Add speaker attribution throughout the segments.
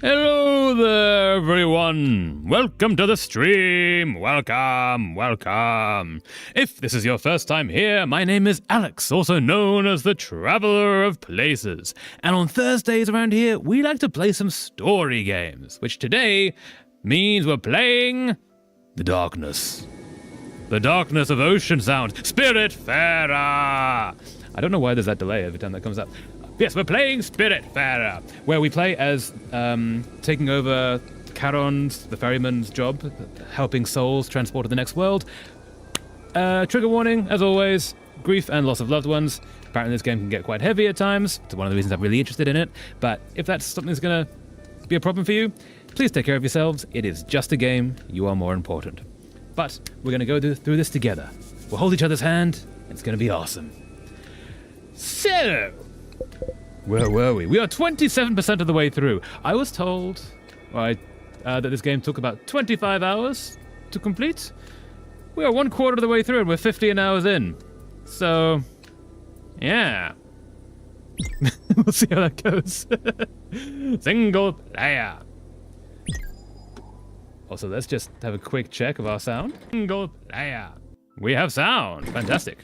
Speaker 1: Hello there, everyone. Welcome to the stream. Welcome. If this is your first time here, my name is Alex, also known as the Traveler of Places. And on Thursdays around here, we like to play some story games, which today means we're playing The Darkness. The Darkness of Ocean Sound, Spiritfarer. I don't know why there's that delay every time that comes up. Yes, we're playing Spiritfarer, where we play as taking over Charon's, the ferryman's job, helping souls transport to the next world. Trigger warning, as always, grief and loss of loved ones. Apparently this game can get quite heavy at times. It's one of the reasons I'm really interested in it. But if that's something that's going to be a problem for you, please take care of yourselves. It is just a game. You are more important. But we're going to go through this together. We'll hold each other's hand. It's going to be awesome. So, where were we? We are 27% of the way through. I was told that this game took about 25 hours to complete. We are 1/4 of the way through and we're 15 hours in. So, yeah. We'll see how that goes. Single player. Also, let's just have a quick check of our sound. Single player. We have sound. Fantastic.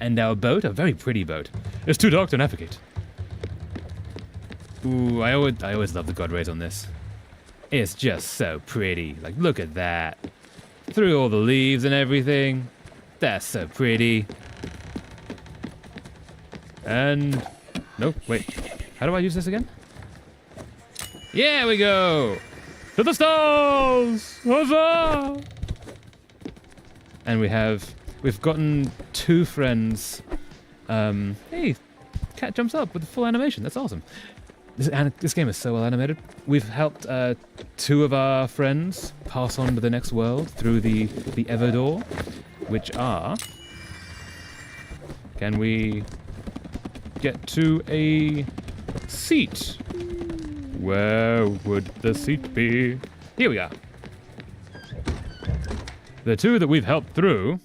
Speaker 1: And our boat, a very pretty boat. It's too dark to navigate. Ooh, I always love the god rays on this. It's just so pretty. Like, look at that. Through all the leaves and everything. That's so pretty. And... no, wait. How do I use this again? Yeah, we go! To the stars! Huzzah! And we've gotten 2 friends. Hey, cat jumps up with the full animation. That's awesome. This game is so well animated. We've helped 2 of our friends pass on to the next world through the Ever Door, which are... Can we get to a seat? Where would the seat be? Here we are. The 2 that we've helped through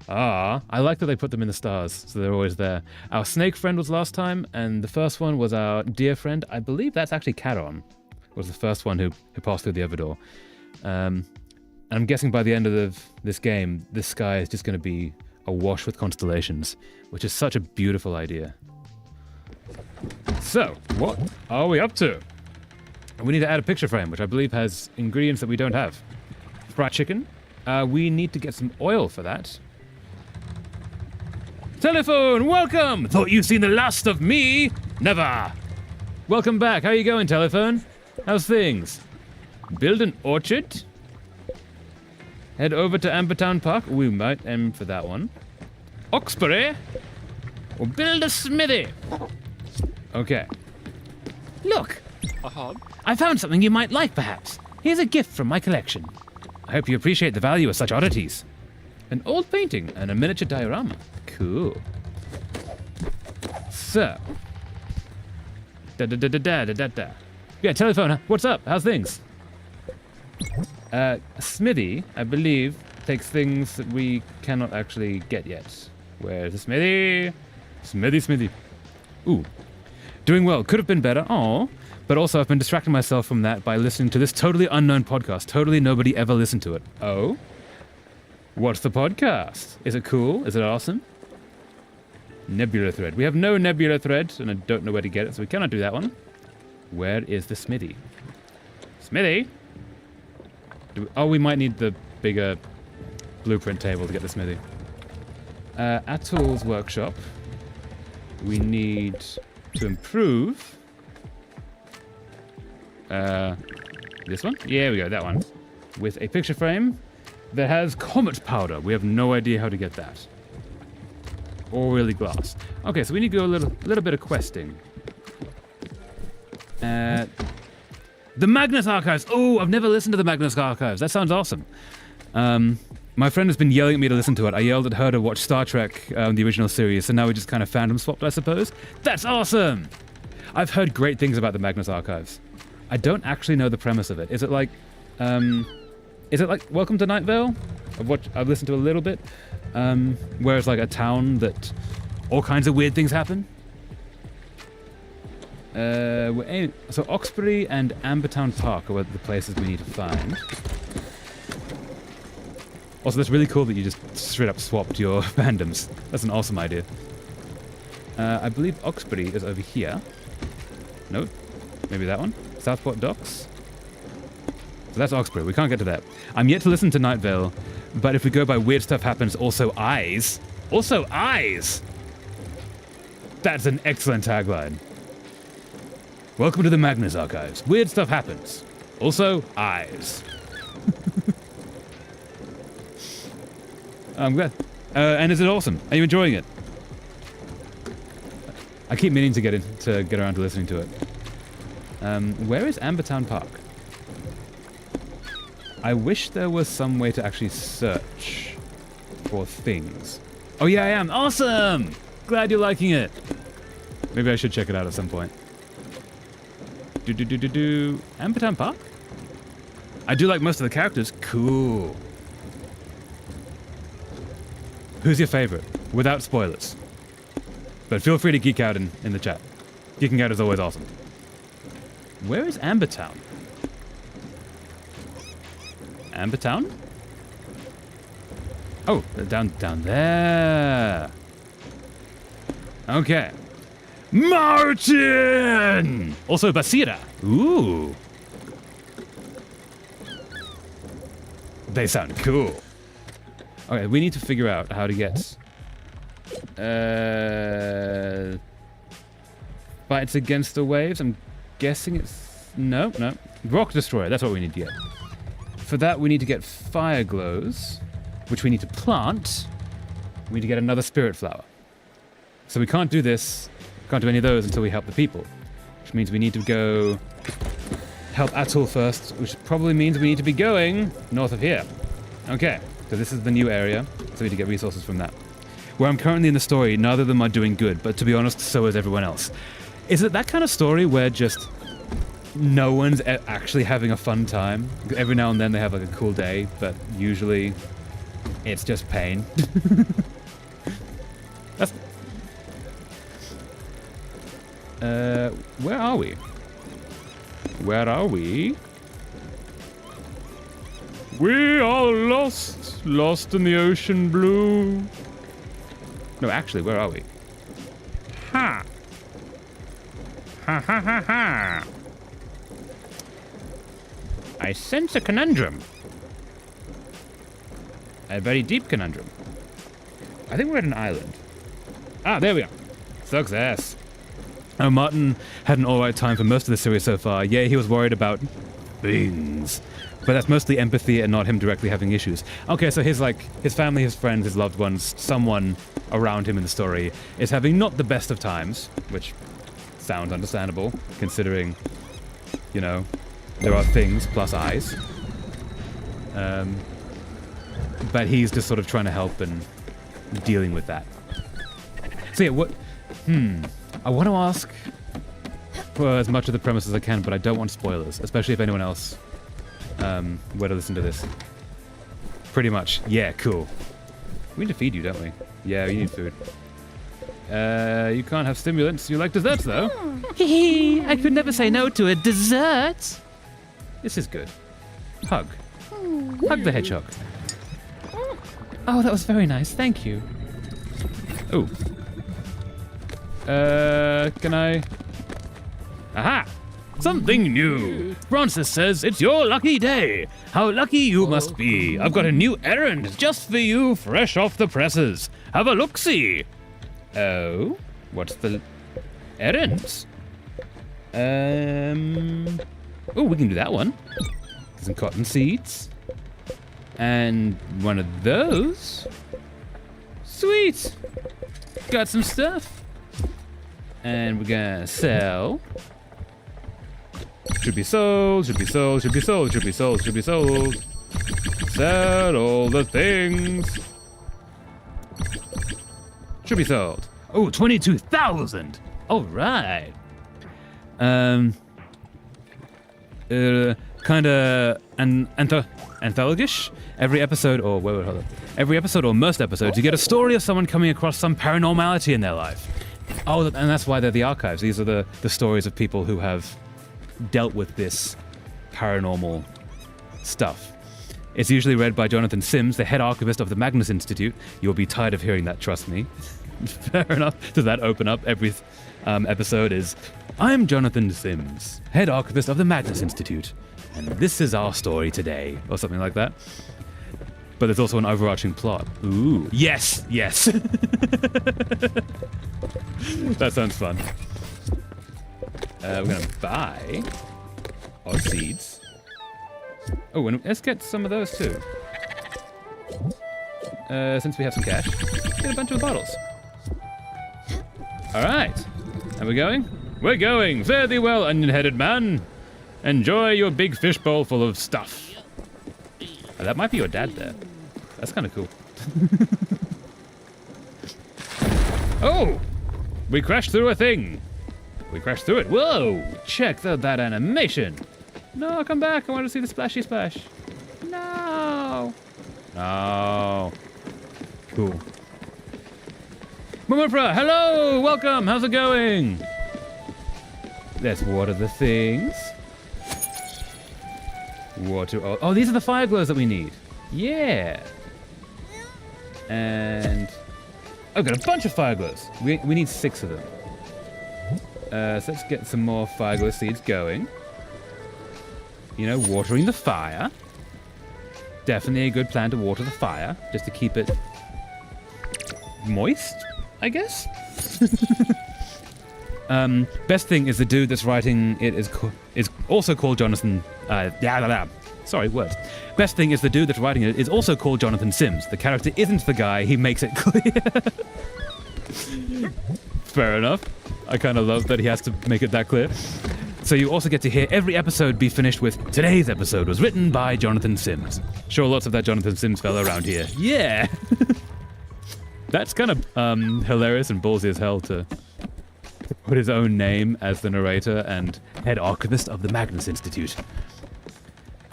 Speaker 1: are... I like that they put them in the stars, so they're always there. Our snake friend was last time, and the first one was our deer friend. I believe that's actually Charon, was the first one who passed through the Everdoor. And I'm guessing by the end of this game, this sky is just going to be awash with constellations, which is such a beautiful idea. So, what are we up to? We need to add a picture frame, which I believe has ingredients that we don't have. Fried chicken. We need to get some oil for that. Telephone, welcome! Thought you'd seen the last of me? Never! Welcome back. How you going, telephone? How's things? Build an orchard? Head over to Ambertown Park? We might aim for that one. Oxbury? Or build a smithy? Okay. Look! I found something you might like, perhaps. Here's a gift from my collection. I hope you appreciate the value of such oddities. An old painting and a miniature diorama. Cool. So. Yeah, telephone, what's up? How's things? Smithy, I believe, takes things that we cannot actually get yet. Where's the smithy? Smithy. Ooh. Doing well. Could have been better. Aw. But also, I've been distracting myself from that by listening to this totally unknown podcast. Totally nobody ever listened to it. Oh? What's the podcast? Is it cool? Is it awesome? Nebula thread. We have no nebula thread, and I don't know where to get it, so we cannot do that one. Where is the smithy? Smithy? We might need the bigger blueprint table to get the smithy. Atol's workshop. We need to improve. This one? Yeah, we go, that one. With a picture frame that has comet powder. We have no idea how to get that. Or really glass. Okay, so we need to go a little bit of questing. The Magnus Archives. Oh, I've never listened to the Magnus Archives. That sounds awesome. My friend has been yelling at me to listen to it. I yelled at her to watch Star Trek, the original series, so now we just kind of fandom swapped, I suppose. That's awesome! I've heard great things about the Magnus Archives. I don't actually know the premise of it. Is it like Welcome to Night Vale? I've listened to a little bit. Where it's like a town that all kinds of weird things happen. So Oxbury and Ambertown Park are the places we need to find. Also, that's really cool that you just straight up swapped your fandoms. That's an awesome idea. I believe Oxbury is over here. Nope. Maybe that one? Southport Docks? So that's Oxbury. We can't get to that. I'm yet to listen to Night Vale, but if we go by Weird Stuff Happens, also eyes. Also eyes! That's an excellent tagline. Welcome to the Magnus Archives. Weird stuff happens. Also, eyes. I'm glad. And is it awesome? Are you enjoying it? I keep meaning to get around to listening to it. Where is Ambertown Park? I wish there was some way to actually search for things. Oh yeah, I am. Awesome! Glad you're liking it. Maybe I should check it out at some point. Ambertown Park? I do like most of the characters. Cool. Who's your favorite? Without spoilers. But feel free to geek out in the chat. Geeking out is always awesome. Where is Ambertown? Ambertown? Oh, down there. Okay. Martin! Also Basira. Ooh. They sound cool. Okay, we need to figure out how to get... Fights against the waves. I'm guessing it's... No. Rock Destroyer, that's what we need to get. For that, we need to get Fire Glows, which we need to plant. We need to get another Spiritfarer. So we can't do this, can't do any of those until we help the people. Which means we need to go help Atul first, which probably means we need to be going north of here. Okay, so this is the new area, so we need to get resources from that. Where I'm currently in the story, neither of them are doing good, but to be honest, so is everyone else. Is it that kind of story where just no one's actually having a fun time? Every now and then they have like a cool day, but usually it's just pain. That's... where are we? Where are we? We are lost, lost in the ocean blue. No, actually, where are we? Ha! Ha ha ha ha! I sense a conundrum. A very deep conundrum. I think we're at an island. Ah, there we are. Success. Oh, Martin had an alright time for most of the series so far. Yeah, he was worried about things. But that's mostly empathy and not him directly having issues. Okay, so his family, his friends, his loved ones, someone around him in the story is having not the best of times, which sounds understandable, considering, you know, there are things plus eyes. But he's just sort of trying to help and dealing with that. So yeah, I want to ask for as much of the premise as I can, but I don't want spoilers, especially if anyone else were to listen to this. Pretty much. Yeah, cool. We need to feed you, don't we? Yeah, you need food. You can't have stimulants. You like desserts, though. Hee I could never say no to a dessert. This is good. Hug. Hug the hedgehog. Oh, that was very nice. Thank you. Oh. Can I... Aha! Something new. Francis says it's your lucky day. How lucky you must be. I've got a new errand just for you, fresh off the presses. Have a look-see. Oh? What's the... errands? Oh, we can do that one. Some cotton seeds. And one of those. Sweet. Got some stuff. And we're gonna sell. Should be sold, should be sold, should be sold, should be sold, should be sold. Sell all the things. Should be sold. Oh, 22,000. All right. Kind of anthologish. Every episode, or wait, hold on. Every episode or most episodes, you get a story of someone coming across some paranormality in their life. Oh, and that's why they're the archives. These are the stories of people who have dealt with this paranormal stuff. It's usually read by Jonathan Sims, the head archivist of the Magnus Institute. You'll be tired of hearing that, trust me. Fair enough. Does that open up every episode is, I'm Jonathan Sims, head archivist of the Magnus Institute, and this is our story today, or something like that. But there's also an overarching plot. Ooh. Yes, yes. That sounds fun. We're going to buy our seeds. Oh, and let's get some of those too. Since we have some cash, get a bunch of bottles. All right. Are we going? We're going. Fare thee well, onion-headed man. Enjoy your big fishbowl full of stuff. Oh, that might be your dad there. That's kind of cool. Oh! We crashed through a thing. We crashed through it. Whoa! Check that animation. No, come back. I want to see the splashy splash. No. No. Cool. Mumufra, hello! Welcome! How's it going? Let's water the things. Water. Oh, these are the fire glows that we need. Yeah. And I've got a bunch of fire glows. We need 6 of them. So let's get some more fire glow seeds going. You know, watering the fire. Definitely a good plan to water the fire, just to keep it moist, I guess. Best thing is the dude that's writing it is also called Jonathan. Sorry, words. Best thing is the dude that's writing it is also called Jonathan Sims. The character isn't the guy. He makes it clear. Fair enough. I kind of love that he has to make it that clear. So you also get to hear every episode be finished with, today's episode was written by Jonathan Sims. Sure, lots of that Jonathan Sims fella around here. Yeah! That's kind of hilarious and ballsy as hell to put his own name as the narrator and head archivist of the Magnus Institute.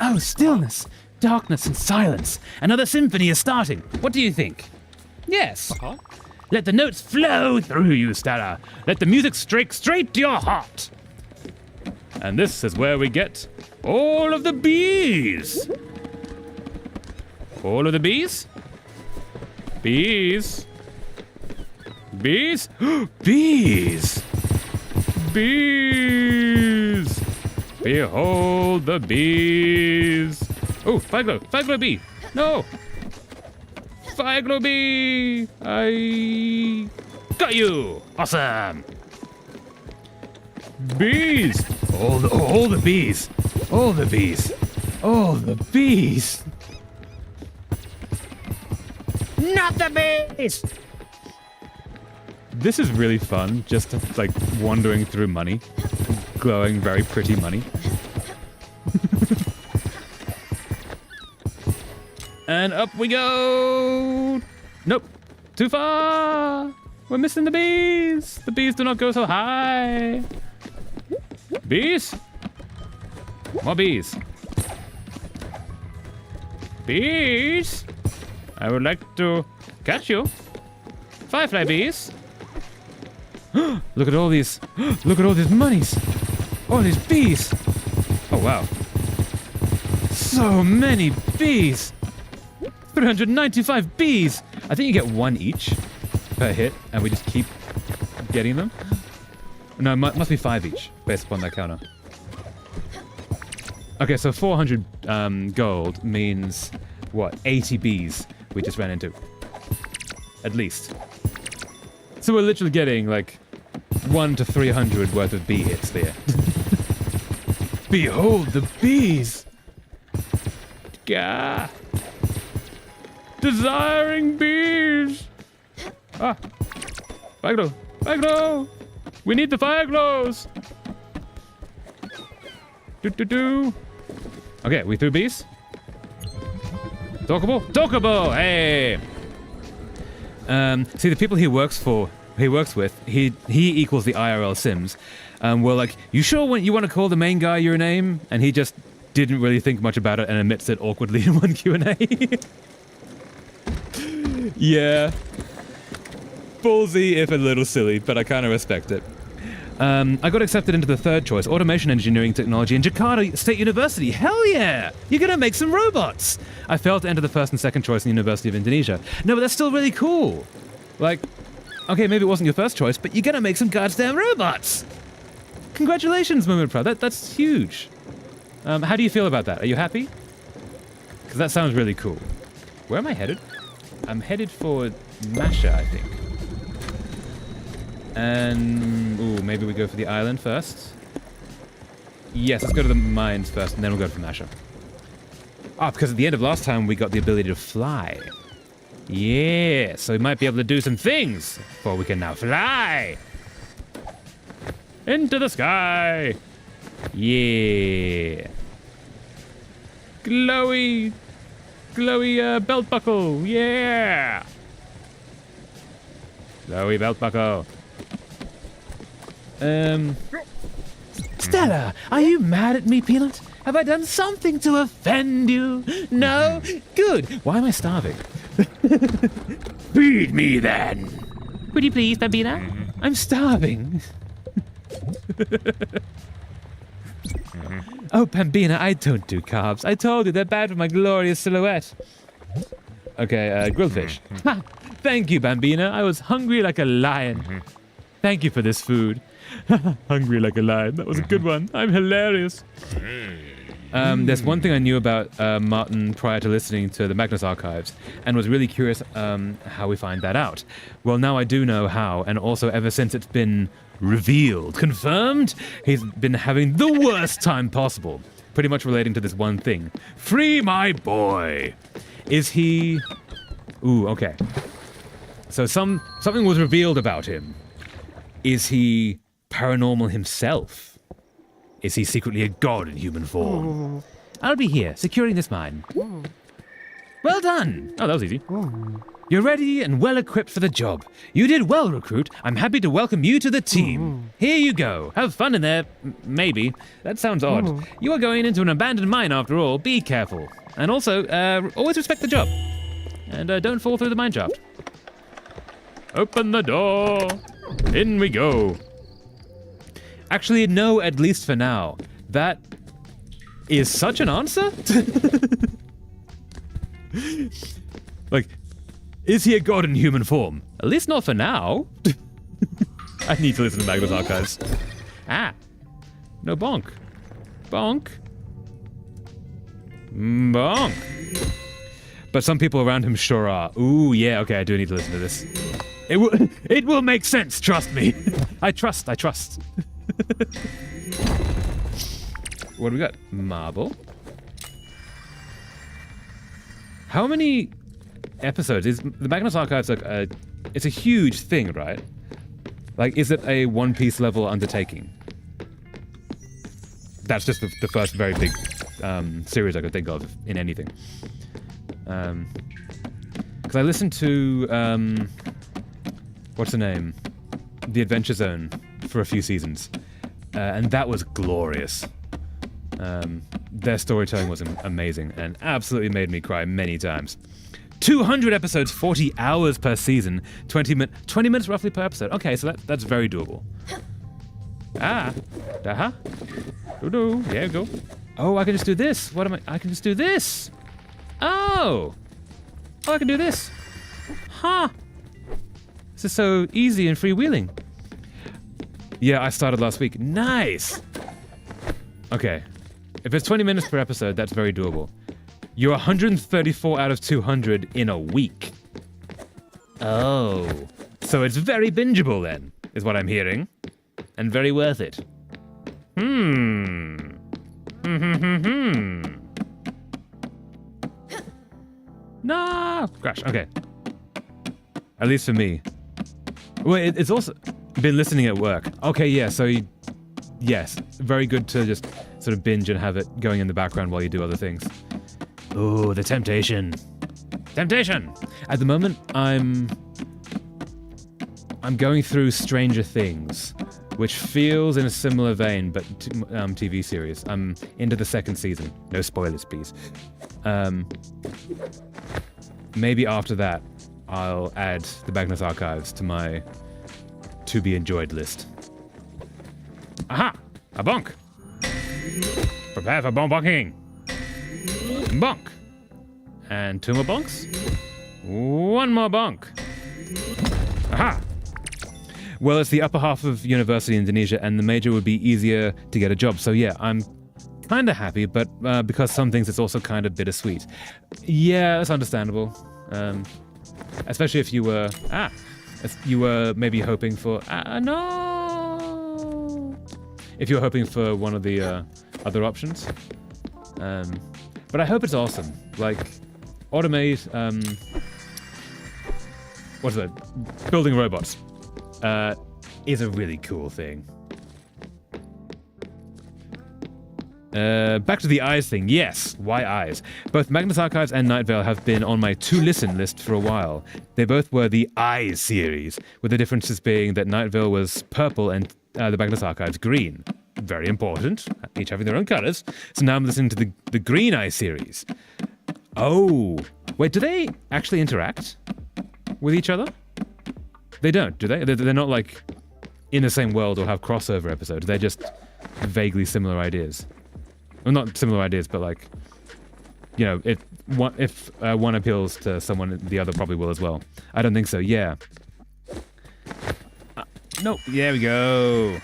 Speaker 1: Oh, stillness, darkness, and silence. Another symphony is starting. What do you think? Yes. Uh-huh. Let the notes flow through you, Stella. Let the music strike straight to your heart. And this is where we get all of the bees. All of the bees? Bees. Bees? Bees! Bees! Behold the bees! Oh, Fire-glow bee! No! Fire-glow bee! I got you! Awesome! Bees! All the bees! All the bees! All the bees! Not the bees! This is really fun, just like wandering through money. Glowing, very pretty money. And up we go! Nope, too far! We're missing the bees! The bees do not go so high! Bees? More bees. Bees? I would like to catch you. Firefly bees. Look at all these. Look at all these monies. All these bees. Oh, wow. So many bees. 395 bees. I think you get 1 each per hit, and we just keep getting them. No, it must be 5 each, based upon that counter. Okay, so 400 gold means, what, 80 bees we just ran into. At least. So we're literally getting, like, 1 to 300 worth of bee hits there. Behold the bees! Gah! Desiring bees! Ah! Fire-glow! Fire-glow! We need the fire glows! Do. Okay, we threw bees. Talkable? Talkable! Hey! See, the people he works with, he equals the IRL Sims. Were like, you sure you want to call the main guy your name? And he just didn't really think much about it and admits it awkwardly in one Q&A. Yeah. Ballsy, if a little silly, but I kind of respect it. I got accepted into the third choice, Automation Engineering Technology in Jakarta State University. Hell yeah! You're gonna make some robots! I failed to enter the first and second choice in the University of Indonesia. No, but that's still really cool. Like, okay, maybe it wasn't your first choice, but you're gonna make some goddamn robots! Congratulations, Moment Pro. That's huge. How do you feel about that? Are you happy? Because that sounds really cool. Where am I headed? I'm headed for Masha, I think. And... ooh, maybe we go for the island first. Yes, let's go to the mines first, and then we'll go for Masha. Ah, because at the end of last time, we got the ability to fly. Yeah, so we might be able to do some things, for we can now fly. Into the sky. Yeah. Glowy belt buckle. Yeah. Glowy belt buckle. Stella, are you mad at me, Peanut? Have I done something to offend you? No? Good. Why am I starving? Feed me then. Would you please, Bambina? I'm starving. Oh, Bambina, I don't do carbs. I told you, they're bad for my glorious silhouette. Okay, grilled fish. Ha! Thank you, Bambina. I was hungry like a lion. Thank you for this food. Hungry like a lion. That was a good one. I'm hilarious. There's one thing I knew about Martin prior to listening to the Magnus Archives, and was really curious how we find that out. Well, now I do know how, and also ever since it's been revealed, confirmed, he's been having the worst time possible, pretty much relating to this one thing. Free my boy! Is he... ooh, okay. So something was revealed about him. Is he paranormal himself? Is he secretly a god in human form? I'll be here, securing this mine. Well done! Oh, that was easy. You're ready and well equipped for the job. You did well, recruit. I'm happy to welcome you to the team. Here you go. Have fun in there. Maybe. That sounds odd. You are going into an abandoned mine after all. Be careful. And also, always respect the job. And don't fall through the mine shaft. Open the door. In we go. Actually, no, at least for now. That is such an answer? Like, is he a god in human form? At least not for now. I need to listen to Magnus Archives. Ah. No bonk. Bonk. Bonk. But some people around him sure are. Ooh, yeah, okay, I do need to listen to this. It will make sense, trust me. I trust. What do we got? Marble. How many episodes? Is the Magnus Archives like it's a huge thing, right? Like, is it a One Piece level undertaking? That's just the first very big series I could think of in anything. Because I listened to what's the name? The Adventure Zone for a few seasons, and that was glorious. Their storytelling was amazing and absolutely made me cry many times. 200 episodes, 40 hours per season, 20 minutes roughly per episode. Okay, so that's very doable. Yeah, go. Oh, I can just do this. I can just do this. Oh, I can do this. Huh. This is so easy and freewheeling. Yeah, I started last week. Nice. Okay. If it's 20 minutes per episode, that's very doable. You're 134 out of 200 in a week. Oh. So it's very bingeable then, is what I'm hearing. And very worth it. No. Crash. Okay. At least for me. Well, it's also been listening at work. Okay, yeah, so yes, very good to just sort of binge and have it going in the background while you do other things. Ooh, the temptation. Temptation! At the moment, I'm going through Stranger Things, which feels in a similar vein, but TV series. I'm into the second season. No spoilers, please. Maybe after that, I'll add the Magnus Archives to my to-be-enjoyed list. Aha! A bonk! Prepare for bonking! Bonk! And 2 more bonks? 1 more bonk! Aha! Well, it's the upper half of University in Indonesia, and the major would be easier to get a job. So yeah, I'm kind of happy, but because some things, it's also kind of bittersweet. Yeah, that's understandable. Especially if you were... if you were maybe hoping for... no! If you were hoping for one of the other options. But I hope it's awesome. Like, automate... what's that? Building robots. Is a really cool thing. Back to the eyes thing. Yes, why eyes? Both Magnus Archives and Night Vale have been on my to-listen list for a while. They both were the Eyes series, with the differences being that Night Vale was purple and the Magnus Archives green. Very important, each having their own colors. So now I'm listening to the Green Eye series. Oh, wait, do they actually interact with each other? They don't, do they? They're not like in the same world or have crossover episodes. They're just vaguely similar ideas. Well, not similar ideas, but like, you know, if one appeals to someone, the other probably will as well. I don't think so. Yeah. No. There we go.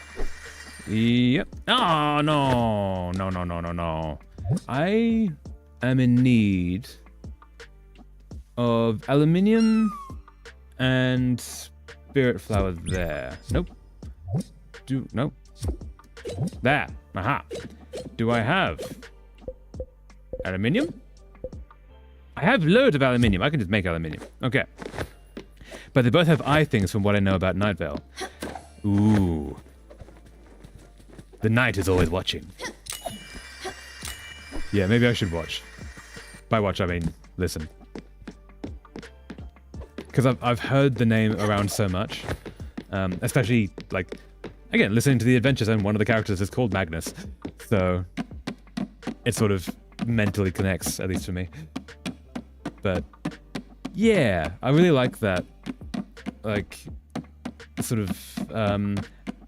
Speaker 1: Yep. Oh, no. No. I am in need of aluminium and Spiritfarer there. Nope. Nope. There. Aha. Do I have aluminium? I have loads of aluminium. I can just make aluminium. Okay. But they both have eye things from what I know about Night Vale. Ooh. The night is always watching. Yeah, maybe I should watch. By watch, I mean listen. Because I've heard the name around so much. Especially, like, again, listening to the Adventure Zone, one of the characters is called Magnus. So, it sort of mentally connects, at least for me. But, yeah, I really like that. Like, sort of,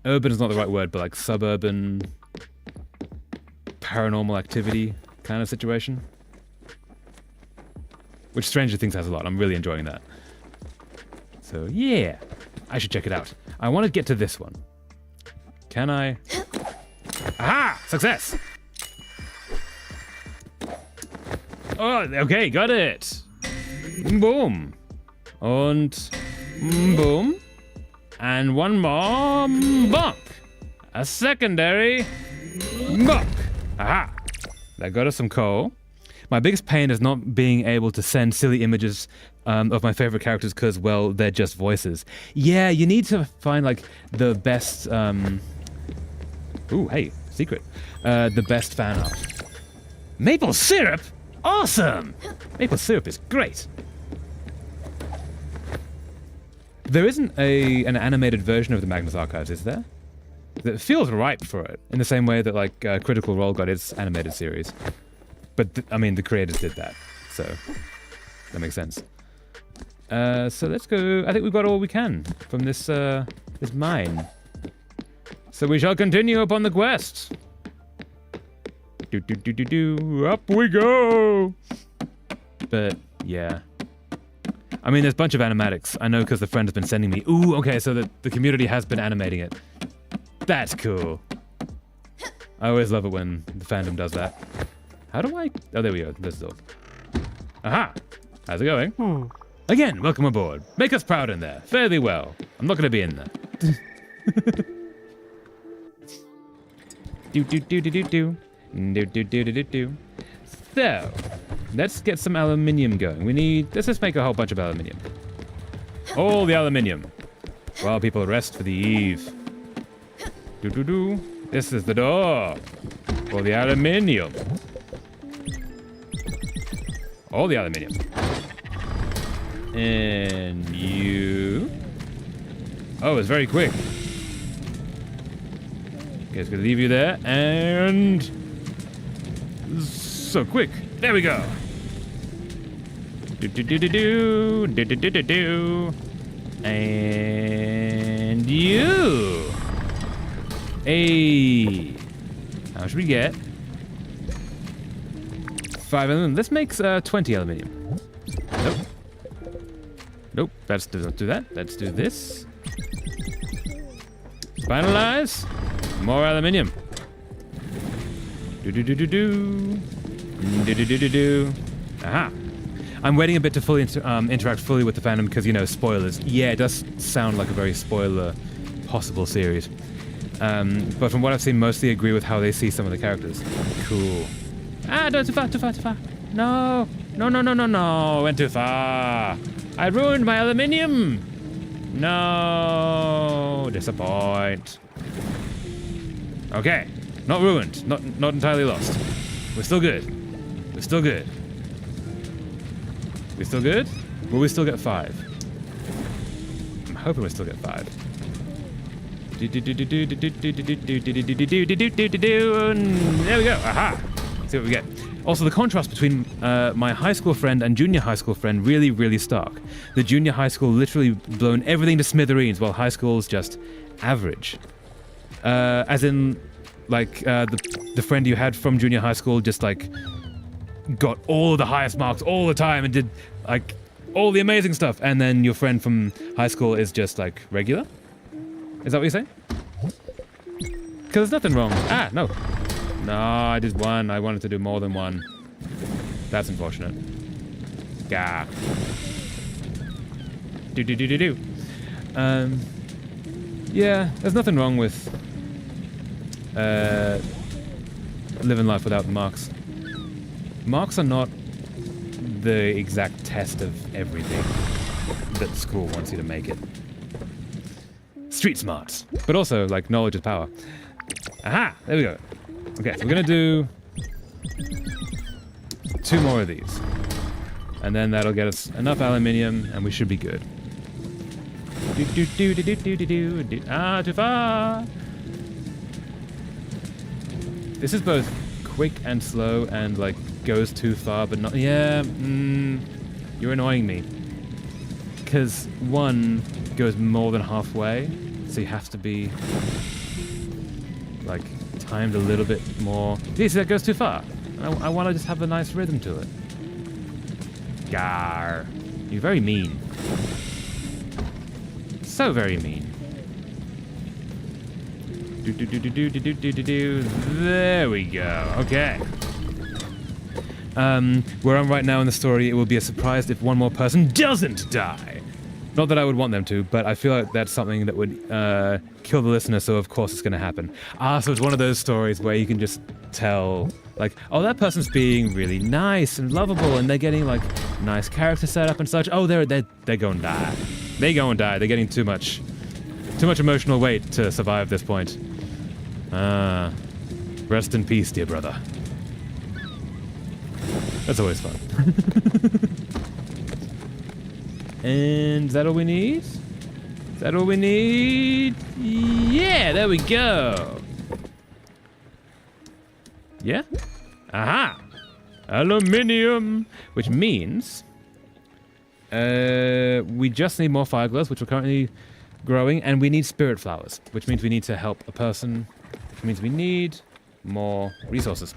Speaker 1: urban is not the right word, but like suburban, paranormal activity kind of situation. Which Stranger Things has a lot. I'm really enjoying that. So, yeah, I should check it out. I want to get to this one. Can I? Aha! Success! Oh, okay, got it! Boom! And boom! And one more bonk! A secondary bonk! Aha! That got us some coal. My biggest pain is not being able to send silly images of my favorite characters because, well, they're just voices. Yeah, you need to find, like, the best, ooh, hey, secret. The best fan art. Maple syrup? Awesome! Maple syrup is great. There isn't an animated version of the Magnus Archives, is there? That feels ripe for it, in the same way that, like, Critical Role got its animated series. But, I mean, the creators did that, so that makes sense. So let's go. I think we've got all we can from this this mine. So we shall continue upon the quest. Up we go! But, yeah. I mean, there's a bunch of animatics. I know because the friend has been sending me. Ooh, okay, so the community has been animating it. That's cool. I always love it when the fandom does that. How do I... Oh, there we go. There's the door. Aha! How's it going? Again, welcome aboard. Make us proud in there. Fare thee well. I'm not going to be in there. So, let's get some aluminium going. Let's just make a whole bunch of aluminium. All the aluminium. While people rest for the eve. This is the door. For the aluminium. All the aluminium. And you... Oh, it's very quick. Okay, it's gonna leave you there, and... So quick. There we go. And you. Hey. How much we get? 5 aluminium. This makes 20 aluminium. Nope. Nope. Let's not do that. Let's do this. Finalize. More aluminium. Aha. I'm waiting a bit to fully interact fully with the fandom because, you know, spoilers. Yeah, it does sound like a very spoiler possible series. But from what I've seen, mostly agree with how they see some of the characters. Cool. Ah, no, too far. No. No. Went too far. I ruined my aluminium. No. Disappoint. Okay. Not ruined. Not entirely lost. We're still good. We're still good. We still good? Will we still get 5? I'm hoping we still get 5. There we go. Aha! Let's see what we get. Also, the contrast between my high school friend and junior high school friend really, really stark. The junior high school literally blown everything to smithereens, while high school's just average. As in, like, the friend you had from junior high school just, like, got all the highest marks all the time and did, like, all the amazing stuff. And then your friend from high school is just, like, regular? Is that what you're saying? Because there's nothing wrong. Ah, no. No, I did 1. I wanted to do more than 1. That's unfortunate. Gah. Do. Yeah, there's nothing wrong with living life without marks. Marks are not the exact test of everything that school wants you to make it. Street smarts, but also, like, knowledge is power. Aha! There we go. Okay, so we're gonna do 2 more of these. And then that'll get us enough aluminium, and we should be good. Ah, too far! This is both quick and slow and, like, goes too far, but not... Yeah, you're annoying me. Because 1 goes more than halfway, so you have to be, like, timed a little bit more. See, that goes too far. I want to just have a nice rhythm to it. Gar. You're very mean. So very mean. There we go. Okay. Where I'm right now in the story, it will be a surprise if 1 more person doesn't die. Not that I would want them to, but I feel like that's something that would kill the listener, so of course it's going to happen. So it's one of those stories where you can just tell, like, oh, that person's being really nice and lovable, and they're getting, like, nice character setup and such. Oh, they're going to die. They go and die. They're getting too much emotional weight to survive this point. Rest in peace, dear brother. That's always fun. And is that all we need? Is that all we need? Yeah, there we go. Yeah? Aha! Aluminium! Which means we just need more fire gloves, which we're currently growing, and we need spirit flowers, which means we need to help a person, which means we need more resources.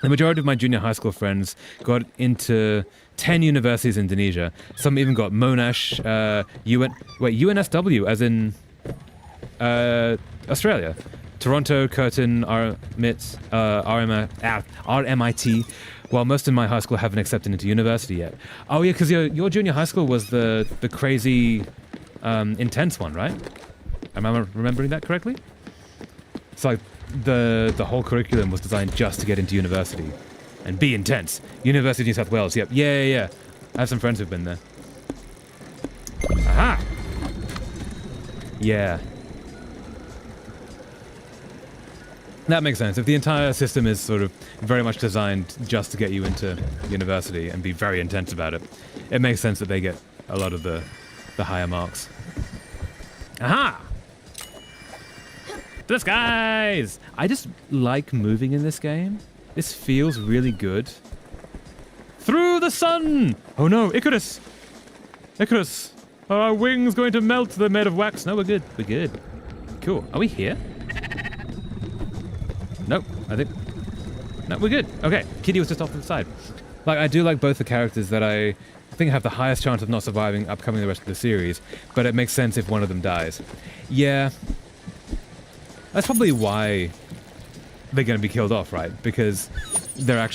Speaker 1: The majority of my junior high school friends got into 10 universities in Indonesia. Some even got Monash, UNSW, as in Australia. Toronto, Curtin, RMIT, while most in my high school haven't accepted into university yet. Oh yeah, because your junior high school was the crazy, intense one, right? Am I remembering that correctly? It's like the whole curriculum was designed just to get into university and be intense. University of New South Wales, yep. Yeah. I have some friends who've been there. Aha! Yeah. That makes sense. If the entire system is sort of very much designed just to get you into university and be very intense about it, it makes sense that they get a lot of the higher marks. Aha! The skies! I just like moving in this game. This feels really good. Through the the sun! Oh no, Icarus! Icarus! Are our wings going to melt? They're made of wax. No, we're good. We're good. Cool. Are we here? Nope. I think... No, we're good. Okay. Kitty was just off to the side. Like, I do like both the characters that I think have the highest chance of not surviving upcoming the rest of the series, but it makes sense if one of them dies. Yeah. That's probably why they're going to be killed off, right? Because there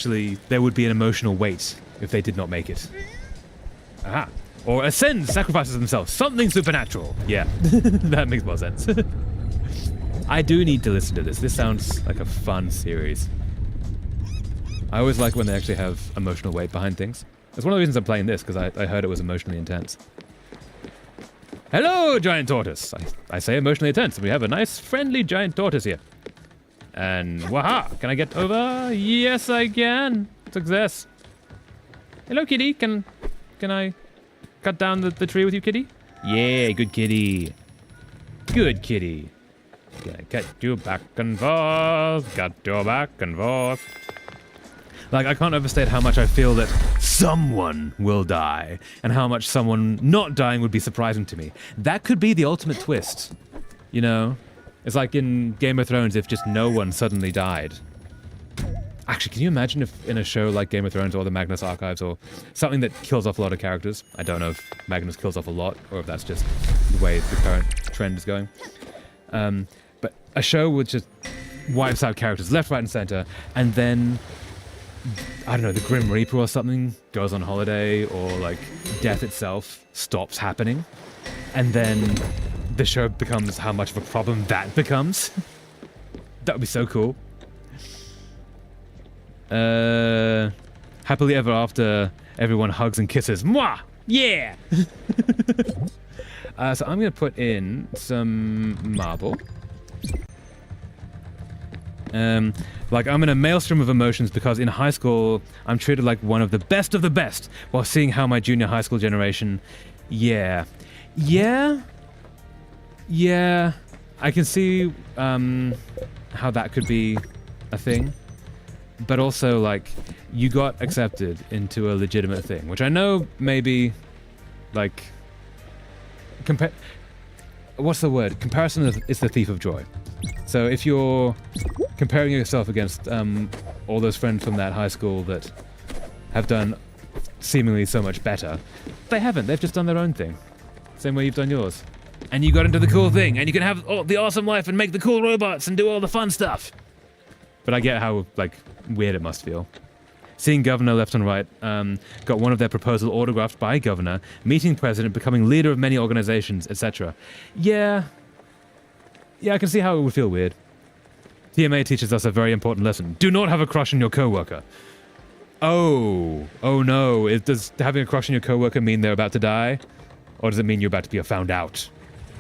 Speaker 1: would be an emotional weight if they did not make it. Aha. Or ascend, sacrifices themselves. Something supernatural. Yeah, that makes more sense. I do need to listen to this. This sounds like a fun series. I always like when they actually have emotional weight behind things. That's one of the reasons I'm playing this, because I heard it was emotionally intense. Hello, giant tortoise. I say emotionally intense. We have a nice, friendly giant tortoise here. And waha! Can I get over? Yes, I can. Success. Hello, kitty. Can I cut down the tree with you, kitty? Yeah, good kitty. Good kitty. Gonna get you back and forth. Got you back and forth. Like, I can't overstate how much I feel that someone will die, and how much someone not dying would be surprising to me. That could be the ultimate twist, you know? It's like in Game of Thrones if just no one suddenly died. Actually, can you imagine if in a show like Game of Thrones or the Magnus Archives or something that kills off a lot of characters? I don't know if Magnus kills off a lot or if that's just the way the current trend is going. But a show which just wipes out characters left, right, and center, and then... I don't know, the Grim Reaper or something goes on holiday, or like death itself stops happening, and then the show becomes how much of a problem that becomes. That would be so cool. Happily ever after, everyone hugs and kisses. Mwah! Yeah! So I'm gonna put in some marble. Like, I'm in a maelstrom of emotions because in high school, I'm treated like one of the best, while seeing how my junior high school generation... Yeah. I can see, how that could be a thing. But also, like, you got accepted into a legitimate thing, which I know maybe, like... What's the word? Comparison is the thief of joy. So if you're comparing yourself against all those friends from that high school that have done seemingly so much better, they haven't. They've just done their own thing. Same way you've done yours. And you got into the cool thing, and you can have the awesome life and make the cool robots and do all the fun stuff. But I get how, like, weird it must feel. Seeing Governor left and right, got one of their proposal autographed by Governor, meeting President, becoming leader of many organizations, etc. Yeah, I can see how it would feel weird. TMA teaches us a very important lesson. Do not have a crush on your coworker. Oh no. Does having a crush on your coworker mean they're about to die? Or does it mean you're about to be found out?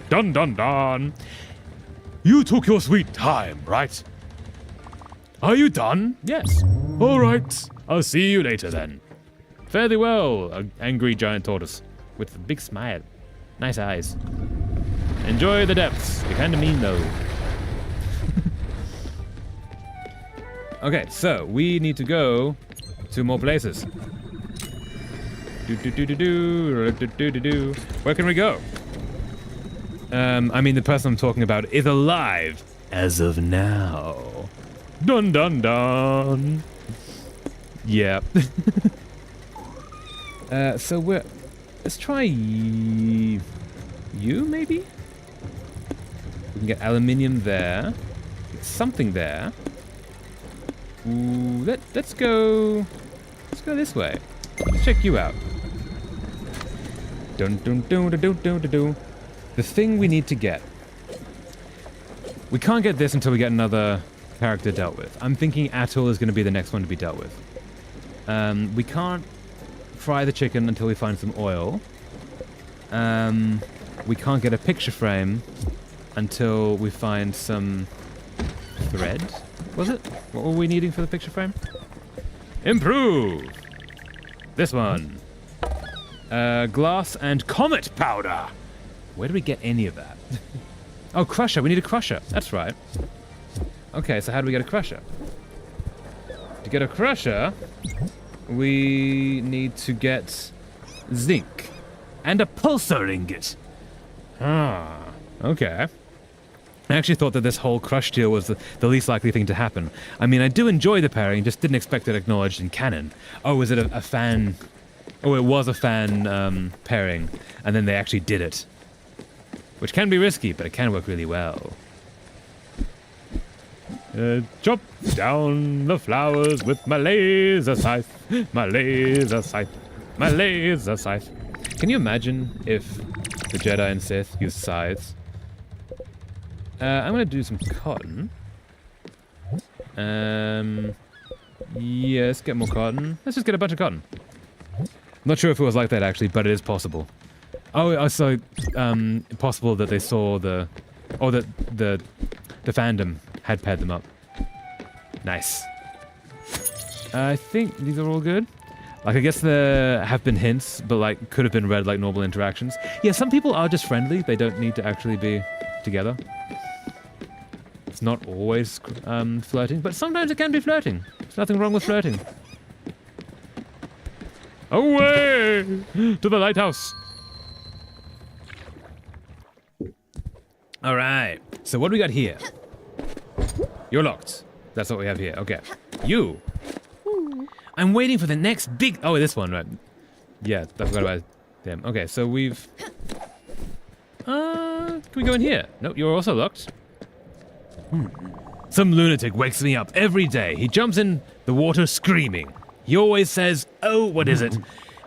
Speaker 1: Dun dun dun. You took your sweet time, right? Are you done? Yes. All right. I'll see you later then. Fare thee well, an angry giant tortoise with a big smile. Nice eyes. Enjoy the depths. You're kind of mean though. Okay, so we need to go to more places. Where can we go? I mean, the person I'm talking about is alive as of now. Dun dun dun. Yeah. So let's try you, maybe? We can get aluminium there. Get something there. Ooh, let's go this way. Let's check you out. Dun dun dun dun dun dun dun. The thing we need to get. We can't get this until we get another character dealt with. I'm thinking Atul is going to be the next one to be dealt with. We can't fry the chicken until we find some oil. We can't get a picture frame until we find some thread. Was it? What were we needing for the picture frame? Improve! This one. Glass and comet powder. Where do we get any of that? Oh, crusher. We need a crusher. That's right. Okay, so how do we get a crusher? To get a crusher, we need to get zinc and a pulsar ingot. Ah, okay. I actually thought that this whole crush deal was the least likely thing to happen. I mean, I do enjoy the pairing, just didn't expect it acknowledged in canon. Oh, is it a fan? Oh, it was a fan pairing, and then they actually did it. Which can be risky, but it can work really well. Chop down the flowers with my laser scythe, my laser scythe, my laser scythe. Can you imagine if the Jedi and Sith used scythes? I'm gonna do some cotton. Yeah, let's get more cotton. Let's just get a bunch of cotton. I'm not sure if it was like that actually, but it is possible. Oh, also, possible that they saw the fandom had paired them up. Nice. I think these are all good. Like, I guess there have been hints, but like, could have been read like normal interactions. Yeah, some people are just friendly. They don't need to actually be together. It's not always flirting, but sometimes it can be flirting. There's nothing wrong with flirting. Away to the lighthouse. All right. So what do we got here? You're locked. That's what we have here. Okay. You. I'm waiting for the next big... Oh, this one, right? Yeah, I forgot about them. Okay, so we've... Can we go in here? Nope, you're also locked. Some lunatic wakes me up every day. He jumps in the water screaming. He always says, oh, what is it?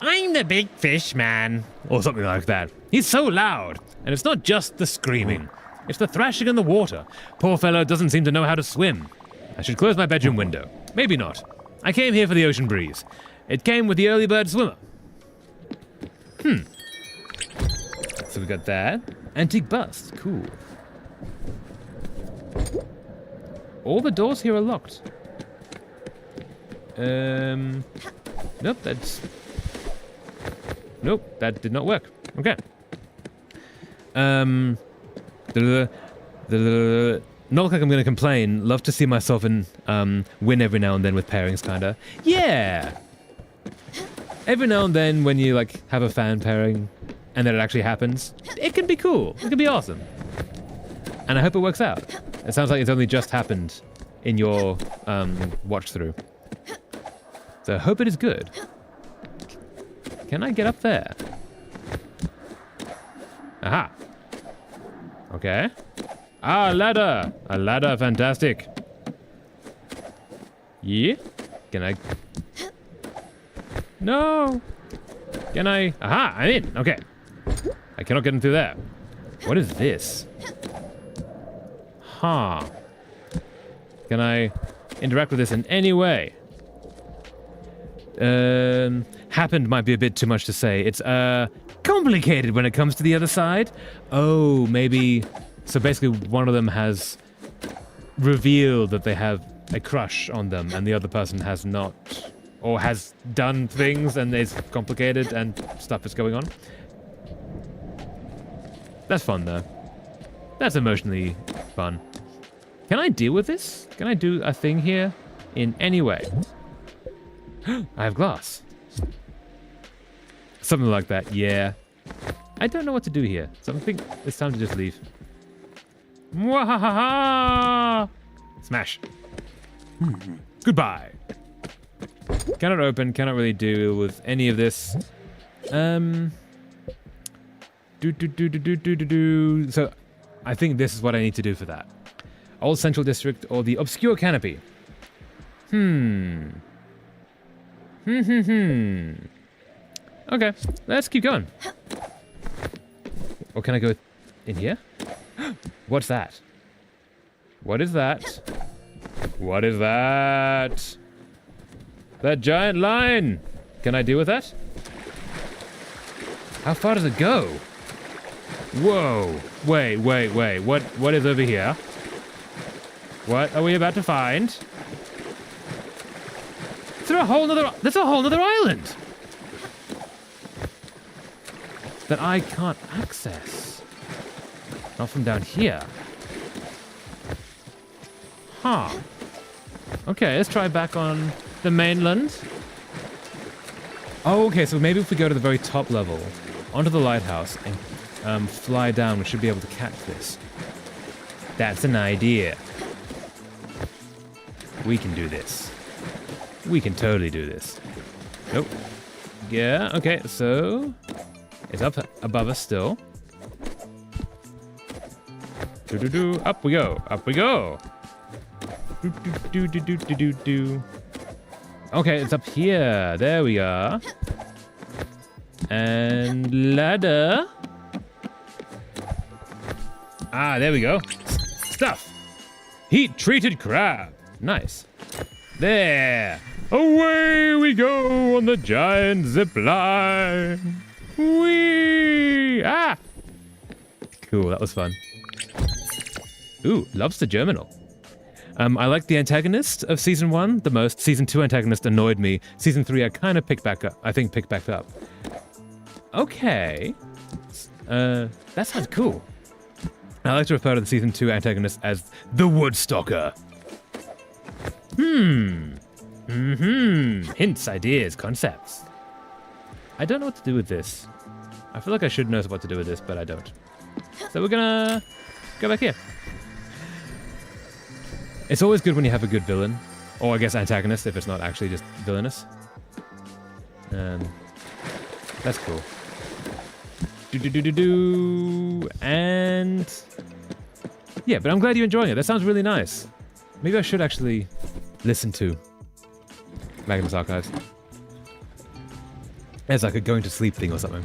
Speaker 1: I'm the big fish man. Or something like that. He's so loud. And it's not just the screaming. It's the thrashing in the water. Poor fellow doesn't seem to know how to swim. I should close my bedroom window. Maybe not. I came here for the ocean breeze. It came with the early bird swimmer. So we got that. Antique bust. Cool. All the doors here are locked. Nope, that's... Nope, that did not work. Okay. Not like I'm going to complain. Love to see myself in win every now and then with pairings, kinda. Yeah! Every now and then when you like have a fan pairing and then it actually happens, it can be cool. It can be awesome. And I hope it works out. It sounds like it's only just happened in your watch through. So I hope it is good. Can I get up there? Aha. Okay. Ah, a ladder! A ladder, fantastic. Yeah? Can I... No! Can I... Aha, I'm in! Okay. I cannot get in through there. What is this? Huh. Can I interact with this in any way? Happened might be a bit too much to say. It's, complicated when it comes to the other side. Oh, maybe... So basically one of them has revealed that they have a crush on them and the other person has not, or has done things and it's complicated and stuff is going on. That's fun though. That's emotionally fun. Can I deal with this? Can I do a thing here in any way? I have glass. Something like that, yeah. I don't know what to do here, so I think it's time to just leave. Mwahaha! Smash. Goodbye. Cannot open, cannot really deal with any of this. So I think this is what I need to do for that. Old Central District or the Obscure Canopy. Okay, let's keep going. Or can I go in here? What's that? What is that? What is that? That giant line! Can I deal with that? How far does it go? Whoa! Wait. What is over here? What are we about to find? Is there a whole nother... There's a whole nother island! That I can't access. Not from down here. Huh. Okay, let's try back on the mainland. Oh, okay, so maybe if we go to the very top level, onto the lighthouse, and fly down, we should be able to catch this. That's an idea. We can do this. We can totally do this. Nope. Yeah, okay, so... it's up above us still. Do-do-do, up we go, up we go! Do-do-do-do-do-do-do-do. Okay, it's up here. There we are. And ladder. Ah, there we go. Stuff. Heat-treated crab. Nice. There. Away we go on the giant zip line. Whee! Ah! Cool, that was fun. Ooh, lobster germinal. I like the antagonist of Season 1 the most. Season 2 antagonist annoyed me. Season 3 I kind of picked back up. Picked back up. Okay. That sounds cool. I like to refer to the Season 2 antagonist as the Woodstocker. Hints, ideas, concepts. I don't know what to do with this. I feel like I should know what to do with this, but I don't. So we're gonna go back here. It's always good when you have a good villain. Or I guess antagonist, if it's not actually just villainous. That's cool. And... yeah, but I'm glad you're enjoying it. That sounds really nice. Maybe I should actually listen to Magnus Archives. It's like a going to sleep thing or something.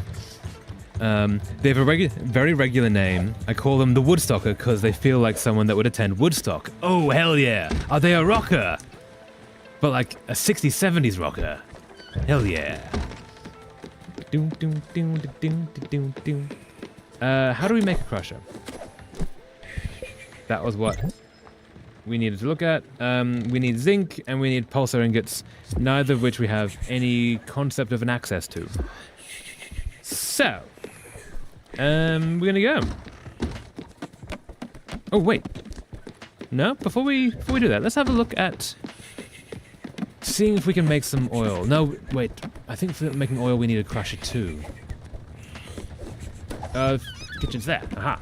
Speaker 1: They have a very regular name. I call them the Woodstocker because they feel like someone that would attend Woodstock. Oh, hell yeah. Are they a rocker? But like a 60s, 70s rocker. Hell yeah. How do we make a crusher? That was what we needed to look at. We need zinc and we need pulsar ingots, neither of which we have any concept of an access to. So, we're gonna go. Oh wait, no. Before we do that, let's have a look at seeing if we can make some oil. No, wait. I think for making oil we need a crusher too. Kitchen's there. Aha.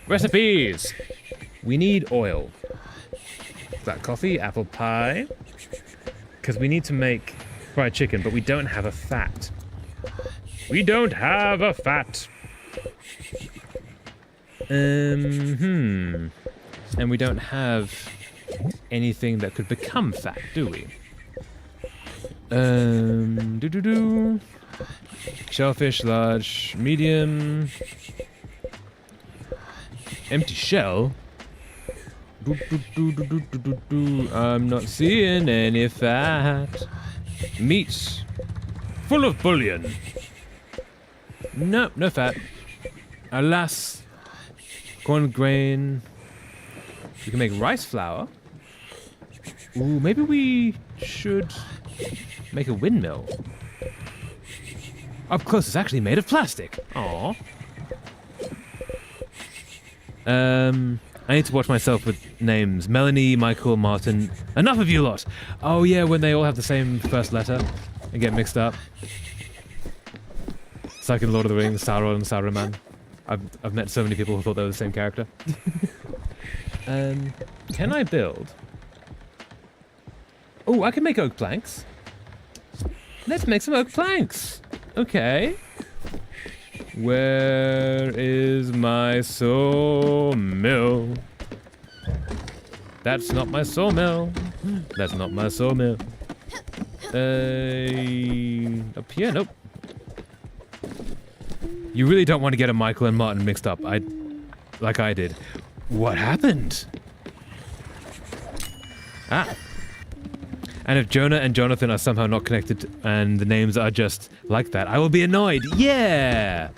Speaker 1: Recipes. We need oil. Black coffee, apple pie. Because we need to make fried chicken, but we don't have a fat. We don't have a fat. And we don't have anything that could become fat, do we? Shellfish, large, medium. Empty shell. I'm not seeing any fat. Meat. Full of bouillon. No, no fat. Alas. Corn grain. We can make rice flour. Ooh, maybe we should make a windmill. Up close, it's actually made of plastic. Aww. I need to watch myself with names. Melanie, Michael, Martin. Enough of you lot! Oh yeah, when they all have the same first letter and get mixed up. It's like in Lord of the Rings, Sauron and Saruman. I've met so many people who thought they were the same character. Can I build? Oh, I can make oak planks. Let's make some oak planks. Okay. Where is my sawmill? That's not my sawmill. That's not my sawmill. Up here? Nope. You really don't want to get a Michael and Martin mixed up. Like I did. What happened? Ah. And if Jonah and Jonathan are somehow not connected and the names are just like that, I will be annoyed. Yeah!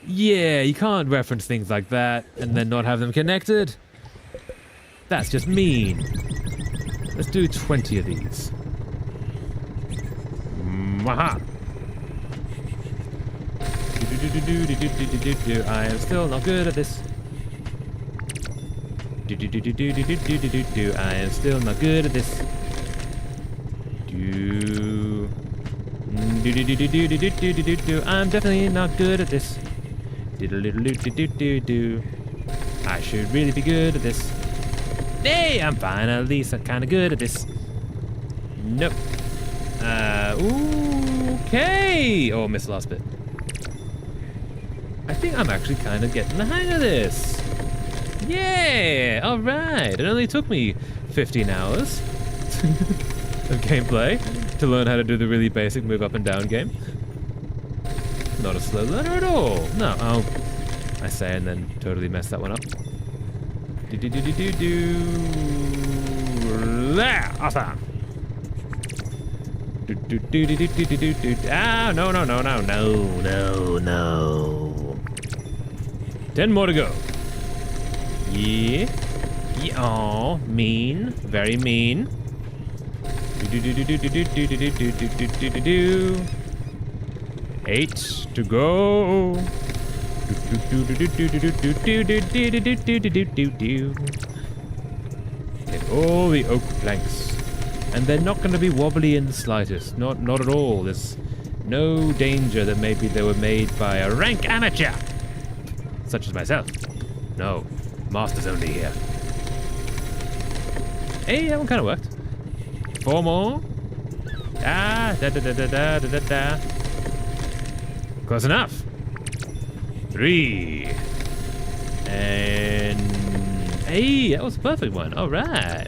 Speaker 1: Yeah, you can't reference things like that and then not have them connected. That's just mean. Let's do 20 of these. Aha! I am still not good at this. I am still not good at this. I'm definitely not good at this. I should really be good at this. Hey, I'm fine. At least I'm kind of good at this. Nope. Okay. Oh, missed the last bit. I think I'm actually kind of getting the hang of this. Yeah. All right. It only took me 15 hours of gameplay to learn how to do the really basic move up and down game. Not a slow learner at all. No. Oh, I say and then totally mess that one up. Awesome. Ah, no. 10 more to go. Yeah. Oh, mean. Very mean. 8 to go. Get all the oak planks. And they're not going to be wobbly in the slightest. Not at all. There's no danger that maybe they were made by a rank amateur. Such as myself. No. Masters only here. Hey, that one kind of worked. 4 more. Close enough. 3. And... Hey, that was a perfect one. All right.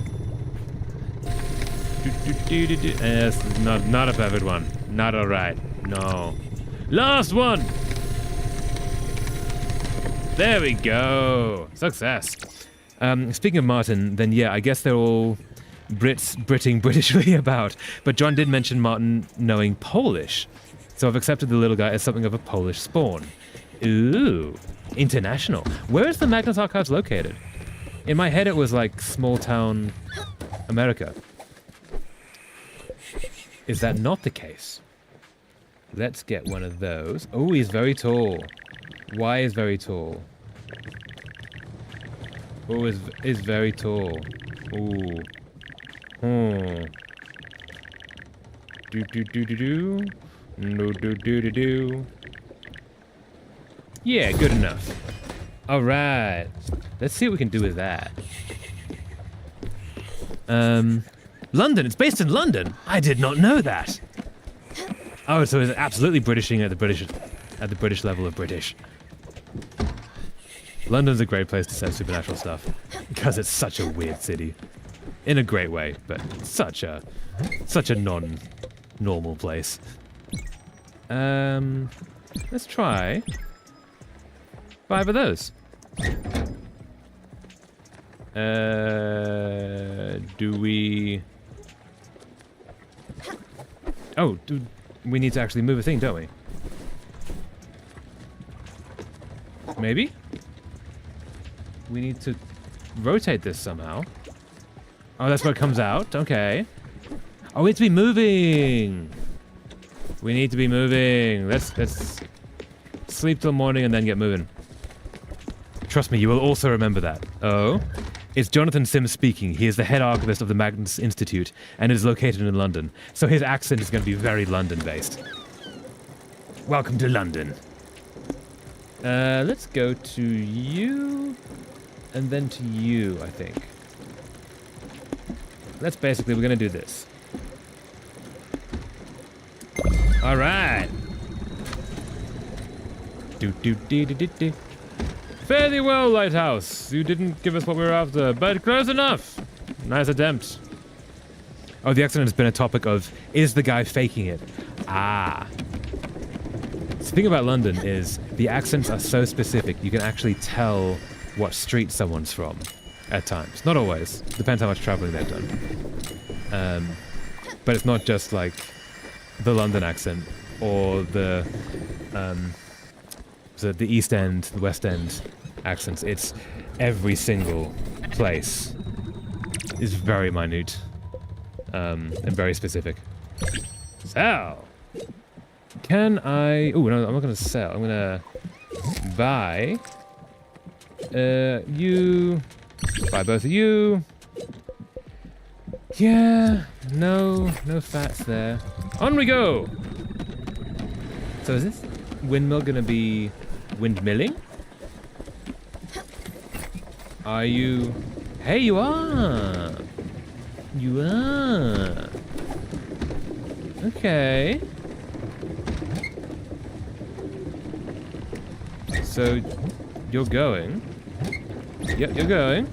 Speaker 1: That's not a perfect one. Not all right. No. Last one. There we go. Success. Speaking of Martin, then yeah, I guess they're all Britting Britishly about. But John did mention Martin knowing Polish. So I've accepted the little guy as something of a Polish spawn. Ooh. International. Where is the Magnus Archives located? In my head it was like small town America. Is that not the case? Let's get one of those. Oh, he's very tall. Why is very tall? Oh, is very tall. Ooh. Do. No do. Yeah, good enough. Alright. Let's see what we can do with that. London, it's based in London. I did not know that. Oh, so it's absolutely Britishing at the British level of British. London's a great place to set supernatural stuff because it's such a weird city, in a great way, but such a non-normal place. Let's try 5 of those. Do we? Oh, we need to actually move a thing, don't we? Maybe? We need to rotate this somehow. Oh, that's what comes out. Okay. Oh, we need to be moving. We need to be moving. Let's sleep till morning and then get moving. Trust me, you will also remember that. Oh? It's Jonathan Sims speaking. He is the head archivist of the Magnus Institute and is located in London. So his accent is going to be very London-based. Welcome to London. Let's go to you and then to you, I think. We're going to do this. All right. Do. Fairly well, Lighthouse. You didn't give us what we were after, but close enough. Nice attempt. Oh, the accident has been a topic of, is the guy faking it? Ah. The thing about London is the accents are so specific, you can actually tell what street someone's from at times. Not always. Depends how much traveling they've done. But it's not just like the London accent or the East End, the West End accents. It's every single place is very minute and very specific. So, can I... Oh, no, I'm not going to sell. I'm going to buy you Buy both of you. Yeah, no fats there. On we go! So is this windmill gonna be windmilling? Are you... Hey, you are! You are! Okay. So, you're going. Yep, you're going.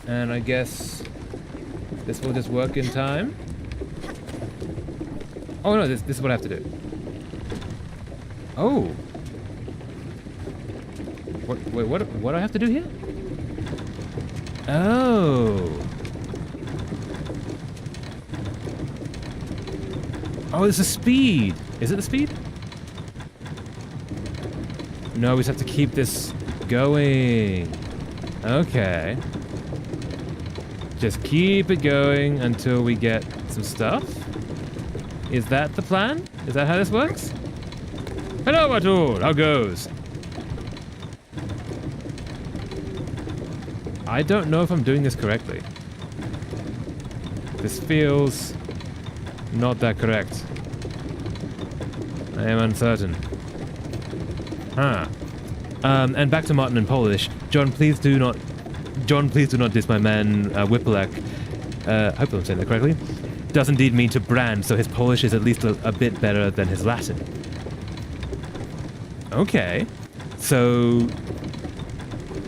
Speaker 1: And I guess this will just work in time. Oh no, this is what I have to do. Oh. What do I have to do here? Oh. Oh, it's the speed. Is it the speed? No, we just have to keep this going. Okay. Just keep it going until we get some stuff. Is that the plan? Is that how this works? Hello, Atul. How goes? I don't know if I'm doing this correctly. This feels not that correct. I am uncertain. Huh. And back to Martin in Polish. John, please do not diss my man, Whippleck. I hope I'm saying that correctly. Does indeed mean to brand, so his Polish is at least a bit better than his Latin. Okay. So...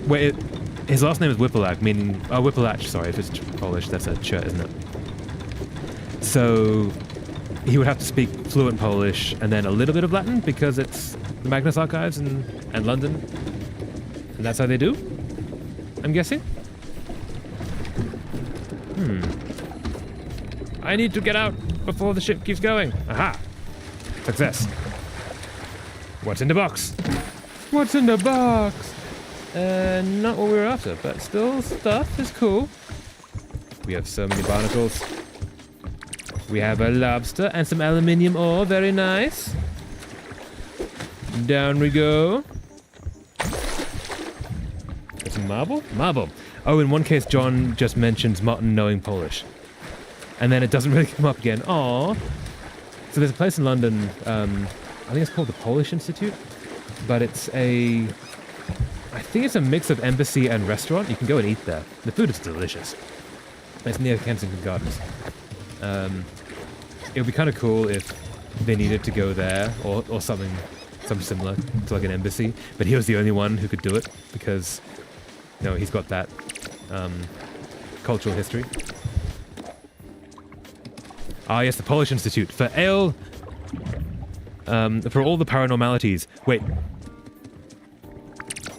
Speaker 1: Wait, his last name is Whippleck, meaning... Whippleach, sorry, if it's Polish, that's a ch, isn't it? So... He would have to speak fluent Polish and then a little bit of Latin because it's the Magnus Archives and London. And that's how they do? I'm guessing? I need to get out before the ship keeps going. Aha! Success. What's in the box? What's in the box? Not what we were after, but still stuff is cool. We have so many barnacles. We have a lobster and some aluminium ore, very nice. Down we go. Got some marble? Marble. Oh, in one case, John just mentions Martin knowing Polish. And then it doesn't really come up again. Aww. So there's a place in London, I think it's called the Polish Institute, but it's I think it's a mix of embassy and restaurant. You can go and eat there. The food is delicious. It's near Kensington Gardens. It would be kind of cool if they needed to go there or something similar to like an embassy, but he was the only one who could do it because, you know, he's got that cultural history. Ah, yes, the Polish Institute for ale, for all the paranormalities. Wait,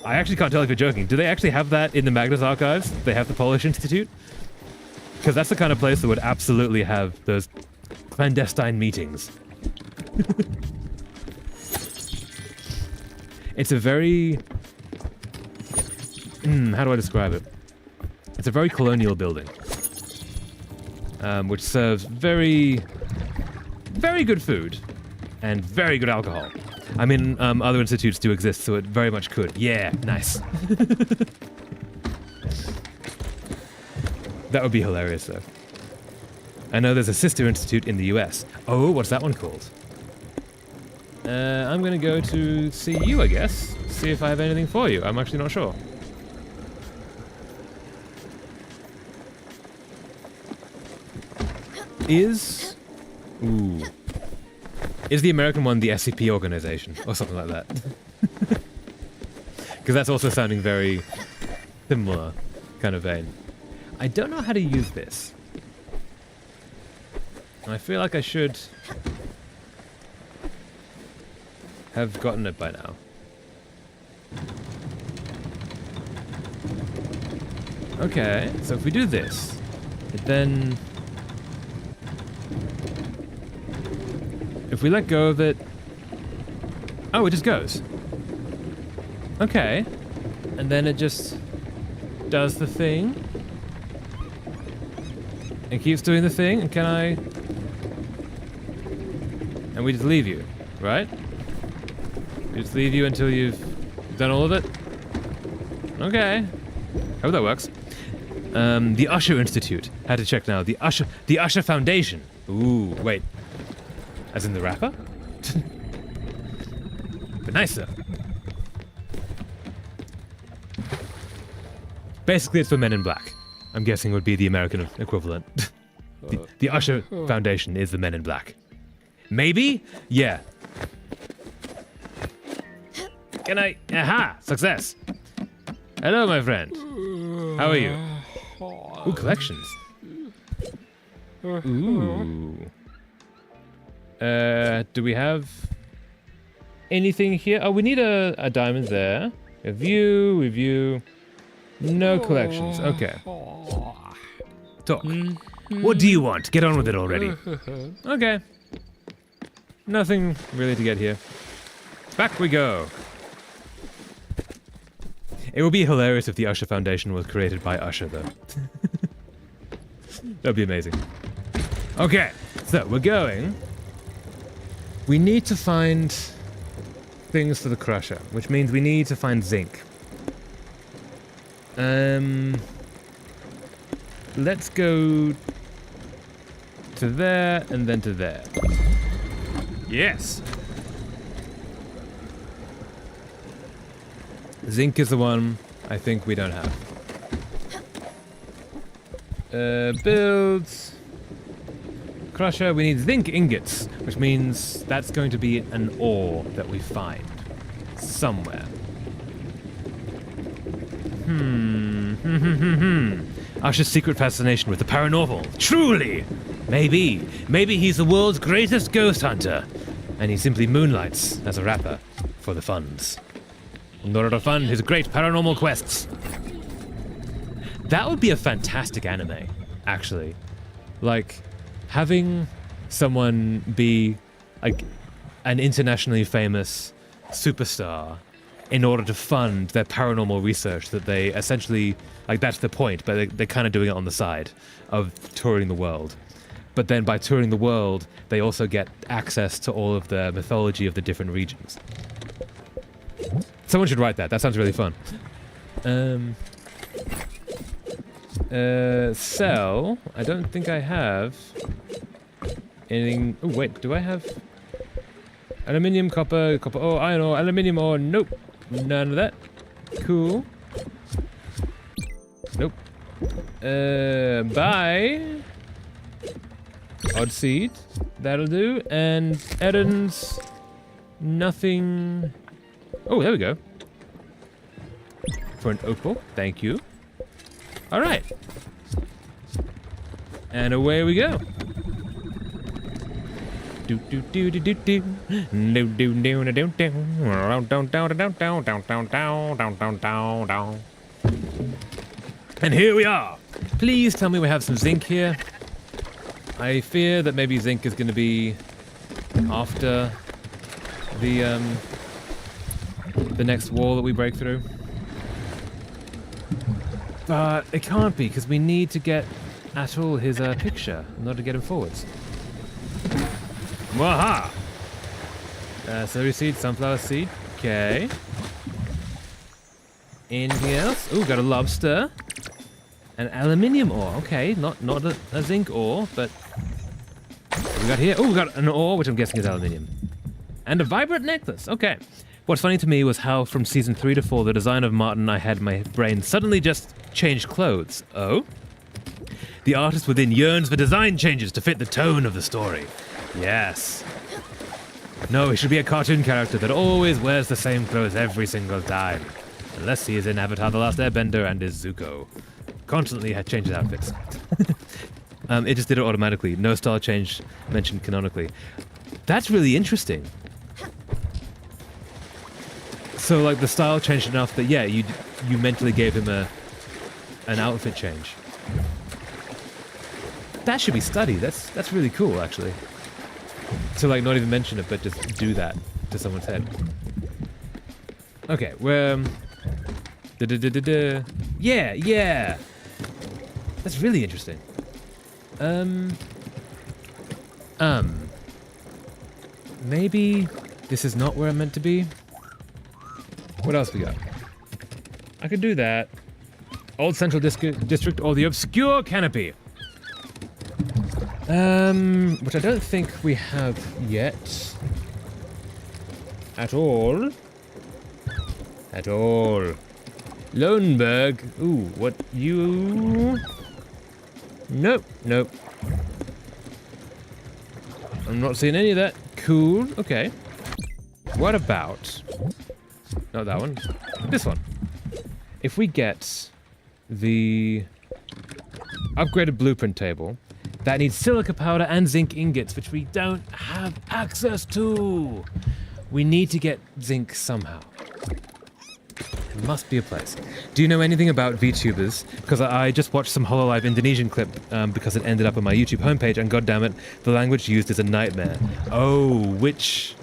Speaker 1: I actually can't tell if you're joking. Do they actually have that in the Magnus Archives? They have the Polish Institute? Because that's the kind of place that would absolutely have those clandestine meetings. It's a very... how do I describe it? It's a very colonial building. Which serves very, very good food and very good alcohol. I mean, other institutes do exist, so it very much could. Yeah, nice. That would be hilarious, though. I know there's a sister institute in the US. Oh, what's that one called? I'm gonna go to see you, I guess. See if I have anything for you. I'm actually not sure. Is the American one the SCP organization or something like that? Because that's also sounding very similar kind of vein. I don't know how to use this. I feel like I should have gotten it by now. Okay, so if we do this, it then... If we let go of it... Oh, it just goes. Okay. And then it just does the thing. And keeps doing the thing, and can I... And we just leave you, right? We just leave you until you've done all of it? Okay. Hope that works. The Usher Institute. Had to check now. The Usher Foundation. Ooh, wait. As in the rapper? But nice though. Basically, it's for Men in Black. I'm guessing would be the American equivalent. the Usher Foundation is the Men in Black. Maybe? Yeah. Can I? Aha! Success! Hello, my friend. How are you? Ooh, collections. Ooh. Do we have anything here? Oh, we need a diamond there. Review. No collections. Okay. Talk. What do you want? Get on with it already. Okay. Nothing really to get here. Back we go. It would be hilarious if the Usher Foundation was created by Usher, though. That'd be amazing. Okay, so we're going. We need to find things for the crusher, which means we need to find zinc. Let's go to there and then to there. Yes. Zinc is the one I think we don't have. Builds. Crusher, we need zinc ingots, which means that's going to be an ore that we find somewhere. Usher's secret fascination with the paranormal. Truly! Maybe he's the world's greatest ghost hunter, and he simply moonlights as a rapper for the funds. In order to fund his great paranormal quests. That would be a fantastic anime, actually. Like, having someone be, like, an internationally famous superstar in order to fund their paranormal research that they essentially, like, that's the point, but they're kind of doing it on the side of touring the world. But then by touring the world, they also get access to all of the mythology of the different regions. Someone should write that. That sounds really fun. Sell. I don't think I have anything. Oh, wait. Do I have aluminium, copper ore, iron ore, aluminium ore? Nope. None of that. Cool. Nope. Buy. Odd seed. That'll do. And errands. Nothing. Oh, there we go. For an opal. Thank you. All right. And away we go. And here we are. Please tell me we have some zinc here. I fear that maybe zinc is going to be after the next wall that we break through. But it can't be, because we need to get Atul his picture in order to get him forwards. Waha! Celery seed, sunflower seed. Okay. Anything else? Ooh, got a lobster. An aluminium ore. Okay, not a zinc ore, but what we got here? Oh, we got an ore, which I'm guessing is aluminium. And a vibrant necklace. Okay. What's funny to me was how from season 3 to 4, the design of Martin I had in my brain suddenly just changed clothes. Oh? The artist within yearns for design changes to fit the tone of the story. Yes. No, he should be a cartoon character that always wears the same clothes every single time. Unless he is in Avatar The Last Airbender and is Zuko. Constantly changes outfits. It just did it automatically. No style change mentioned canonically. That's really interesting. So, like, the style changed enough that, yeah, you mentally gave him an outfit change. That should be studied. That's really cool, actually. To, like, not even mention it, but just do that to someone's head. Okay, we're... Yeah! That's really interesting. Maybe this is not where I'm meant to be? What else we got? I could do that. Old Central District or the Obscure Canopy. Which I don't think we have yet. At all. At all. Loneberg. Ooh, what you... Nope, nope. I'm not seeing any of that. Cool, okay. What about... Not that one. This one. If we get the upgraded blueprint table, that needs silica powder and zinc ingots, which we don't have access to. We need to get zinc somehow. There must be a place. Do you know anything about VTubers? Because I just watched some HoloLive Indonesian clip because it ended up on my YouTube homepage, and goddammit, the language used is a nightmare. Oh, which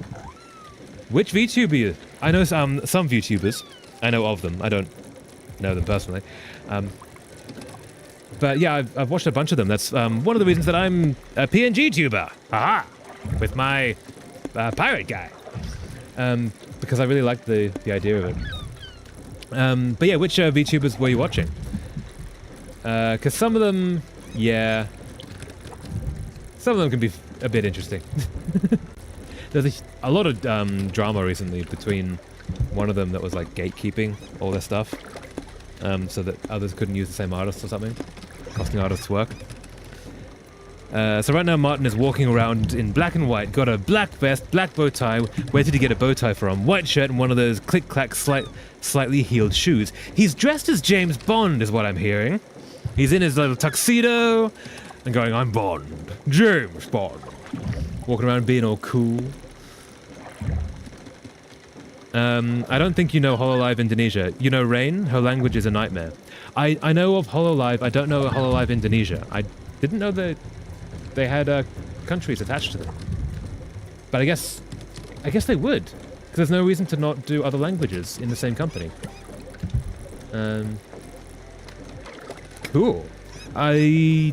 Speaker 1: VTuber? I know some VTubers. I know of them. I don't know them personally. But yeah, I've watched a bunch of them. That's one of the reasons that I'm a PNG tuber. Aha! With my pirate guy. Because I really liked the idea of it. But yeah, which VTubers were you watching? Because some of them, yeah. Some of them can be a bit interesting. There's a lot of drama recently between one of them that was like gatekeeping all their stuff. So that others couldn't use the same artists or something. Costing artists work. So right now Martin is walking around in black and white, got a black vest, black bow tie. Where did he get a bow tie from? White shirt and one of those click-clack slightly heeled shoes. He's dressed as James Bond is what I'm hearing. He's in his little tuxedo and going, I'm Bond, James Bond. Walking around being all cool. I don't think you know HoloLive Indonesia. You know Rain? Her language is a nightmare. I know of HoloLive, I don't know HoloLive Indonesia. I didn't know that they had countries attached to them. But I guess they would. Because there's no reason to not do other languages in the same company. Cool. I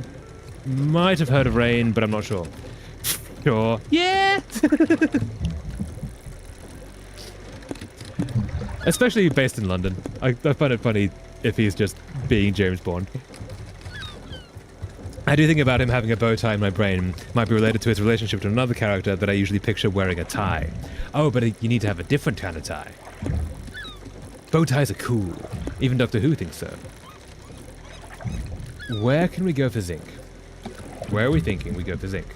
Speaker 1: might have heard of Rain, but I'm not sure. Sure. Yeah! Especially based in London. I find it funny if he's just being James Bond. I do think about him having a bow tie in my brain might be related to his relationship to another character that I usually picture wearing a tie. Oh, but you need to have a different kind of tie. Bow ties are cool. Even Doctor Who thinks so. Where can we go for zinc? Where are we thinking we go for zinc?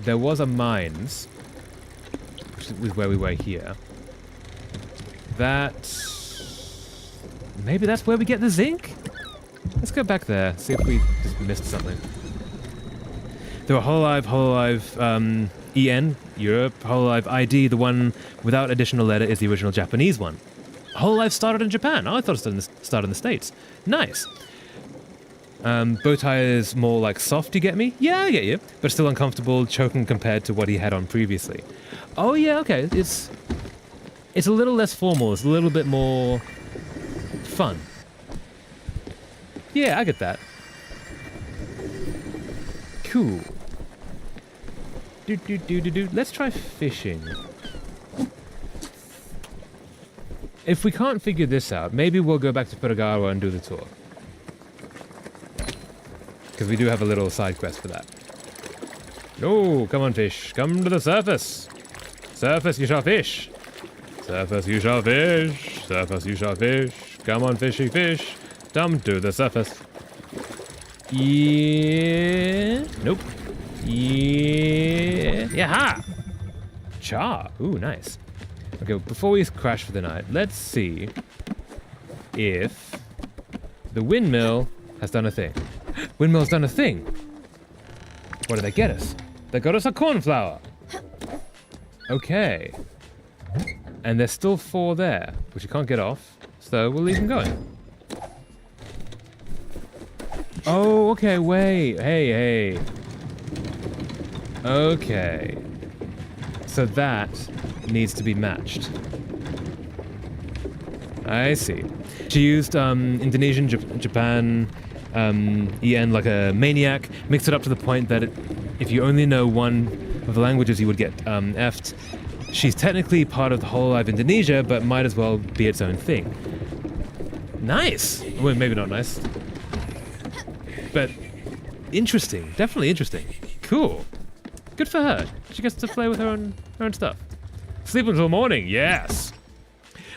Speaker 1: There was a mines, which was where we were here. Maybe that's where we get the zinc? Let's go back there, see if we just missed something. There were HoloLive, EN, Europe, HoloLive ID, the one without additional letter is the original Japanese one. HoloLive started in Japan. Oh, I thought it started in the States. Nice. Bow tie is more like soft, you get me? Yeah, I get you. But still uncomfortable, choking compared to what he had on previously. Oh yeah, okay. It's a little less formal. It's a little bit more fun. Yeah, I get that. Cool. Let's try fishing. If we can't figure this out, maybe we'll go back to Furagawa and do the tour. Because we do have a little side quest for that. No, come on fish. Come to the surface. Surface, you shall fish. Surface, you shall fish. Surface, you shall fish. Come on, fishy fish. Come to the surface. Yeah. Nope. Yeah. Yaha! Char. Ooh, nice. Okay, before we crash for the night, let's see if the windmill has done a thing. Windmill's done a thing. What did they get us? They got us a cornflower. Okay. And there's still 4 there, which you can't get off, so we'll leave them going. Oh, okay, wait. Hey. Okay. So that needs to be matched. I see. She used Indonesian, Japan, EN like a maniac, mixed it up to the point that if you only know one of the languages, you would get F'd. She's technically part of the HoloLive Indonesia, but might as well be its own thing. Nice. Well, maybe not nice. But interesting. Definitely interesting. Cool. Good for her. She gets to play with her own stuff. Sleep until morning. Yes.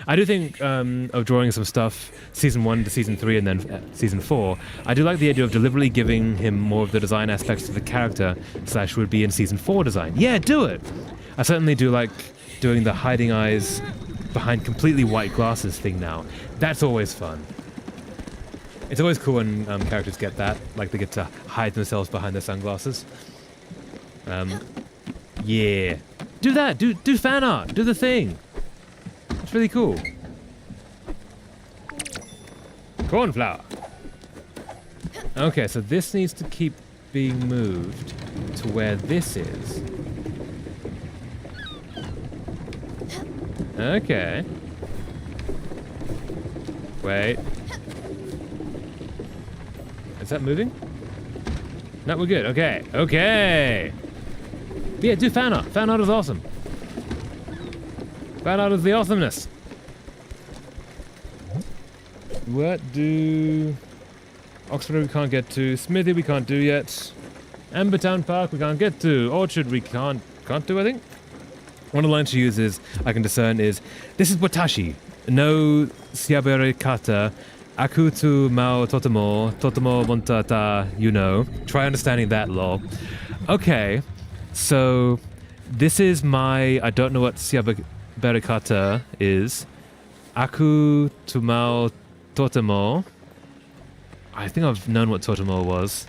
Speaker 1: I do think of drawing some stuff, season 1 to season 3 and then season 4. I do like the idea of deliberately giving him more of the design aspects of the character / would be in season 4 design. Yeah, do it! I certainly do like doing the hiding eyes behind completely white glasses thing now. That's always fun. It's always cool when characters get that, like they get to hide themselves behind their sunglasses. Yeah. Do that! Do fan art! Do the thing! It's really cool. Cornflower. Okay, so this needs to keep being moved to where this is. Okay. Wait. Is that moving? No, we're good. Okay. Okay. Yeah, do fan art. Fan art is awesome. Fan art is the awesomeness. What do... Oxford we can't get to. Smithy we can't do yet. Ambertown Park we can't get to. Orchard we can't do, I think. One of the lines she uses, I can discern, is, this is Watashi. No siabere kata. Akutu mao totomo. Totomo montata, you know. Try understanding that, lol. Okay. So, this is my... I don't know what siabere kata is. Aku to mao totemo. I think I've known what totemo was.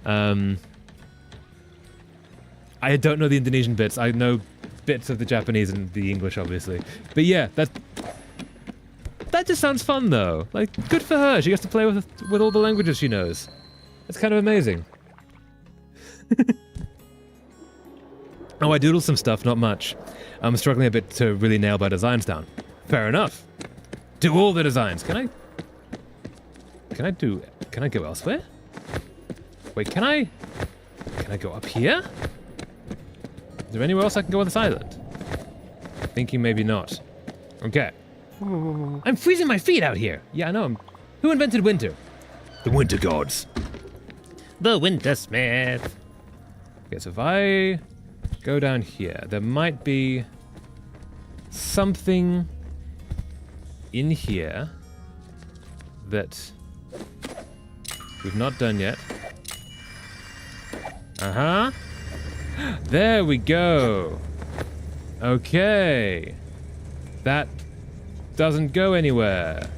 Speaker 1: I don't know the Indonesian bits. I know bits of the Japanese and the English, obviously. But yeah, that just sounds fun, though. Like, good for her. She gets to play with all the languages she knows. It's kind of amazing. Oh, I doodled some stuff, not much. I'm struggling a bit to really nail my designs down. Fair enough. Do all the designs. Can I go elsewhere? Wait, can I go up here? Is there anywhere else I can go on this island? Thinking maybe not. Okay. I'm freezing my feet out here. Yeah, I know. Who invented winter? The winter gods. The wintersmith. Okay, so if I go down here, there might be something in here that we've not done yet. Uh-huh. There we go. Okay. That doesn't go anywhere.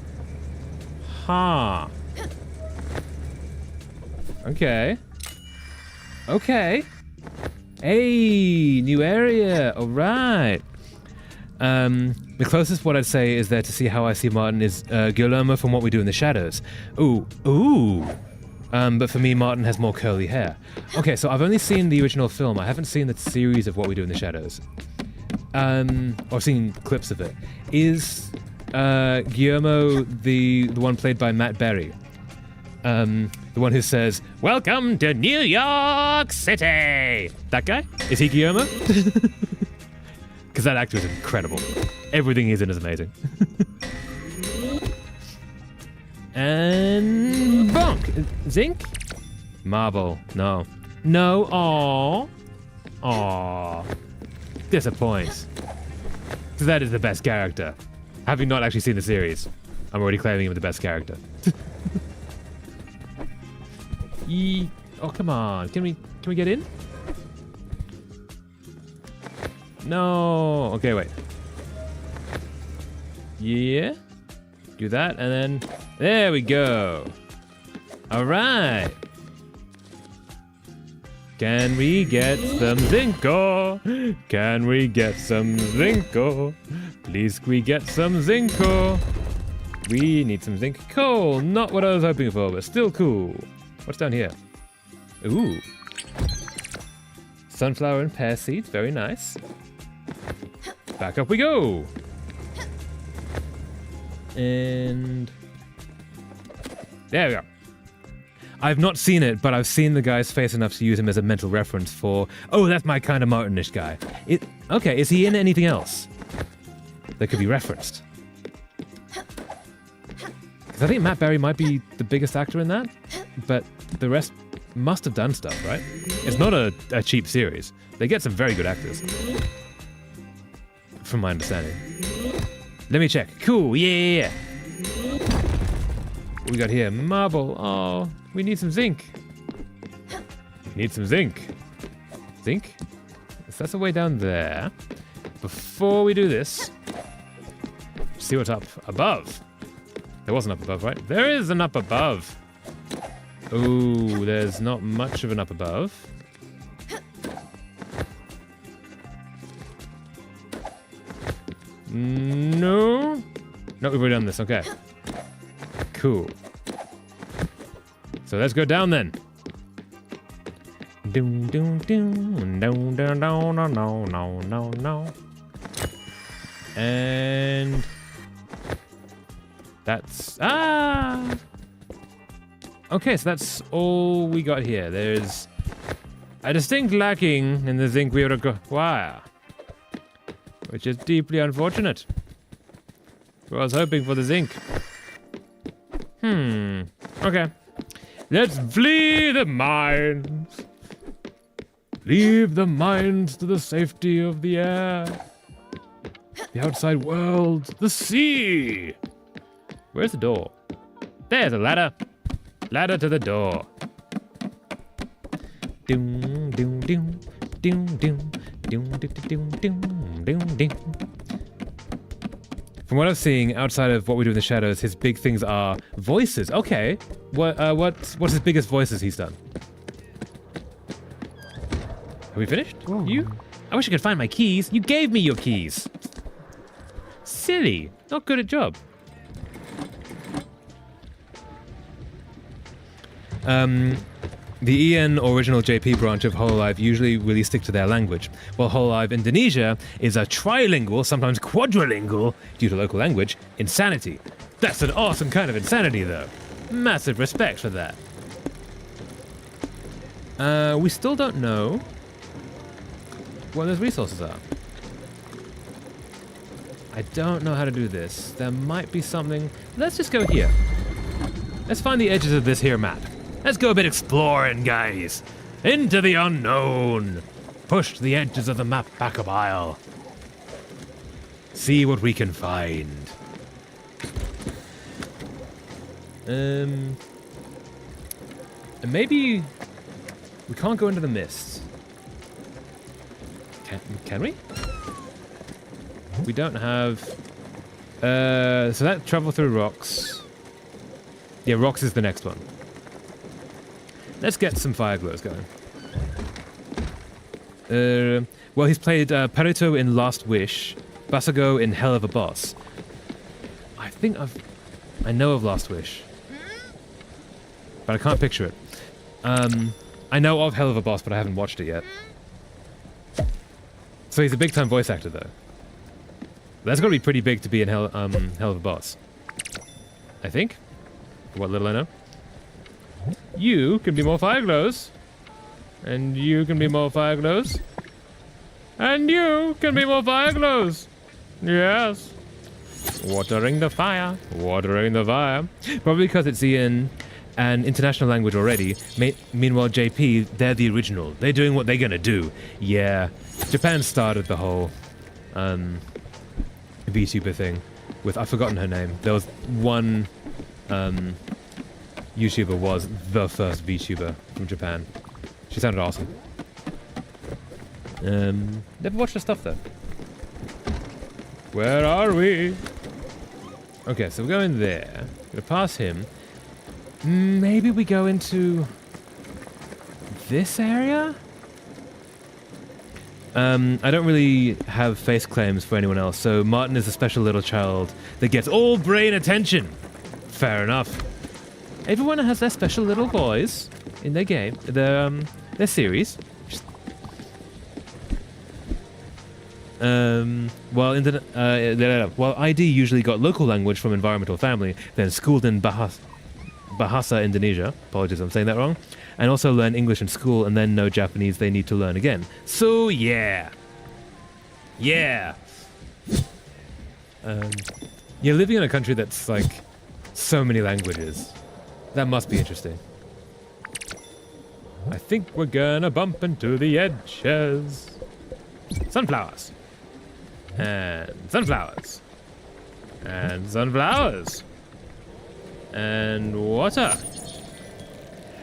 Speaker 1: Huh. Okay. Okay. Hey, new area. All right. The closest what I'd say is there to see how I see Martin is Guillermo from What We Do in the Shadows. Ooh. Ooh. But for me, Martin has more curly hair. Okay, so I've only seen the original film. I haven't seen the series of What We Do in the Shadows. Or seen clips of it. Is Guillermo the one played by Matt Berry? The one who says, "Welcome to New York City." That guy? Is he Guillermo? Because that actor is incredible. Everything he's in is amazing. And bonk. Zinc? Marble. No. No. Aww. Aww. Disappoint. Because that is the best character. Having not actually seen the series, I'm already claiming him the best character. Oh, come on. Can we get in? No. Okay, wait. Yeah. Do that, and then there we go. All right. Can we get some Zinco? Can we get some Zinco? Please, can we get some Zinco? We need some zinc coal. Not what I was hoping for, but still cool. What's down here? Ooh. Sunflower and pear seeds. Very nice. Back up we go. And there we go. I've not seen it, but I've seen the guy's face enough to use him as a mental reference for, oh, that's my kind of Martinish guy. Okay, is he in anything else that could be referenced? Because I think Matt Berry might be the biggest actor in that, but the rest must have done stuff, right? It's not a cheap series. They get some very good actors, from my understanding. Let me check. Cool, yeah. What we got here? Marble. Oh, we need some zinc. Need some zinc. Zinc? So that's the way down there. Before we do this, see what's up above. There was an up above, right? There is an up above. Ooh, there's not much of an up above. No. No, we've already done this. Okay. Cool. So let's go down then. Doom, doom, doom, down, down, down, no, no, no, no, no. And that's okay, so that's all we got here. There's a distinct lacking in the zinc we require, which is deeply unfortunate. I was hoping for the zinc. Okay. Let's flee the mines. Leave the mines to the safety of the air. The outside world. The sea. Where's the door? There's a ladder. Ladder to the door. Doom, doom, doom, doom, doom, doom, doom, doom, doom, doom. From what I'm seeing, outside of what we do in the shadows, his big things are voices. Okay. What's his biggest voices he's done? Have we finished?
Speaker 2: Oh.
Speaker 1: You? I wish I could find my keys. You gave me your keys. Silly. Not good at job. The EN original JP branch of Hololive usually really stick to their language, while Hololive Indonesia is a trilingual, sometimes quadrilingual, due to local language, insanity. That's an awesome kind of insanity, though. Massive respect for that. We still don't know what those resources are. I don't know how to do this. There might be something. Let's just go here. Let's find the edges of this here map. Let's go a bit exploring, guys. Into the unknown. Push the edges of the map back a mile. See what we can find. And maybe we can't go into the mist. Can we? We don't have... so that travel through rocks. Yeah, rocks is the next one. Let's get some fire glows going. Well, he's played Perito in Last Wish, Basago in Hell of a Boss. I know of Last Wish, but I can't picture it. I know of Hell of a Boss, but I haven't watched it yet. So he's a big-time voice actor, though. That's got to be pretty big to be in Hell of a Boss. I think. For what little I know. You can be more fire glows. And you can be more fire glows. And you can be more fire glows. Yes. Watering the fire. Watering the fire. Probably because it's in an international language already. Meanwhile, JP, they're the original. They're doing what they're gonna do. Yeah. Japan started the whole VTuber thing with, I've forgotten her name. There was one YouTuber was the first VTuber from Japan. She sounded awesome. Never watched her stuff though. Where are we? Okay, so we're going there. Gonna pass him. Maybe we go into this area? I don't really have face claims for anyone else, so Martin is a special little child that gets all brain attention. Fair enough. Everyone has their special little boys in their game, their series. While ID usually got local language from environmental family, then schooled in Bahasa Indonesia. Apologies, I'm saying that wrong. And also learn English in school and then know Japanese they need to learn again. So yeah. Yeah. You're living in a country that's like So many languages. That must be interesting. I think we're gonna bump into the edges. Sunflowers. And sunflowers. And sunflowers. And water.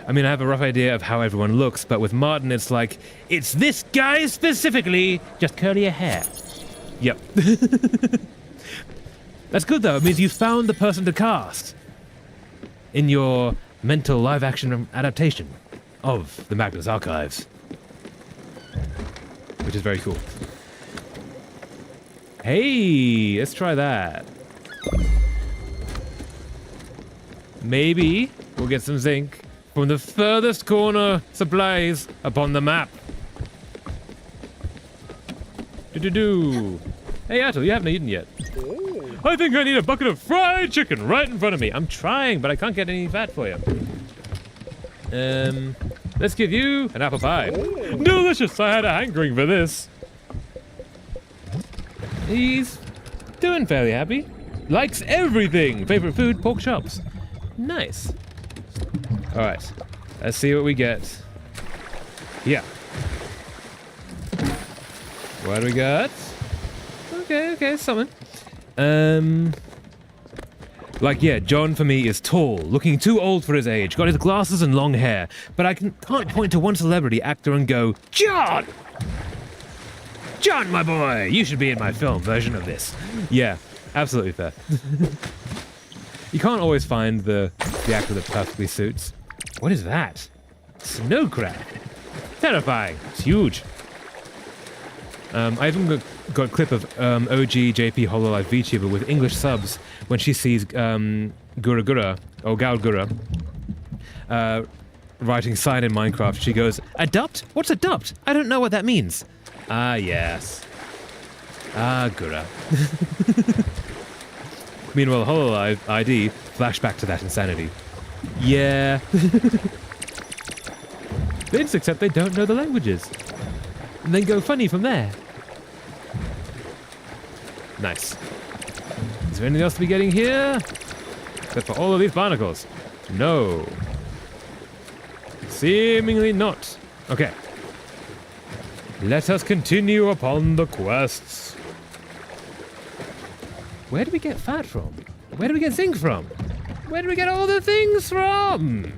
Speaker 1: I mean, I have a rough idea of how everyone looks, but with Martin, it's like, it's this guy specifically, just curly your hair. Yep. That's good, though. It means you found the person to cast in your mental live-action adaptation of the Magnus Archives, which is very cool. Hey, let's try that. Maybe we'll get some zinc from the furthest corner supplies upon the map. Do-do-do. Hey, Atul, you haven't eaten yet. I think I need a bucket of fried chicken right in front of me. I'm trying, but I can't get any fat for you. Let's give you an apple pie. Delicious! I had a hankering for this. He's doing fairly happy. Likes everything. Favorite food, pork chops. Nice. All right. Let's see what we get. Yeah. What do we got? Okay, something. Like, yeah, John for me is tall, looking too old for his age, got his glasses and long hair, but I can't point to one celebrity actor and go, John! John, my boy, you should be in my film version of this. Yeah, absolutely fair. You can't always find the actor that perfectly suits. What is that? Snow crab. Terrifying. It's huge. I even got a clip of OG JP Hololive VTuber with English subs when she sees Gura Gura, or Gal Gura, writing sign in Minecraft. She goes, adopt? What's adopt? I don't know what that means. Ah, yes. Ah, Gura. Meanwhile, Hololive ID flashback to that insanity. Yeah. They just accept they don't know the languages. And then go funny from there. Nice. Is there anything else to be getting here? Except for all of these barnacles. No. Seemingly not. Okay. Let us continue upon the quests. Where do we get fat from? Where do we get zinc from? Where do we get all the things from?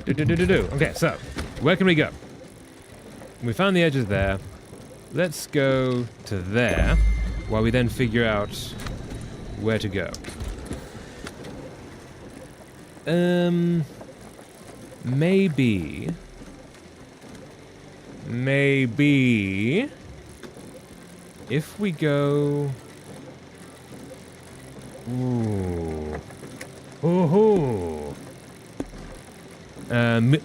Speaker 1: Okay, so, where can we go? We found the edges there. Let's go to there, while we then figure out where to go. Maybe, if we go... Ooh. Ooh.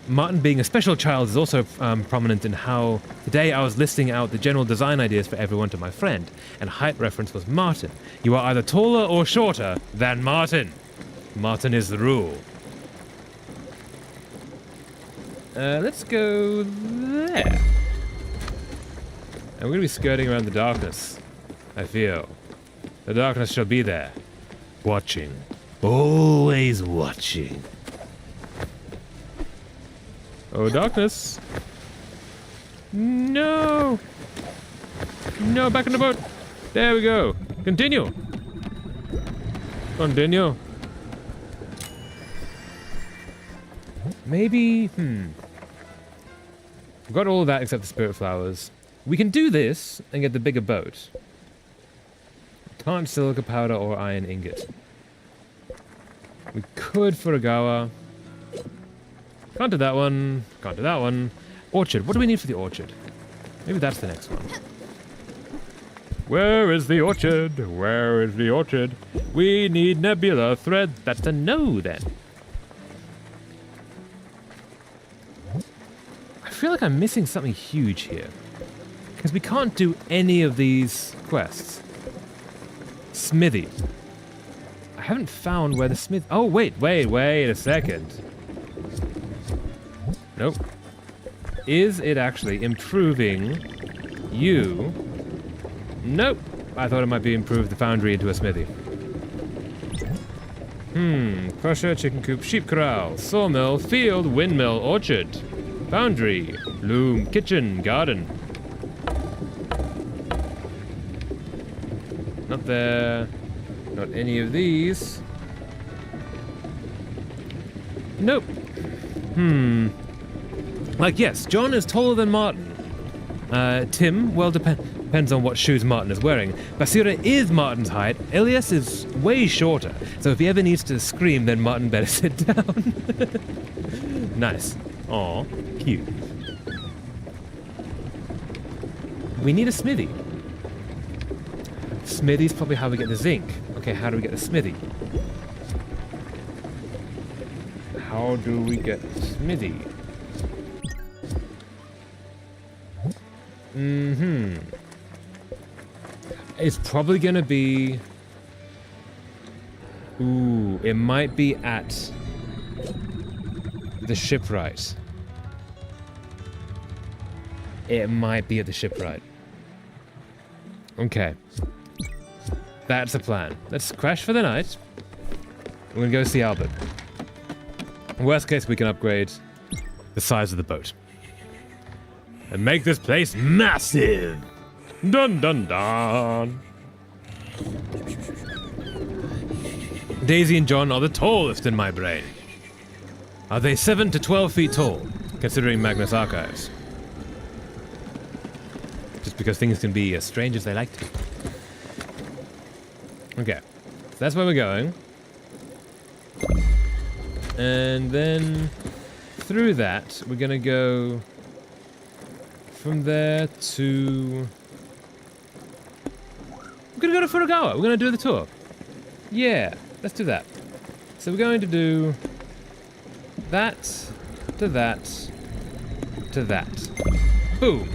Speaker 1: Martin being a special child is also prominent in how today I was listing out the general design ideas for everyone to my friend, and height reference was Martin. You are either taller or shorter than Martin. Martin is the rule. Let's go there. And we're going to be skirting around the darkness, I feel. The darkness shall be there. Watching. Always watching. Oh, darkness. No. No, back in the boat. There we go. Continue. Continue. Maybe, We've got all of that except the spirit flowers. We can do this and get the bigger boat. Can't silica powder or iron ingot. We could Furugawa. Can't do that one. Can't do that one. Orchard. What do we need for the orchard? Maybe that's the next one. Where is the orchard? Where is the orchard? We need nebula thread. That's a no, then. I feel like I'm missing something huge here. Because we can't do any of these quests. Smithy. I haven't found where the smith... Oh, wait a second. Nope. Is it actually improving you? Nope. I thought it might be improved the foundry into a smithy. Crusher, chicken coop, sheep corral, sawmill, field, windmill, orchard, foundry, loom, kitchen, garden. Not there. Not any of these. Nope. Like, yes, John is taller than Martin. Tim, well, depends on what shoes Martin is wearing. Basira is Martin's height. Elias is way shorter. So if he ever needs to scream, then Martin better sit down. Nice. Aw, cute. We need a smithy. Smithy's probably how we get the zinc. Okay, how do we get the smithy? How do we get the smithy? It's probably gonna be... Ooh, it might be at the shipwright. It might be at the shipwright. Okay. That's the plan. Let's crash for the night. We're gonna go see Albert. Worst case, we can upgrade the size of the boat. And make this place massive! Dun dun dun! Daisy and John are the tallest in my brain. Are they 7 to 12 feet tall, considering Magnus Archives? Just because things can be as strange as they like to. Okay, so that's where we're going. And then through that, we're gonna go from there to... We're gonna go to Furukawa. We're gonna do the tour. Yeah, let's do that. So we're going to do that to that to that. Boom.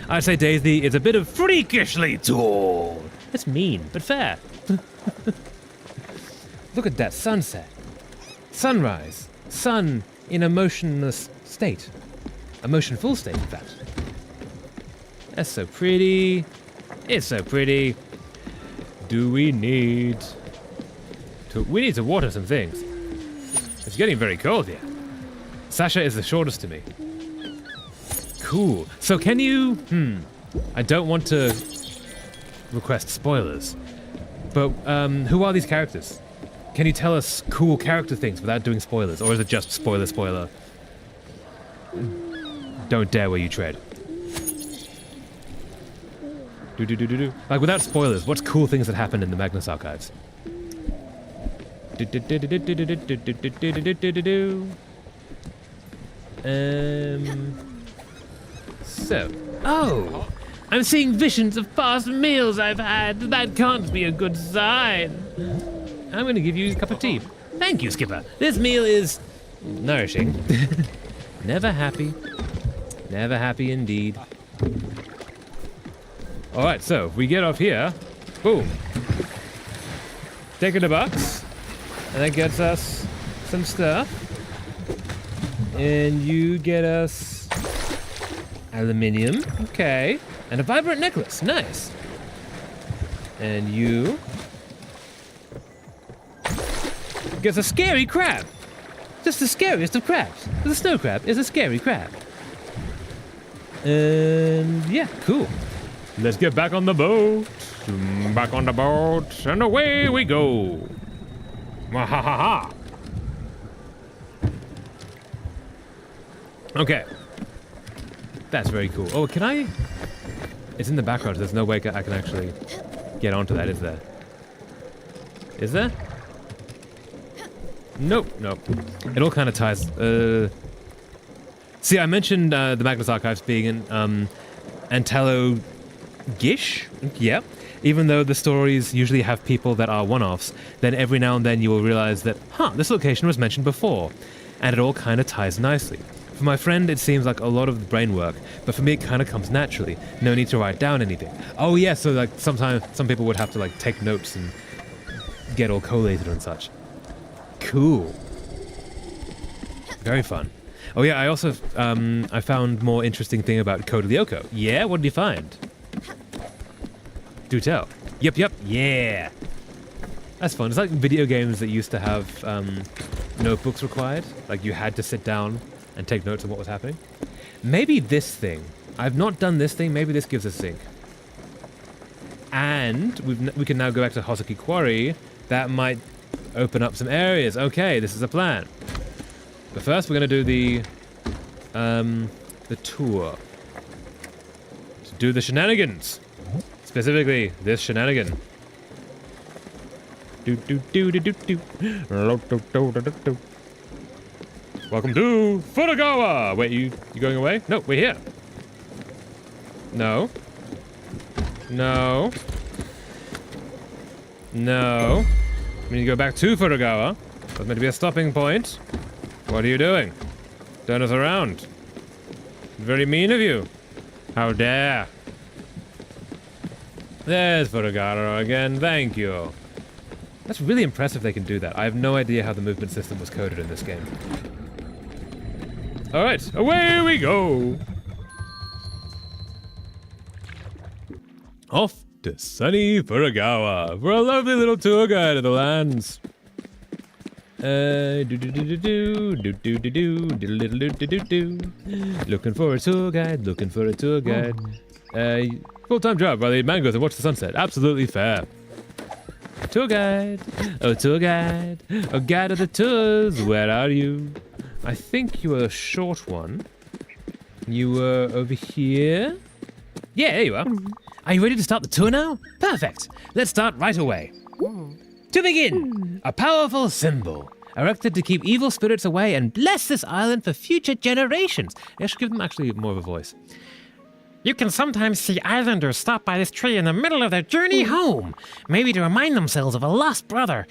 Speaker 1: I'd say Daisy is a bit of freakishly tall. That's mean, but fair. Look at that sunset. Sunrise. Sun in a motionless state. A motionful state, in fact. That's so pretty. It's so pretty. Do we need to... We need to water some things. It's getting very cold here. Sasha is the shortest to me. Cool. So can you... I don't want to request spoilers. But who are these characters? Can you tell us cool character things without doing spoilers? Or is it just spoiler? Don't dare where you tread. Do. Like, without spoilers, what's cool things that happened in the Magnus Archives? So. Oh! I'm seeing visions of past meals I've had. That can't be a good sign. I'm going to give you a cup of tea. Thank you, Skipper. This meal is nourishing. Never happy. Never happy indeed. Alright, so we get off here. Boom. Take it a box. And that gets us some stuff. And you get us aluminium. Okay. And a vibrant necklace. Nice. And you gets a scary crab. Just the scariest of crabs. The snow crab is a scary crab. And yeah, cool. Let's get back on the boat. Back on the boat, and away we go. Wahahaha. Okay. That's very cool. Oh, can I? It's in the background. There's no way I can actually get onto that, is there? Is there? Nope. It all kind of ties. See, I mentioned the Magnus Archives being in Antello-gish. Yep. Even though the stories usually have people that are one-offs, then every now and then you will realize that, this location was mentioned before. And it all kind of ties nicely. For my friend, it seems like a lot of the brain work, but for me, it kind of comes naturally. No need to write down anything. Oh yeah, so like sometimes some people would have to like take notes and get all collated and such. Cool. Very fun. Oh yeah, I also I found more interesting thing about Code of Lyoko. Yeah, what did you find? Do tell. Yep, yeah. That's fun. It's like video games that used to have notebooks required. Like you had to sit down and take notes of what was happening. Maybe this thing. I've not done this thing. Maybe this gives us zinc. And we can now go back to Hozuki Quarry. That might open up some areas. Okay, this is a plan. But first, we're going to do the tour. To do the shenanigans. Specifically, this shenanigan. Welcome to Furagawa! Wait, you going away? No, we're here. No. No. No. We need to go back to Furagawa. That's meant to be a stopping point. What are you doing? Turn us around. Very mean of you. How dare. There's Furagawa again. Thank you. That's really impressive they can do that. I have no idea how the movement system was coded in this game. Alright, away we go! Off to sunny Furagawa for a lovely little tour guide of the lands. Looking for a tour guide, looking for a tour guide. Full-time job while I eat mangoes and watch the sunset. Absolutely fair. Tour guide, oh tour guide, oh guide of the tours, where are you? I think you were a short one. You were over here? Yeah, there you are. Are you ready to start the tour now? Perfect. Let's start right away. To begin, a powerful symbol, erected to keep evil spirits away and bless this island for future generations. I should give them actually more of a voice. You can sometimes see islanders stop by this tree in the middle of their journey home, maybe to remind themselves of a lost brother,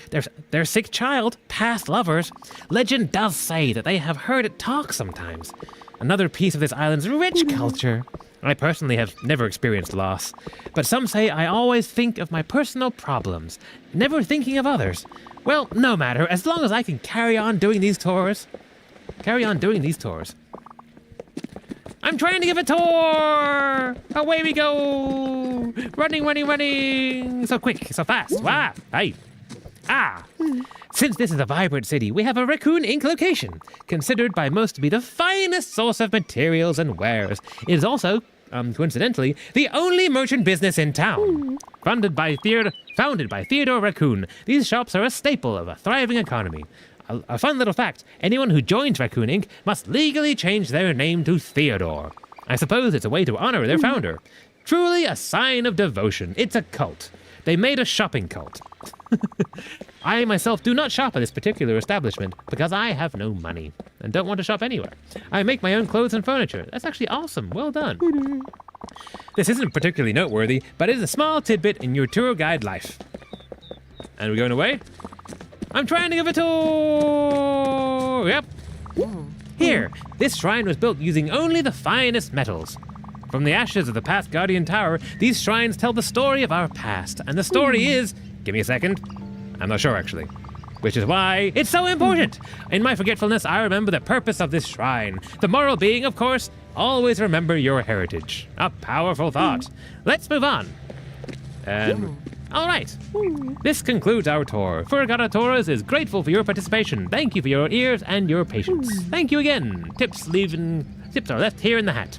Speaker 1: their sick child, past lovers. Legend does say that they have heard it talk sometimes. Another piece of this island's rich culture. I personally have never experienced loss, but some say I always think of my personal problems, never thinking of others. Well, no matter, as long as I can carry on doing these tours. I'm trying to give a tour! Away we go! Running! So quick, so fast. Wow! Hey! Since this is a vibrant city, we have a Raccoon Ink location, considered by most to be the finest source of materials and wares. It is also, coincidentally, the only merchant business in town. Founded by Theodore Raccoon, these shops are a staple of a thriving economy. A fun little fact, anyone who joins Raccoon Inc. must legally change their name to Theodore. I suppose it's a way to honor their founder. Truly a sign of devotion. It's a cult. They made a shopping cult. I myself do not shop at this particular establishment because I have no money and don't want to shop anywhere. I make my own clothes and furniture. That's actually awesome. Well done. This isn't particularly noteworthy, but it is a small tidbit in your tour guide life. And we're going away? I'm trying to give a tour! Yep. Here, this shrine was built using only the finest metals. From the ashes of the past Guardian Tower, these shrines tell the story of our past. And the story is... Give me a second. I'm not sure, actually. Which is why it's so important. In my forgetfulness, I remember the purpose of this shrine. The moral being, of course, always remember your heritage. A powerful thought. Let's move on. And... All right. This concludes our tour. Furagawa Tours is grateful for your participation. Thank you for your ears and your patience. Thank you again. Tips are left here in the hat.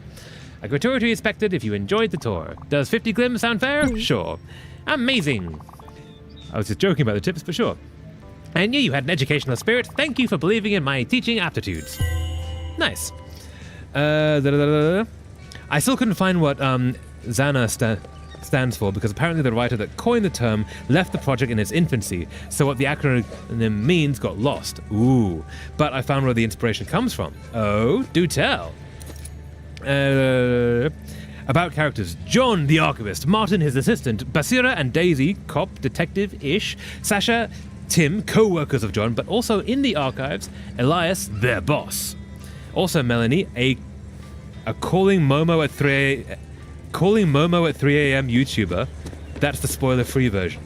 Speaker 1: A gratuity expected if you enjoyed the tour. Does 50 glims sound fair? Sure. Amazing. I was just joking about the tips, but sure. I knew you had an educational spirit. Thank you for believing in my teaching aptitudes. Nice. I still couldn't find what Zana stands for, because apparently the writer that coined the term left the project in its infancy, so what the acronym means got lost. Ooh. But I found where the inspiration comes from. Oh, do tell. About characters: John, the archivist; Martin, his assistant; Basira and Daisy, cop, detective-ish; Sasha, Tim, co-workers of John, but also in the archives; Elias, their boss; also Melanie, a calling Momo at 3 a.m. YouTuber. That's the spoiler-free version.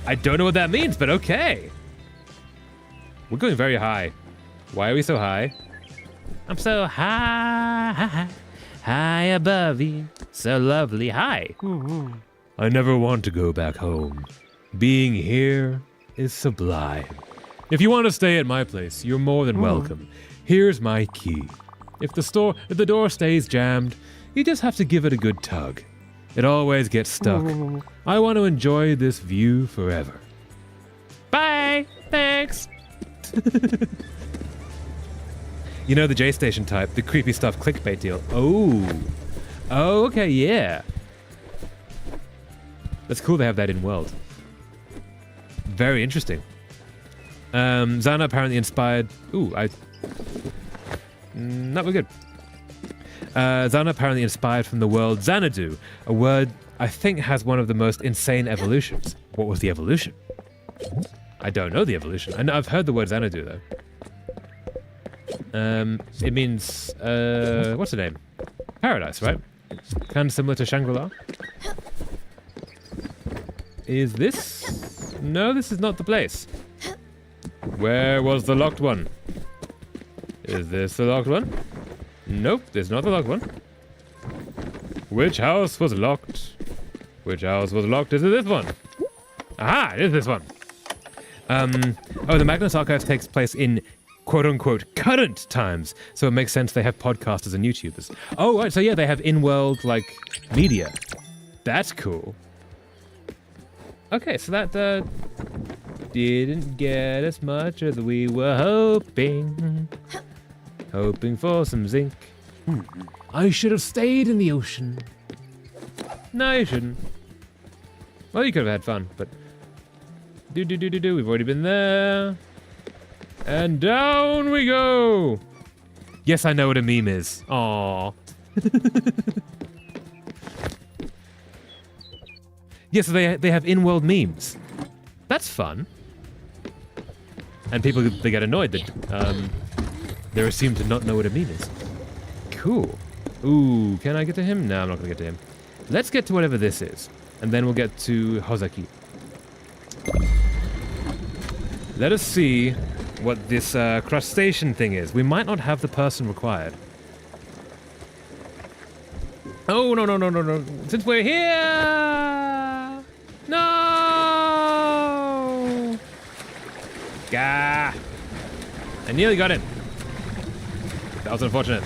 Speaker 1: I don't know what that means, but okay. We're going very high. Why are we so high? I'm so high above you, so lovely high. I never want to go back home. Being here is sublime. If you want to stay at my place, you're more than welcome. Here's my key. If the door stays jammed, you just have to give it a good tug. It always gets stuck. I want to enjoy this view forever. Bye! Thanks! You know the J-Station type, the creepy stuff clickbait deal. Oh, okay, yeah. That's cool they have that in world. Very interesting. Xana apparently inspired... No, we're good. Xana apparently inspired from the word Xanadu, a word I think has one of the most insane evolutions. What was the evolution? I don't know the evolution. I've heard the word Xanadu, though. It means, what's the name? Paradise, right? Kind of similar to Shangri-La. Is this? No, this is not the place. Where was the locked one? Is this the locked one? Nope, this is not the locked one. Which house was locked? Which house was locked? Is it this one? Aha, it is this one. The Magnus Archives takes place in quote-unquote current times, so it makes sense they have podcasters and YouTubers. Oh, right, so yeah, they have in-world, like, media. That's cool. Okay, so that, didn't get as much as we were hoping. Hoping for some zinc. I should have stayed in the ocean. No, you shouldn't. Well, you could have had fun, but... we've already been there. And down we go! Yes, I know what a meme is. Aww. Yeah, so they have in-world memes. That's fun. And people, they get annoyed that they're assumed to not know what a meme is. Cool. Ooh, can I get to him? No, I'm not going to get to him. Let's get to whatever this is. And then we'll get to Hozaki. Let us see what this crustacean thing is. We might not have the person required. Oh, no. Since we're here! No! Gah! I nearly got him. That was unfortunate.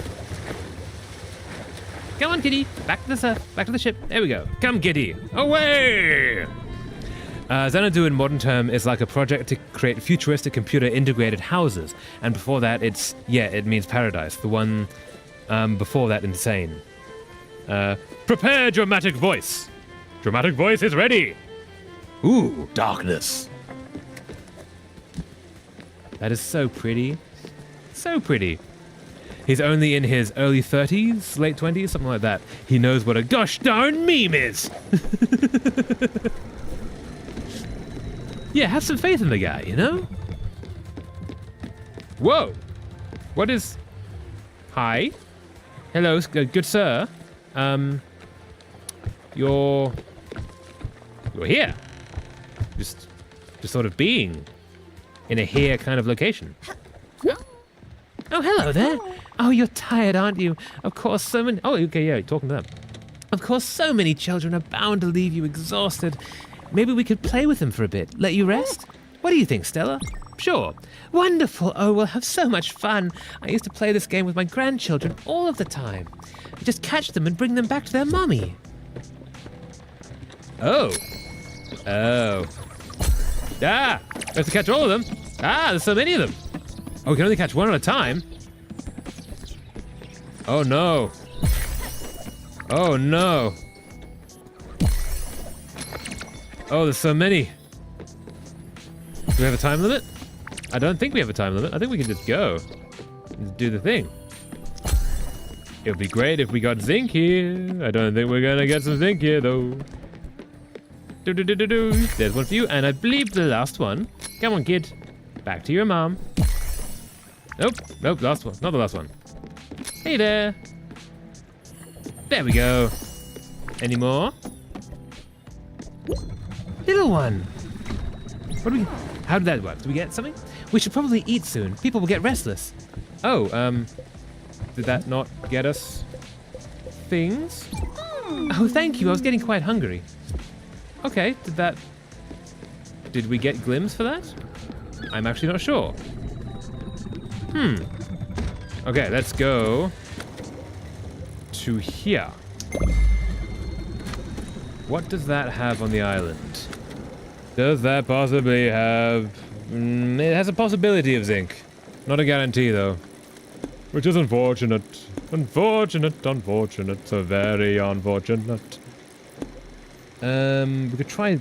Speaker 1: Come on, kitty. Back to the surf. Back to the ship. There we go. Come, kitty. Away! Xanadu in modern term is like a project to create futuristic computer-integrated houses. And before that, it means paradise. The one before that, insane. Prepare dramatic voice. Dramatic voice is ready. Ooh, darkness. That is so pretty. So pretty. He's only in his early 30s, late 20s, something like that. He knows what a gosh darn meme is. Yeah, have some faith in the guy, you know? Whoa. What is... Hi. Hello, good sir. You're here. Just sort of being in a here kind of location. Oh, hello there. Oh, you're tired, aren't you? Of course, so many... Oh, okay, yeah, talking to them. Of course, so many children are bound to leave you exhausted. Maybe we could play with them for a bit. Let you rest? What do you think, Stella? Sure. Wonderful. Oh, we'll have so much fun. I used to play this game with my grandchildren all of the time. I just catch them and bring them back to their mommy. Oh. Ah! We have to catch all of them. Ah, there's so many of them. Oh, we can only catch one at a time. Oh, no. Oh, no. Oh, there's so many. Do we have a time limit? I don't think we have a time limit. I think we can just go and do the thing. It would be great if we got zinc here. I don't think we're gonna get some zinc here, though. There's one for you, and I believe the last one. Come on, kid. Back to your mom. Nope, last one. Not the last one. Hey there. There we go. Any more? Little one. How did that work? Did we get something? We should probably eat soon. People will get restless. Oh, did that not get us things? Oh, thank you. I was getting quite hungry. Okay, did we get glims for that? I'm actually not sure. Okay, let's go to here. What does that have on the island? Does that possibly have... it has a possibility of zinc. Not a guarantee, though. Which is unfortunate. Unfortunate. So very unfortunate. We could try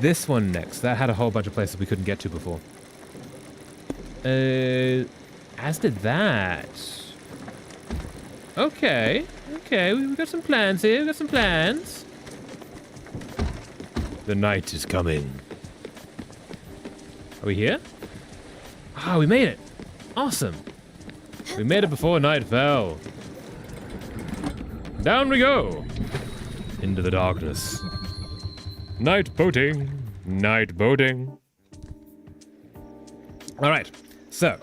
Speaker 1: this one next. That had a whole bunch of places we couldn't get to before. As did that. Okay, we've got some plans here. We've got some plans. The night is coming. Are we here? Ah, we made it. Awesome. We made it before night fell. Down we go. Into the darkness. Night boating. Night boating. Alright, so.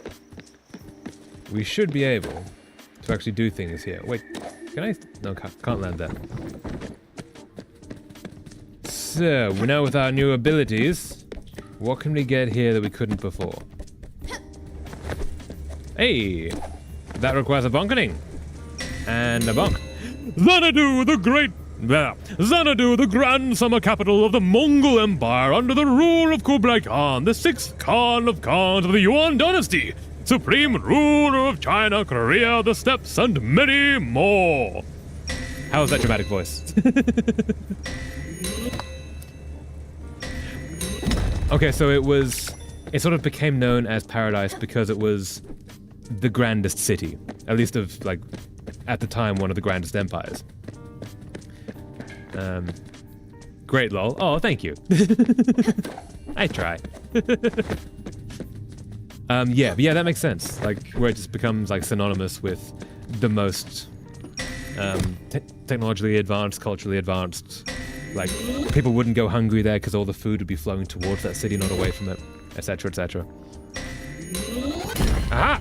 Speaker 1: We should be able to actually do things here. Wait, can I? No, can't land there. So, now with our new abilities, what can we get here that we couldn't before? Hey, that requires a bonkening. And a bonk. Xanadu the grand summer capital of the Mongol Empire under the rule of Kublai Khan, the sixth Khan of Khans of the Yuan dynasty, supreme ruler of China, Korea, the steppes, and many more. How's that dramatic voice? Okay, so it sort of became known as Paradise because it was the grandest city, at least of, like, at the time, one of the grandest empires. Great lol. Oh, thank you. I try. Yeah, that makes sense. Like, where it just becomes, like, synonymous with the most, technologically advanced, culturally advanced. Like, people wouldn't go hungry there because all the food would be flowing towards that city, not away from it, etc., etc. Aha!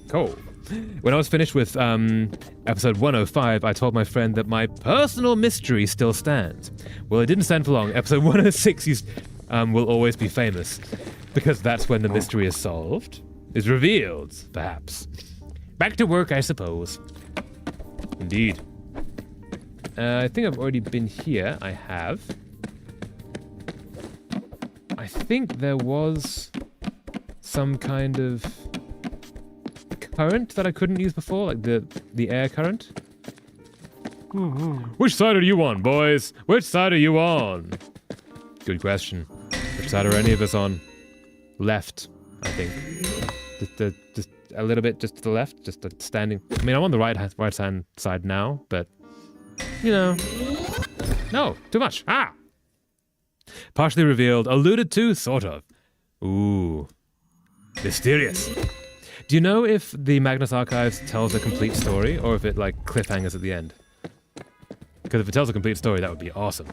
Speaker 1: Cool. When I was finished with episode 105, I told my friend that my personal mystery still stands. Well, it didn't stand for long. Episode 106 will always be famous, because that's when the mystery is solved, is revealed, perhaps. Back to work, I suppose. Indeed. I think I've already been here. I have. I think there was some kind of current that I couldn't use before, like the air current. Which side are you on, boys? Which side are you on? Good question. Which side are any of us on? Left, I think. Just a little bit, just to the left, just standing. I mean, I'm on the right hand side now, but you know. No, too much. Ah! Partially revealed, alluded to, sort of. Ooh. Mysterious. Do you know if the Magnus Archives tells a complete story, or if it, like, cliffhangers at the end? Because if it tells a complete story, that would be awesome.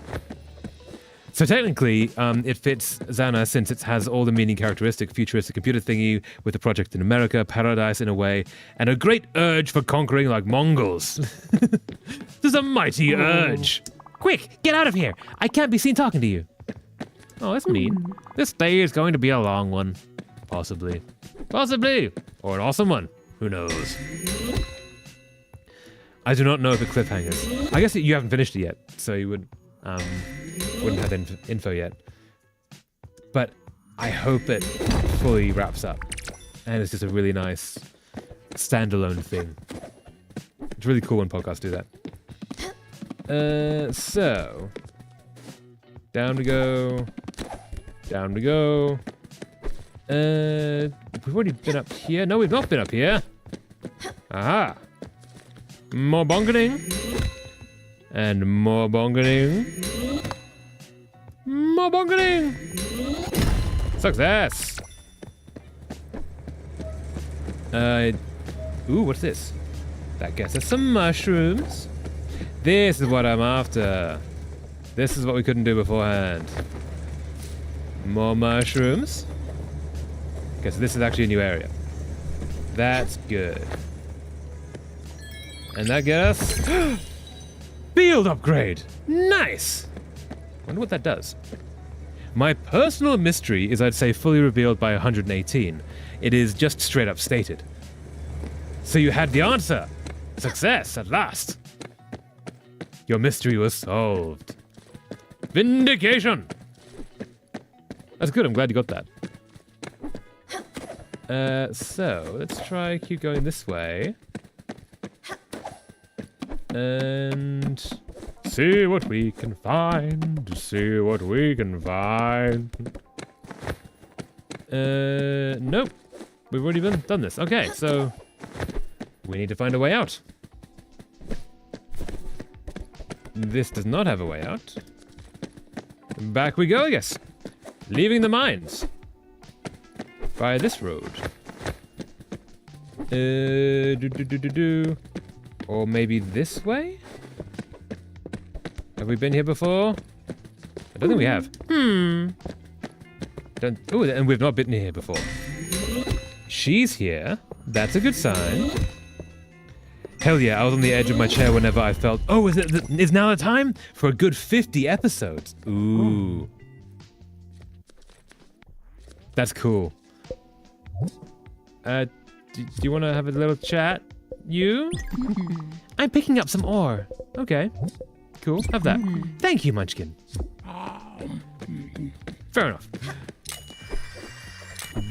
Speaker 1: So technically, it fits Xana since it has all the meaning characteristic, futuristic computer thingy with a project in America, paradise in a way, and a great urge for conquering like Mongols. There's a mighty urge. Quick, get out of here. I can't be seen talking to you. Oh, that's mean. This day is going to be a long one. Possibly. Possibly. Or an awesome one. Who knows? I do not know if it cliffhangers. I guess you haven't finished it yet, so you wouldn't have info yet. But I hope it fully wraps up. And it's just a really nice standalone thing. It's really cool when podcasts do that. So down we go. Down we go. We've already been up here. No, we've not been up here. Aha. More bonketing. And more bonketing. More bonketing. Success. Ooh, what's this? That gets us some mushrooms. This is what I'm after. This is what we couldn't do beforehand. More mushrooms. Okay, so this is actually a new area. That's good. And that gets us... Field upgrade! Nice! Wonder what that does. My personal mystery is, I'd say, fully revealed by 118. It is just straight up stated. So you had the answer. Success, at last. Your mystery was solved. Vindication! That's good, I'm glad you got that. So, let's try keep going this way. And... see what we can find. See what we can find. Nope. We've already done this. Okay, so... we need to find a way out. This does not have a way out. Back we go, I guess. Leaving the mines. By this road. Or maybe this way? Have we been here before? I don't think we have. Oh, and we've not been here before. She's here. That's a good sign. Hell yeah, I was on the edge of my chair whenever I felt, oh, is now the time for a good 50 episodes? Ooh. That's cool. Do you want to have a little chat? You? I'm picking up some ore. Okay. Cool, have that. Thank you, Munchkin. Fair enough.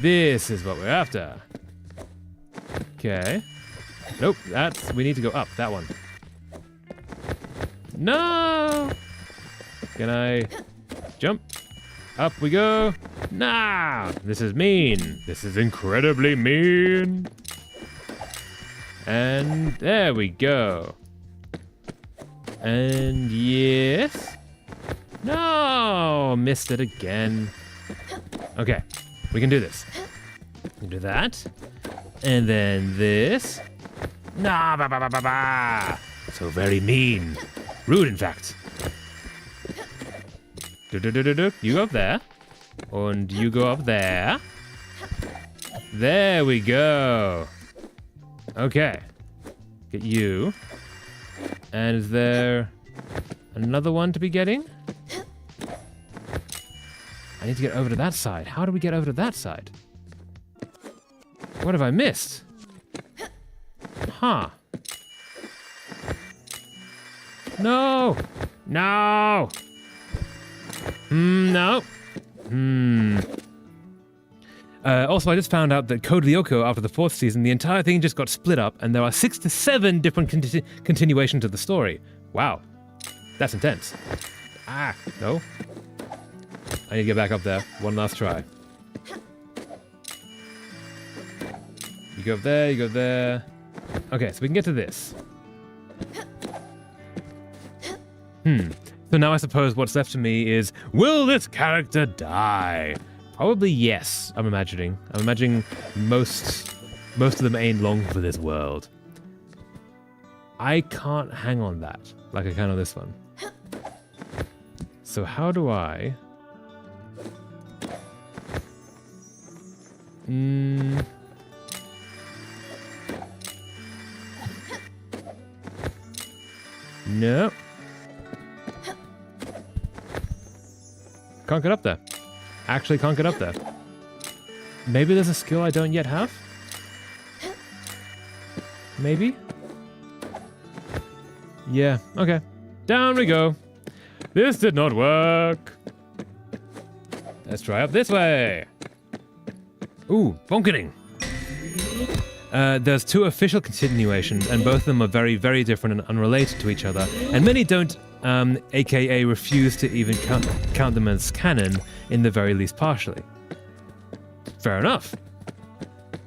Speaker 1: This is what we're after. Okay. Nope, we need to go up, that one. No! Can I jump? Up we go. Nah! This is mean. This is incredibly mean. And there we go. And yes. No! Missed it again. Okay, we can do this. We can do that. And then this. Nah, ba ba ba ba ba. So very mean. Rude, in fact. You go up there. And you go up there. There we go. Okay. Get you. And is there another one to be getting? I need to get over to that side. How do we get over to that side? What have I missed? Huh. No! No! No. Also, I just found out that Code Lyoko, after the 4th season, the entire thing just got split up, and there are 6 to 7 different continuations of the story. Wow. That's intense. Ah, no. I need to get back up there. One last try. You go up there, you go there. Okay, so we can get to this. So now I suppose what's left to me is, will this character die? Probably yes, I'm imagining. I'm imagining most of them ain't long for this world. I can't hang on that like I can on this one. So how do I... No. Can't get up there. Actually can't get up there. Maybe there's a skill I don't yet have? Maybe? Yeah, okay. Down we go. This did not work. Let's try up this way. Ooh, bonkening. There's 2 official continuations, and both of them are very, very different and unrelated to each other. And many don't, aka refuse to even count them as canon, in the very least partially. Fair enough.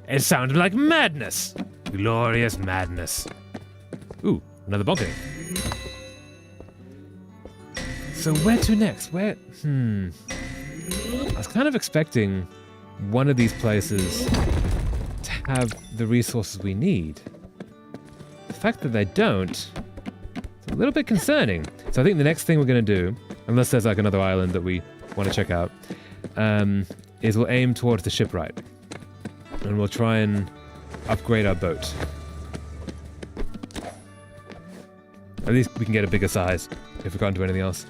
Speaker 1: It sounded like madness. Glorious madness. Ooh, another bonkening. So where to next? Where? I was kind of expecting one of these places to have the resources we need. The fact that they don't, it's a little bit concerning. So I think the next thing we're going to do, unless there's like another island that we want to check out, is we'll aim towards the shipwright. And we'll try and upgrade our boat. At least we can get a bigger size if we can't do anything else.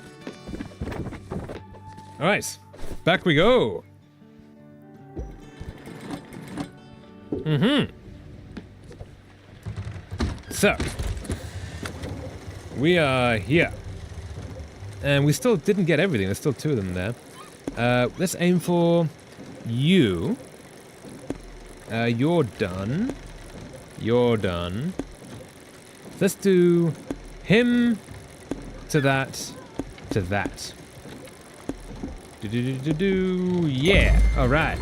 Speaker 1: All right, back we go. So, we are here. And we still didn't get everything. There's still 2 of them there. Let's aim for you. You're done. You're done. Let's do him to that to that. Yeah, alright.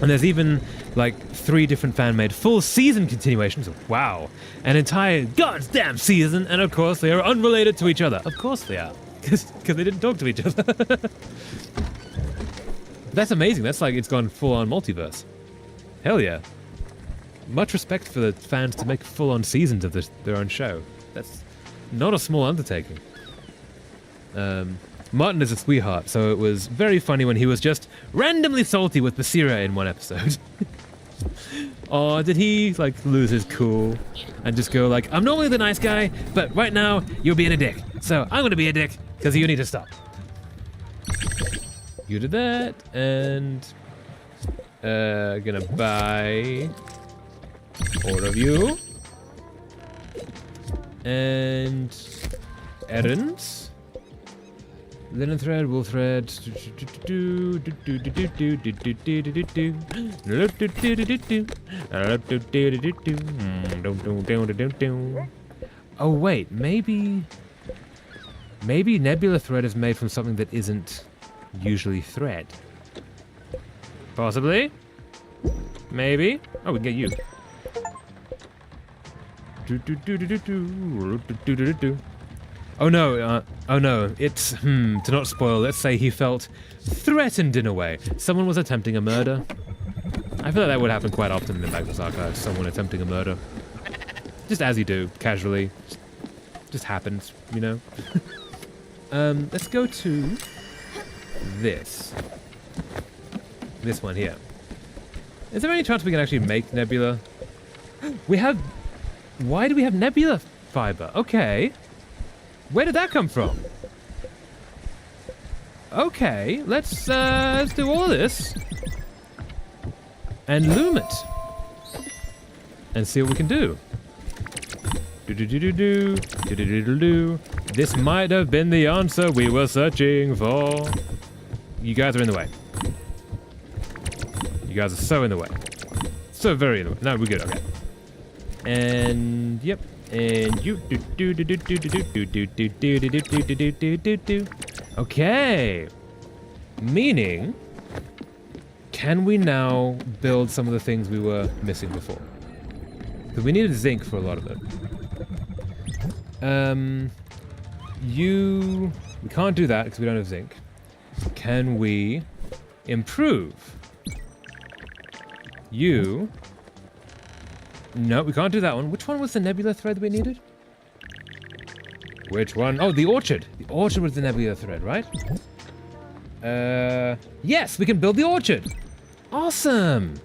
Speaker 1: And there's even like 3 different fan-made full season continuations. Wow. An entire goddamn season, and of course they are unrelated to each other. Of course they are. Because they didn't talk to each other. That's amazing. That's like it's gone full-on multiverse. Hell yeah. Much respect for the fans to make full-on seasons of their own show. That's not a small undertaking. Martin is a sweetheart, so it was very funny when he was just randomly salty with Basira in one episode. Oh, did he like lose his cool and just go like, I'm normally the nice guy, but right now you're being a dick. So I'm gonna be a dick because you need to stop. You did that, and gonna buy all of you. And errands. Linen thread, wool thread. Oh wait, maybe nebula thread is made from something that isn't usually thread. Possibly. Maybe. Oh, we can get you. Oh no, it's, to not spoil, let's say he felt threatened in a way. Someone was attempting a murder. I feel like that would happen quite often in the Magnus Archives, someone attempting a murder. Just as you do, casually. Just happens, you know? Let's go to this. This one here. Is there any chance we can actually make nebula? We have... Why do we have nebula fiber? Okay. Where did that come from? Okay, let's do all of this. And loom it. And see what we can do. This might have been the answer we were searching for. You guys are in the way. You guys are so in the way. So very in the way. No, we're good, okay. And, yep. And you okay. Meaning, can we now build some of the things we were missing before? Because we needed zinc for a lot of it. We can't do that because we don't have zinc. Can we improve? You. No, we can't do that one. Which one was the nebula thread we needed? Which one? Oh, the orchard. The orchard was the nebula thread, right? Yes, we can build the orchard. Awesome.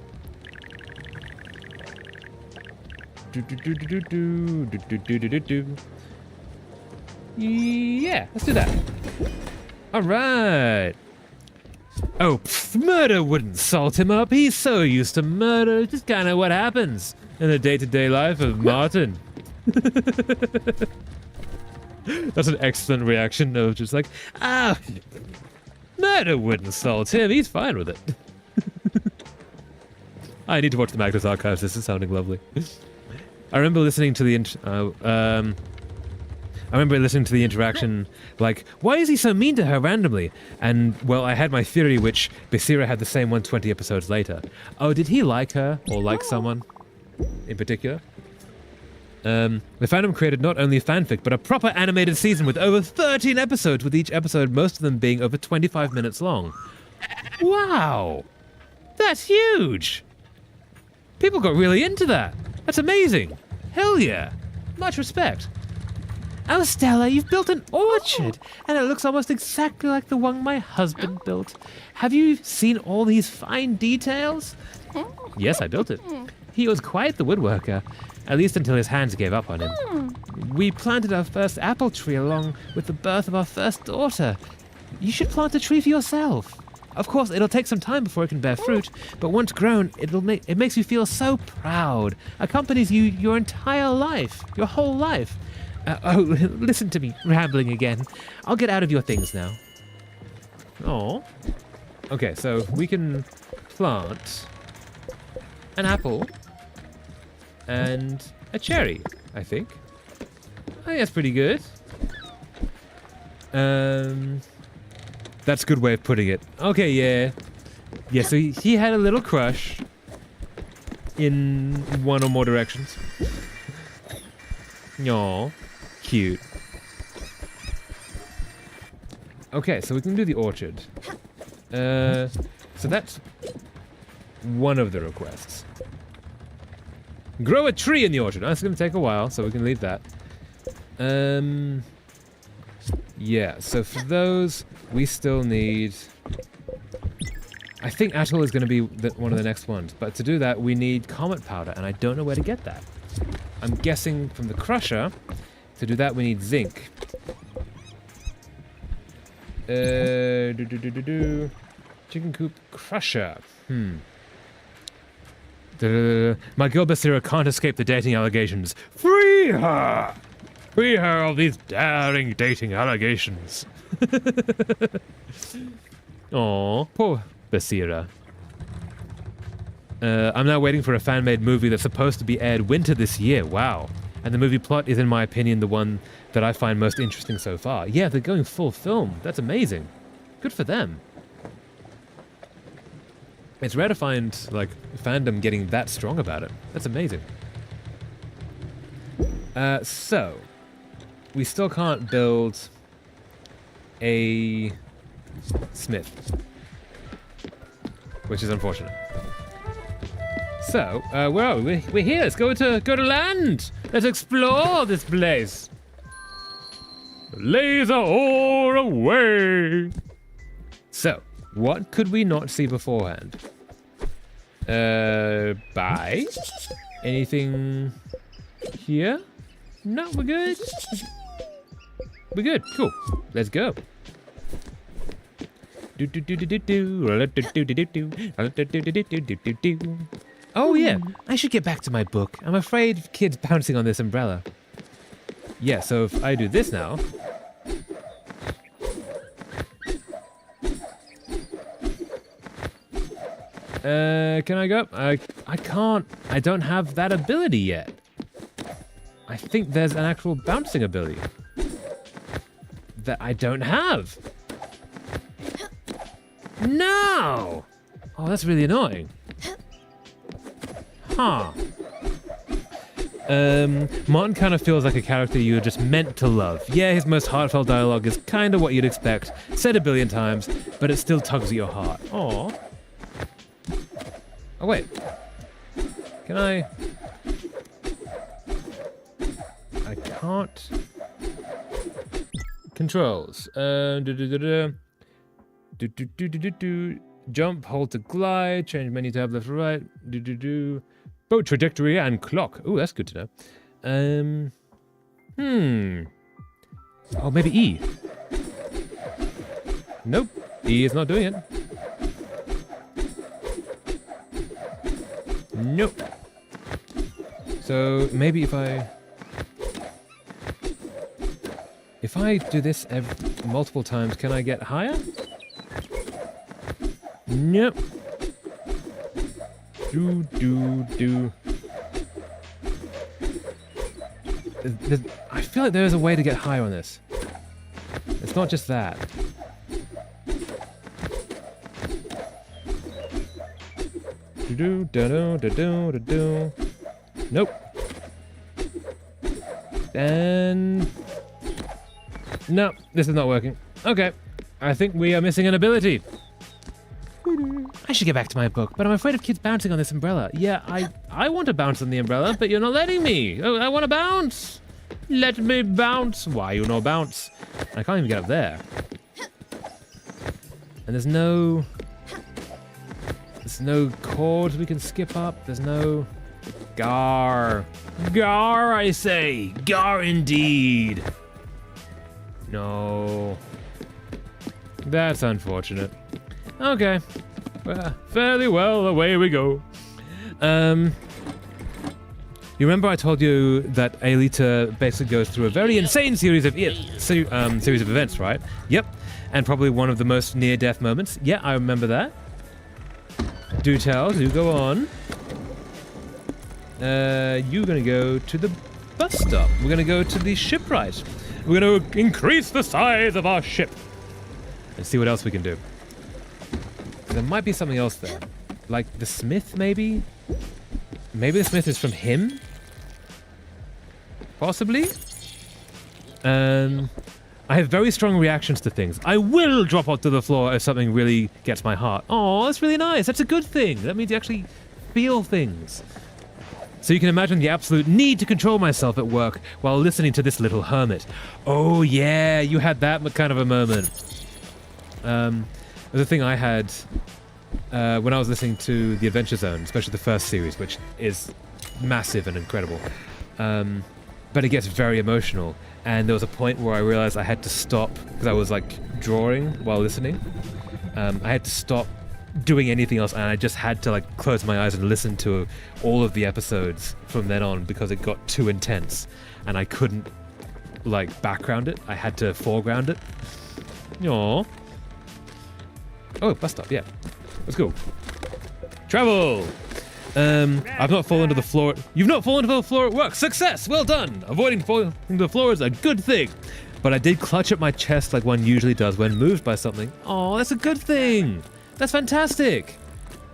Speaker 1: Yeah, let's do that. All right. Oh, murder wouldn't salt him up. He's so used to murder. Just kind of what happens in the day-to-day life of Martin. That's an excellent reaction of just like, murder wouldn't salt him. He's fine with it. I need to watch the Magnus Archives. This is sounding lovely. I remember listening to the interaction, like, why is he so mean to her randomly? And, well, I had my theory, which Basira had the same one 20 episodes later. Oh, did he like her, or like someone in particular? The fandom created not only fanfic, but a proper animated season with over 13 episodes, with each episode, most of them being over 25 minutes long. Wow! That's huge! People got really into that. That's amazing. Hell yeah. Much respect. Oh, Stella, you've built an orchard, and it looks almost exactly like the one my husband built. Have you seen all these fine details? Yes, I built it. He was quite the woodworker, at least until his hands gave up on him. We planted our first apple tree along with the birth of our first daughter. You should plant a tree for yourself. Of course, it'll take some time before it can bear fruit, but once grown, it makes you feel so proud. Accompanies you your entire life, your whole life. Oh, listen to me rambling again. I'll get out of your things now. Oh. Okay, so we can plant an apple and a cherry, I think. I think that's pretty good. That's a good way of putting it. Okay, yeah. Yeah, so he had a little crush in one or more directions. Aw, cute. Okay, so we can do the orchard. So that's one of the requests. Grow a tree in the orchard. That's going to take a while, so we can leave that. Yeah, so for those, we still need... I think Atoll is going to be one of the next ones, but to do that, we need comet powder, and I don't know where to get that. I'm guessing from the crusher. To do that, we need zinc. Chicken coop crusher. My girl Basira can't escape the dating allegations. Free her! Free her of these daring dating allegations. Aw, poor Basira. I'm now waiting for a fan-made movie that's supposed to be aired winter this year. Wow. And the movie plot is, in my opinion, the one that I find most interesting so far. Yeah, they're going full film. That's amazing. Good for them. It's rare to find, like, fandom getting that strong about it. That's amazing. So, we still can't build a smith, which is unfortunate. So, where are we? We're here. Let's go to land. Let's explore this place. Laser all away. So, what could we not see beforehand? Buy anything here? No, we're good. We're good. Cool. Let's go. Oh yeah, I should get back to my book. I'm afraid of kids bouncing on this umbrella. Yeah, so if I do this now... can I go up? I can't. I don't have that ability yet. I think there's an actual bouncing ability that I don't have. No! Oh, that's really annoying. Huh. Martin kind of feels like a character you're just meant to love. Yeah, his most heartfelt dialogue is kind of what you'd expect, said a billion times, but it still tugs at your heart. Aww. Oh, wait. Can I can't... Controls. Jump, hold to glide, change menu tab left or right. Boat trajectory and clock. Ooh, that's good to know. Oh, maybe E. Nope. E is not doing it. Nope. So maybe if I do this multiple times, can I get higher? Nope. Do. I feel like there is a way to get higher on this. It's not just that. Nope. And no, this is not working. Okay, I think we are missing an ability. I should get back to my book, but I'm afraid of kids bouncing on this umbrella. Yeah, I want to bounce on the umbrella, but you're not letting me. Oh, I want to bounce. Let me bounce. Why you no bounce? I can't even get up there. And there's no chords we can skip up. There's no... Gar, I say. Gar indeed. No. That's unfortunate. Okay. Well, fairly well, away we go. You remember I told you that Aelita basically goes through a very insane series of events, right? Yep. And probably one of the most near-death moments. Yeah, I remember that. Do tell, do go on. You're gonna go to the bus stop. We're gonna go to the shipwright. We're gonna increase the size of our ship. And see what else we can do. There might be something else there. Like the smith, maybe? Maybe the smith is from him? Possibly? I have very strong reactions to things. I will drop onto the floor if something really gets my heart. Oh, that's really nice. That's a good thing. That means you actually feel things. So you can imagine the absolute need to control myself at work while listening to this little hermit. Oh yeah, you had that kind of a moment. The thing I had when I was listening to The Adventure Zone, especially the first series, which is massive and incredible. But it gets very emotional. And there was a point where I realized I had to stop because I was like drawing while listening. I had to stop doing anything else, and I just had to like close my eyes and listen to all of the episodes from then on because it got too intense and I couldn't like background it. I had to foreground it. Aww. Oh, bus stop, yeah. Let's go. Travel! I've not fallen to the floor. You've not fallen to the floor at work. Success! Well done! Avoiding falling to the floor is a good thing. But I did clutch at my chest like one usually does when moved by something. Oh, that's a good thing! That's fantastic!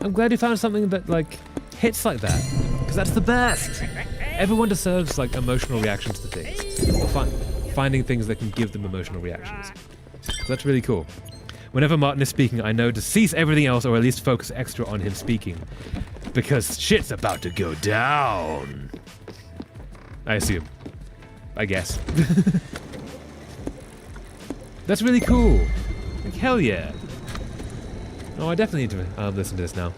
Speaker 1: I'm glad you found something that, like, hits like that. Because that's the best! Everyone deserves, like, emotional reactions to things. Or finding things that can give them emotional reactions. So that's really cool. Whenever Martin is speaking, I know to cease everything else or at least focus extra on him speaking. Because shit's about to go down. I assume. I guess. That's really cool. Like, hell yeah. Oh, I definitely need to listen to this now.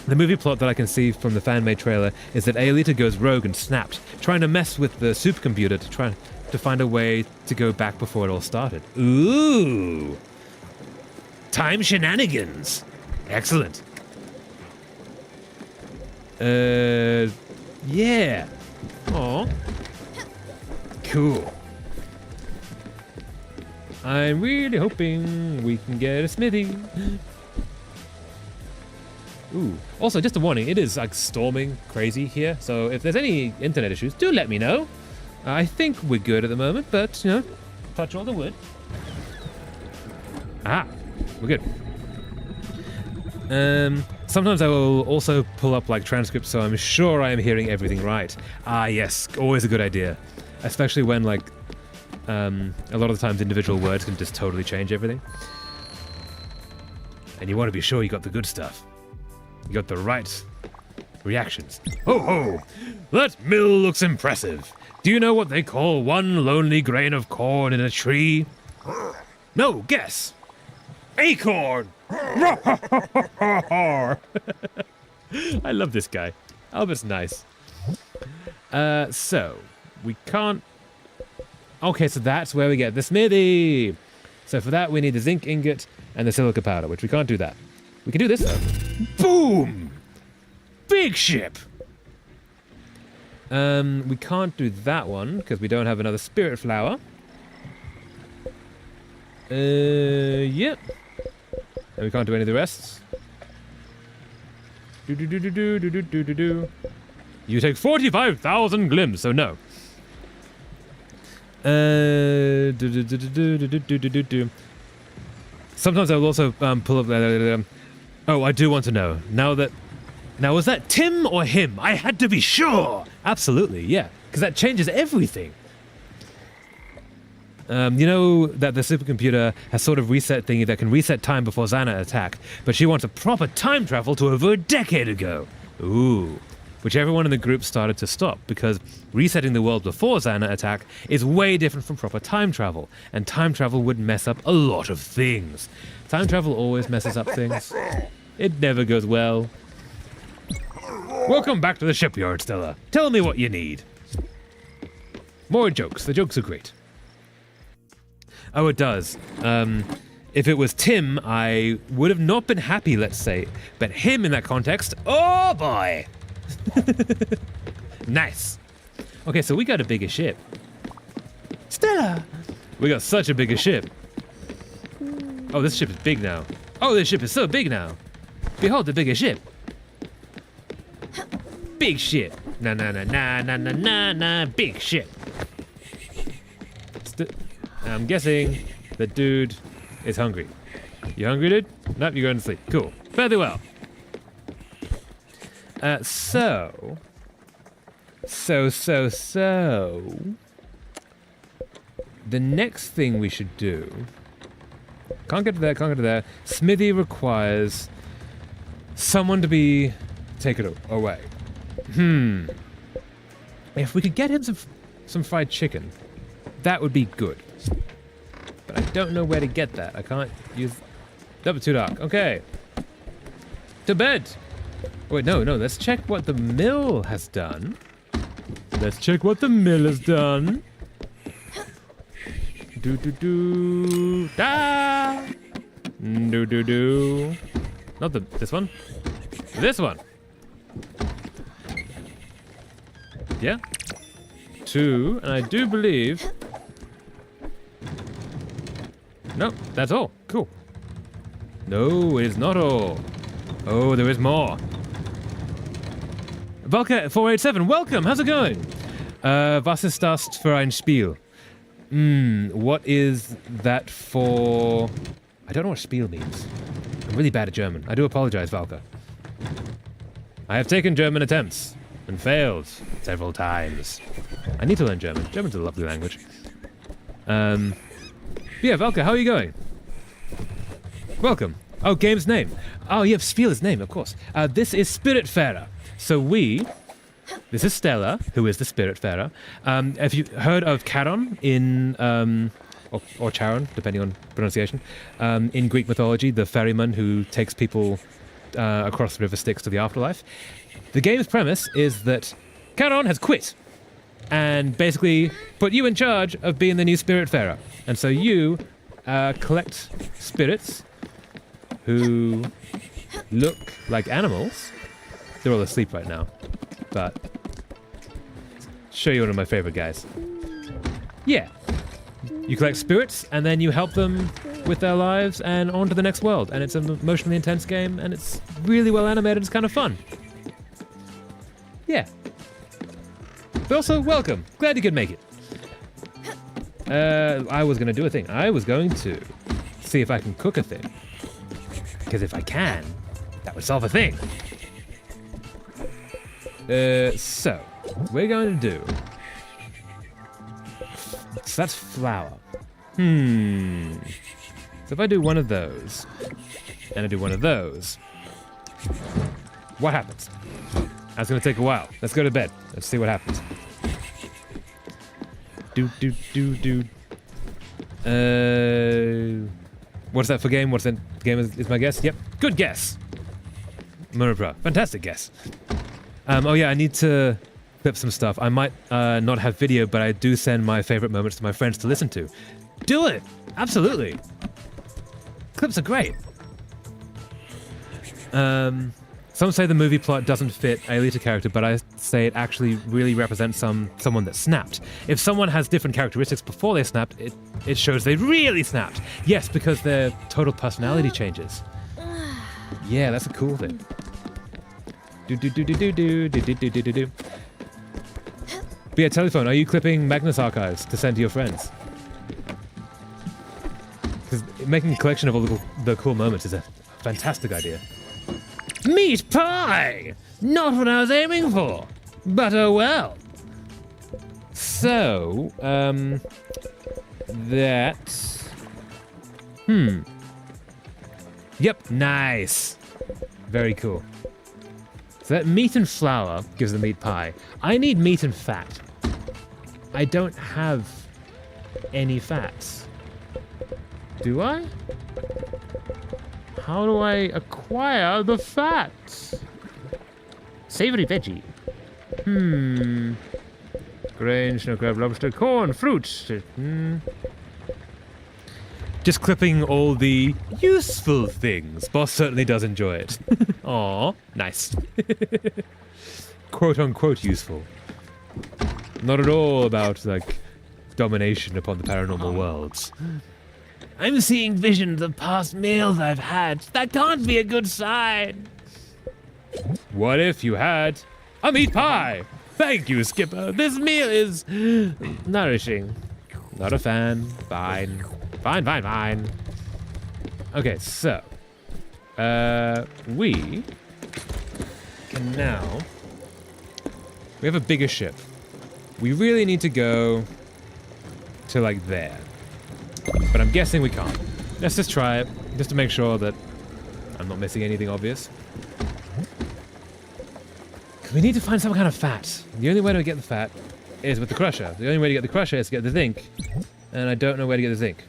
Speaker 1: The movie plot that I can see from the fan-made trailer is that Aelita goes rogue and snapped, trying to mess with the supercomputer to find a way to go back before it all started. Ooh! Time shenanigans! Excellent. Yeah. Aw. Cool. I'm really hoping we can get a smithy. Ooh. Also, just a warning, it is like storming crazy here, so if there's any internet issues, do let me know. I think we're good at the moment, but, you know, touch all the wood. Ah, we're good. Sometimes I will also pull up like transcripts so I'm sure I am hearing everything right. Ah, yes, always a good idea. Especially when like, a lot of the times individual words can just totally change everything. And you want to be sure you got the good stuff. You got the right reactions. Ho ho! That mill looks impressive. Do you know what they call one lonely grain of corn in a tree? No, guess. Acorn! I love this guy. Albert's nice. So, we can't... Okay, so that's where we get the smithy. So for that, we need the zinc ingot and the silica powder, which we can't do that. We can do this, though. Boom! Big ship! We can't do that one, because we don't have another spirit flower. Yep. And we can't do any of the rest. You take 45,000 glims, so no. Sometimes I will also pull up. Oh, I do want to know. Now, was that Tim or him? I had to be sure. Absolutely, yeah, because that changes everything. You know that the supercomputer has sort of reset thingy that can reset time before Xana attack, but she wants a proper time travel to over a decade ago. Ooh. Which everyone in the group started to stop, because resetting the world before Xana attack is way different from proper time travel, and time travel would mess up a lot of things. Time travel always messes up things. It never goes well. Welcome back to the shipyard, Stella. Tell me what you need. More jokes. The jokes are great. Oh, it does. If it was Tim, I would have not been happy, let's say. But him in that context, oh boy! Nice. Okay, so we got a bigger ship. Stella! We got such a bigger ship. Oh, this ship is big now. Oh, this ship is so big now. Behold the bigger ship. Big ship. Na na na na na na na na. Big ship. I'm guessing the dude is hungry. You hungry, dude? Nope, you're going to sleep. Cool. Fairly well. So. The next thing we should do. Can't get to there, can't get to there. Smithy requires someone to be taken away. If we could get him some fried chicken, that would be good. But I don't know where to get that. I can't use... That was too dark. Okay. To bed. Wait, no. Let's check what the mill has done. Let's check what the mill has done. Do. Da! Do. Not this one. This one. Yeah. 2, and I do believe... No, that's all. Cool. No, it is not all. Oh, there is more. Valka487, welcome. How's it going? Was ist das für ein Spiel? What is that for? I don't know what Spiel means. I'm really bad at German. I do apologize, Valka. I have taken German attempts and failed several times. I need to learn German. German's a lovely language. Yeah, Valka, how are you going? Welcome. Oh, game's name. Oh, you have Spiel's name, of course. This is Spiritfarer. So this is Stella, who is the Spiritfarer. Have you heard of Charon in, or Charon, depending on pronunciation, in Greek mythology, the ferryman who takes people across the river Styx to the afterlife? The game's premise is that Charon has quit and basically put you in charge of being the new Spiritfarer. And so you collect spirits who look like animals. They're all asleep right now, but show you one of my favorite guys. Yeah. You collect spirits, and then you help them with their lives and on to the next world. And it's an emotionally intense game, and it's really well animated. It's kind of fun. Yeah. But also, welcome. Glad you could make it. I was going to do a thing. I was going to see if I can cook a thing. Because if I can, that would solve a thing. So, we're going to do... So that's flour. So if I do one of those, and I do one of those, what happens? That's going to take a while. Let's go to bed. Let's see what happens. What's that for game? What's that game is my guess? Yep. Good guess. Murabra. Fantastic guess. Oh yeah, I need to clip some stuff. I might not have video, but I do send my favorite moments to my friends to listen to. Do it! Absolutely. Clips are great. Some say the movie plot doesn't fit Aelita character, but I say it actually really represents someone that snapped. If someone has different characteristics before they snapped, it shows they really snapped. Yes, because their total personality changes. Yeah, that's a cool thing. But yeah, telephone, are you clipping Magnus archives to send to your friends? Because making a collection of all the cool moments is a fantastic idea. Meat pie! Not what I was aiming for, but oh well. So, that... Yep, nice. Very cool. So that meat and flour gives the meat pie. I need meat and fat. I don't have any fats. Do I? How do I acquire the fats? Savory veggie. Grain, snow crab, lobster, corn, fruits. Just clipping all the useful things. Boss certainly does enjoy it. Aw, nice. Quote unquote useful. Not at all about, like, domination upon the paranormal worlds. I'm seeing visions of past meals I've had. That can't be a good sign. What if you had a meat pie? Thank you, Skipper. This meal is nourishing. Not a fan. Fine. Fine, fine, fine. Okay, so. We can now... We have a bigger ship. We really need to go to, like, there. But I'm guessing we can't. Let's just try it, just to make sure that I'm not missing anything obvious. We need to find some kind of fat. The only way to get the fat is with the crusher. The only way to get the crusher is to get the zinc. And I don't know where to get the zinc.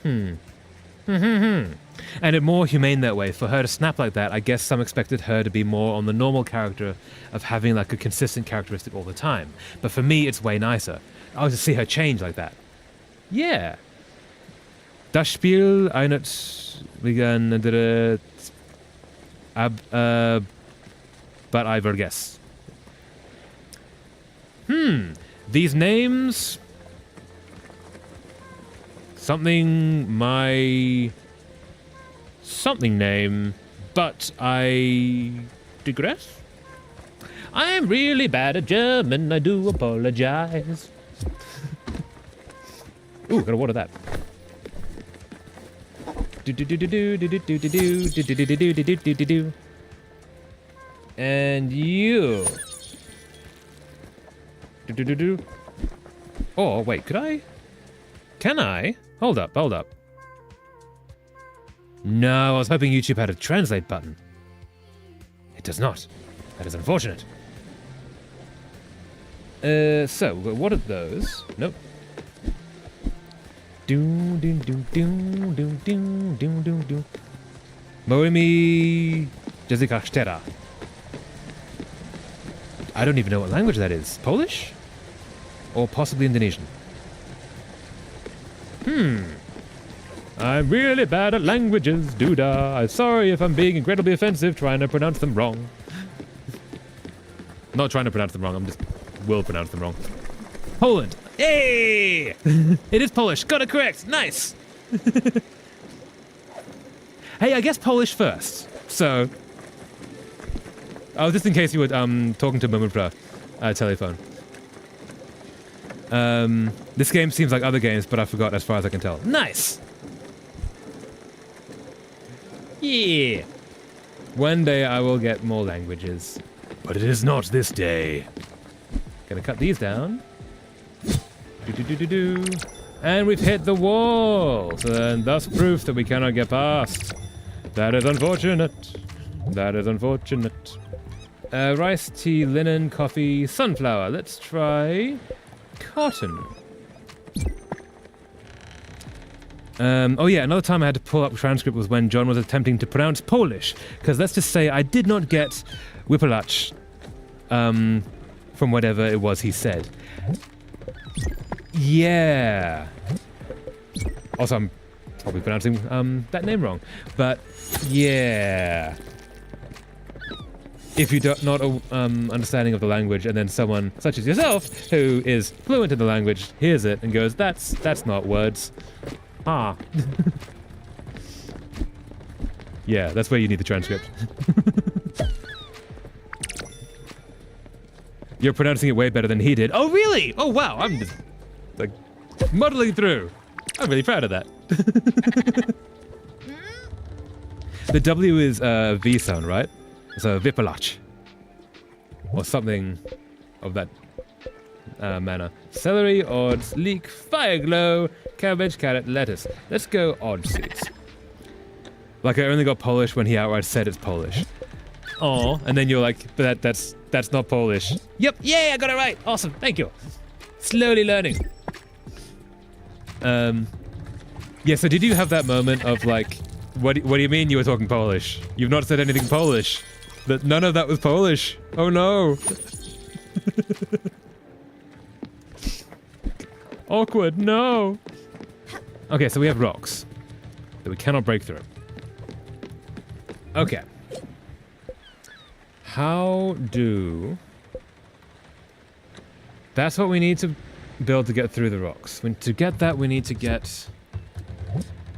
Speaker 1: And it more humane that way. For her to snap like that, I guess some expected her to be more on the normal character of having like a consistent characteristic all the time. But for me, it's way nicer. I was to see her change like that. Yeah. Das Spiel erinnert mich an but I will guess. These names... Something name, but I digress. I am really bad at German, I do apologize. Ooh, gotta water that. And you. Oh, wait, could I? Can I? Hold up, hold up. No, I was hoping YouTube had a translate button. It does not. That is unfortunate. So, what are those? Nope. Moimi Jessica Stera. I don't even know what language that is. Polish? Or possibly Indonesian? I'm really bad at languages, Duda. I'm sorry if I'm being incredibly offensive trying to pronounce them wrong. Not trying to pronounce them wrong, I'm just will pronounce them wrong. Poland. Hey! It is Polish. Got it correct. Nice. Hey, I guess Polish first. So... Oh, just in case you were talking to Mumra telephone. This game seems like other games, but I forgot as far as I can tell. Nice! Yeah! One day I will get more languages. But it is not this day. Gonna cut these down. And we've hit the walls, and thus proof that we cannot get past. That is unfortunate. That is unfortunate. Rice, tea, linen, coffee, sunflower. Let's try... cotton. Oh yeah, another time I had to pull up a transcript was when John was attempting to pronounce Polish. Because let's just say I did not get Whipalach from whatever it was he said. Yeah. Also, I'm probably pronouncing that name wrong. But yeah. If you don't not understanding of the language, and then someone such as yourself, who is fluent in the language, hears it and goes, "That's not words." Ah. Yeah, that's where you need the transcript. You're pronouncing it way better than he did. Oh, really? Oh, wow. I'm just, like, muddling through. I'm really proud of that. The W is V sound, right? So, Vipalach. Or something of that manner. Celery, odds, leek, fire glow, cabbage, carrot, lettuce. Let's go odd seeds. Like, I only got Polish when he outright said it's Polish. Oh, and then you're like, that's not Polish. Yep, yay, I got it right. Awesome, thank you. Slowly learning. Yeah, so did you have that moment of like, what do you mean you were talking Polish? You've not said anything Polish. That none of that was Polish. Oh no. Awkward, no. Okay, so we have rocks that we cannot break through. Okay. How do... That's what we need to build to get through the rocks. To get that, we need to get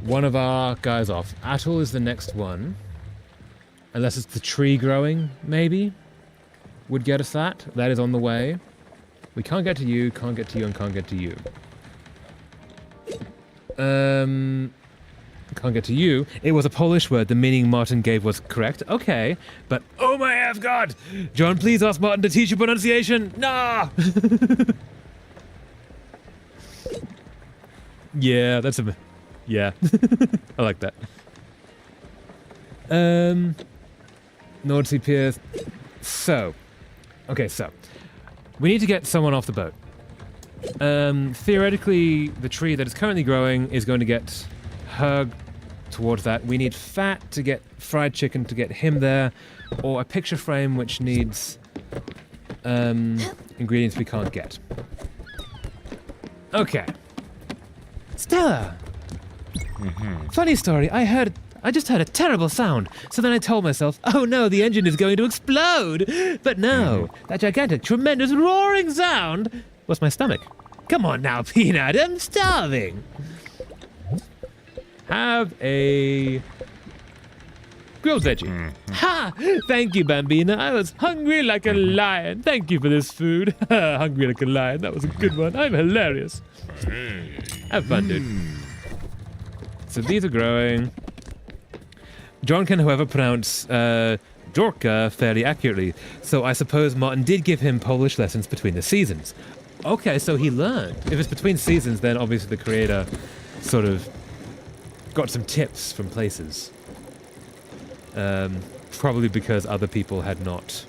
Speaker 1: one of our guys off. Atoll is the next one. Unless it's the tree growing, maybe, would get us that. That is on the way. We can't get to you, can't get to you, and can't get to you. Can't get to you. It was a Polish word. The meaning Martin gave was correct. Okay, but oh my F God! John, please ask Martin to teach you pronunciation. Nah. Yeah, that's a. Yeah, I like that. North Sea Piers. So, okay, so we need to get someone off the boat. Theoretically, the tree that is currently growing is going to get her towards that. We need fat to get fried chicken to get him there, or a picture frame which needs ingredients we can't get. Okay. Stella! Funny story, I just heard a terrible sound, so then I told myself, oh no, the engine is going to explode! But no, that gigantic, tremendous roaring sound was my stomach. Come on now, Peanut, I'm starving! Have a grilled veggie. Ha! Thank you, Bambina. I was hungry like a lion. Thank you for this food. Hungry like a lion. That was a good one. I'm hilarious. Have fun, dude. So these are growing. John can, however, pronounce Dorka fairly accurately. So I suppose Martin did give him Polish lessons between the seasons. Okay, so he learned. If it's between seasons, then obviously the creator sort of got some tips from places. Probably because other people had not,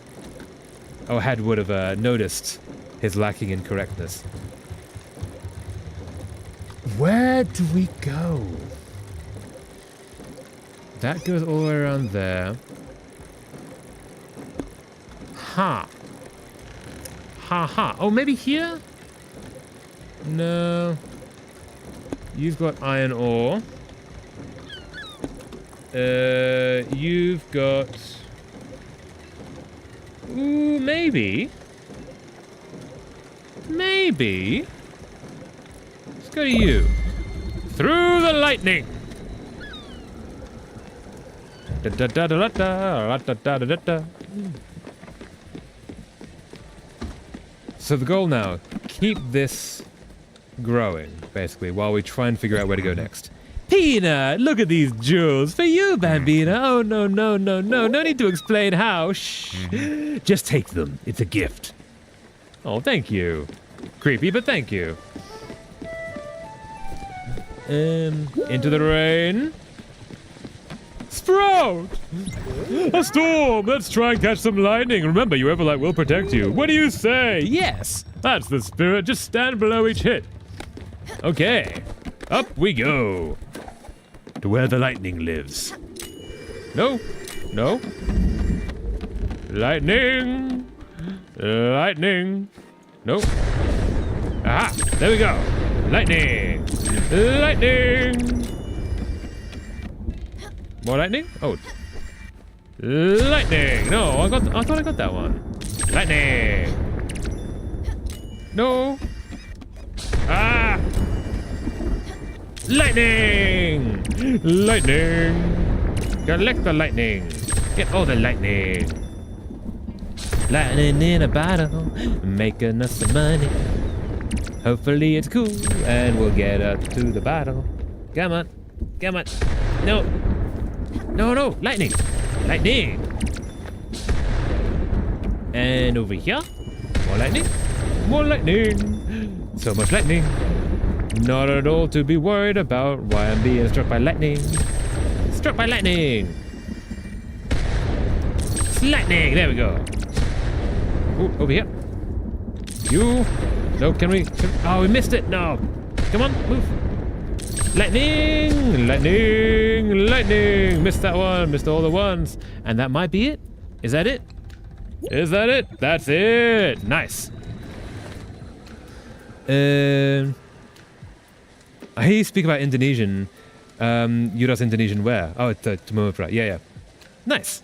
Speaker 1: or would have noticed his lacking in correctness. Where do we go? That goes all the way around there. Ha. Ha ha. Oh, maybe here? No. You've got iron ore. You've got... Ooh, maybe. Maybe. Let's go to you. Through the lightning! So the goal now, keep this growing, basically, while we try and figure out where to go next. Peanut, look at these jewels for you, Bambina. Oh, no, no, no, no. No need to explain how. Shh. Just take them. It's a gift. Oh, thank you. Creepy, but thank you. Into the rain. Sprout! A storm! Let's try and catch some lightning. Remember, your Everlight will protect you. What do you say? Yes! That's the spirit. Just stand below each hit. Okay. Up we go. To where the lightning lives. No. No. Lightning. Lightning. No. Aha! There we go. Lightning. Lightning. More lightning? Oh. Lightning! No, I thought I got that one. Lightning! No! Ah! Lightning! Lightning! Collect the lightning! Get all the lightning! Lightning in a bottle, making us some money. Hopefully it's cool, and we'll get up to the bottle. Come on. Come on. No. No, no, lightning! Lightning! And over here, more lightning, more lightning! So much lightning! Not at all to be worried about why I'm being struck by lightning. Struck by lightning! It's lightning! There we go! Ooh, over here. You! No, can we? Oh, we missed it! No! Come on, move! Lightning! Lightning! Lightning! Missed that one. Missed all the ones. And that might be it. Is that it? Is that it? That's it! Nice. I hear you speak about Indonesian. Yuda's Indonesian where? Oh, it's Timur-Pra. Yeah. Nice.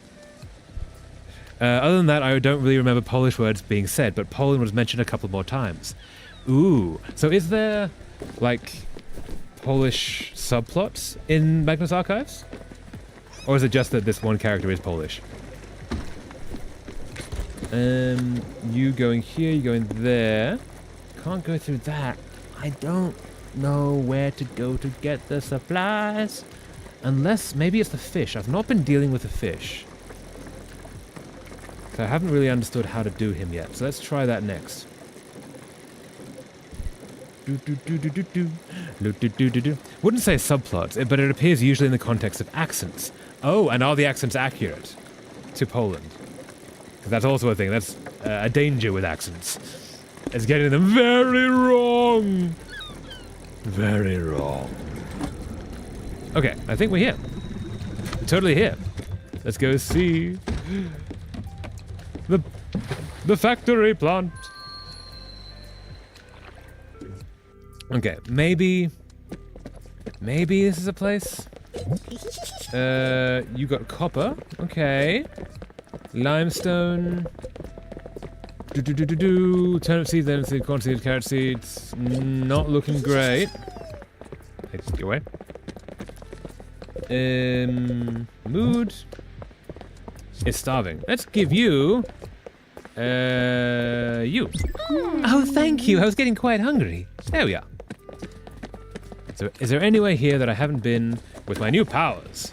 Speaker 1: Other than that, I don't really remember Polish words being said, but Poland was mentioned a couple more times. Ooh. So is there, like, Polish subplots in Magnus Archives? Or is it just that this one character is Polish? You going here, you going there. Can't go through that. I don't know where to go to get the supplies. Unless, maybe it's the fish. I've not been dealing with the fish. So I haven't really understood how to do him yet. So let's try that next. Wouldn't say subplots, but it appears usually in the context of accents. Oh, and are the accents accurate to Poland? That's also a thing. That's a danger with accents. It's getting them very wrong. Very wrong. Okay, I think we're here. We're totally here. Let's go see the factory plant. Okay, maybe this is a place. You got copper. Okay. Limestone. Turnip seeds, turnip seeds, corn seeds, carrot seeds. Not looking great. Let's get away. Mood is starving. Let's give you. You. Oh, thank you. I was getting quite hungry. There we are. So, is there anywhere here that I haven't been with my new powers?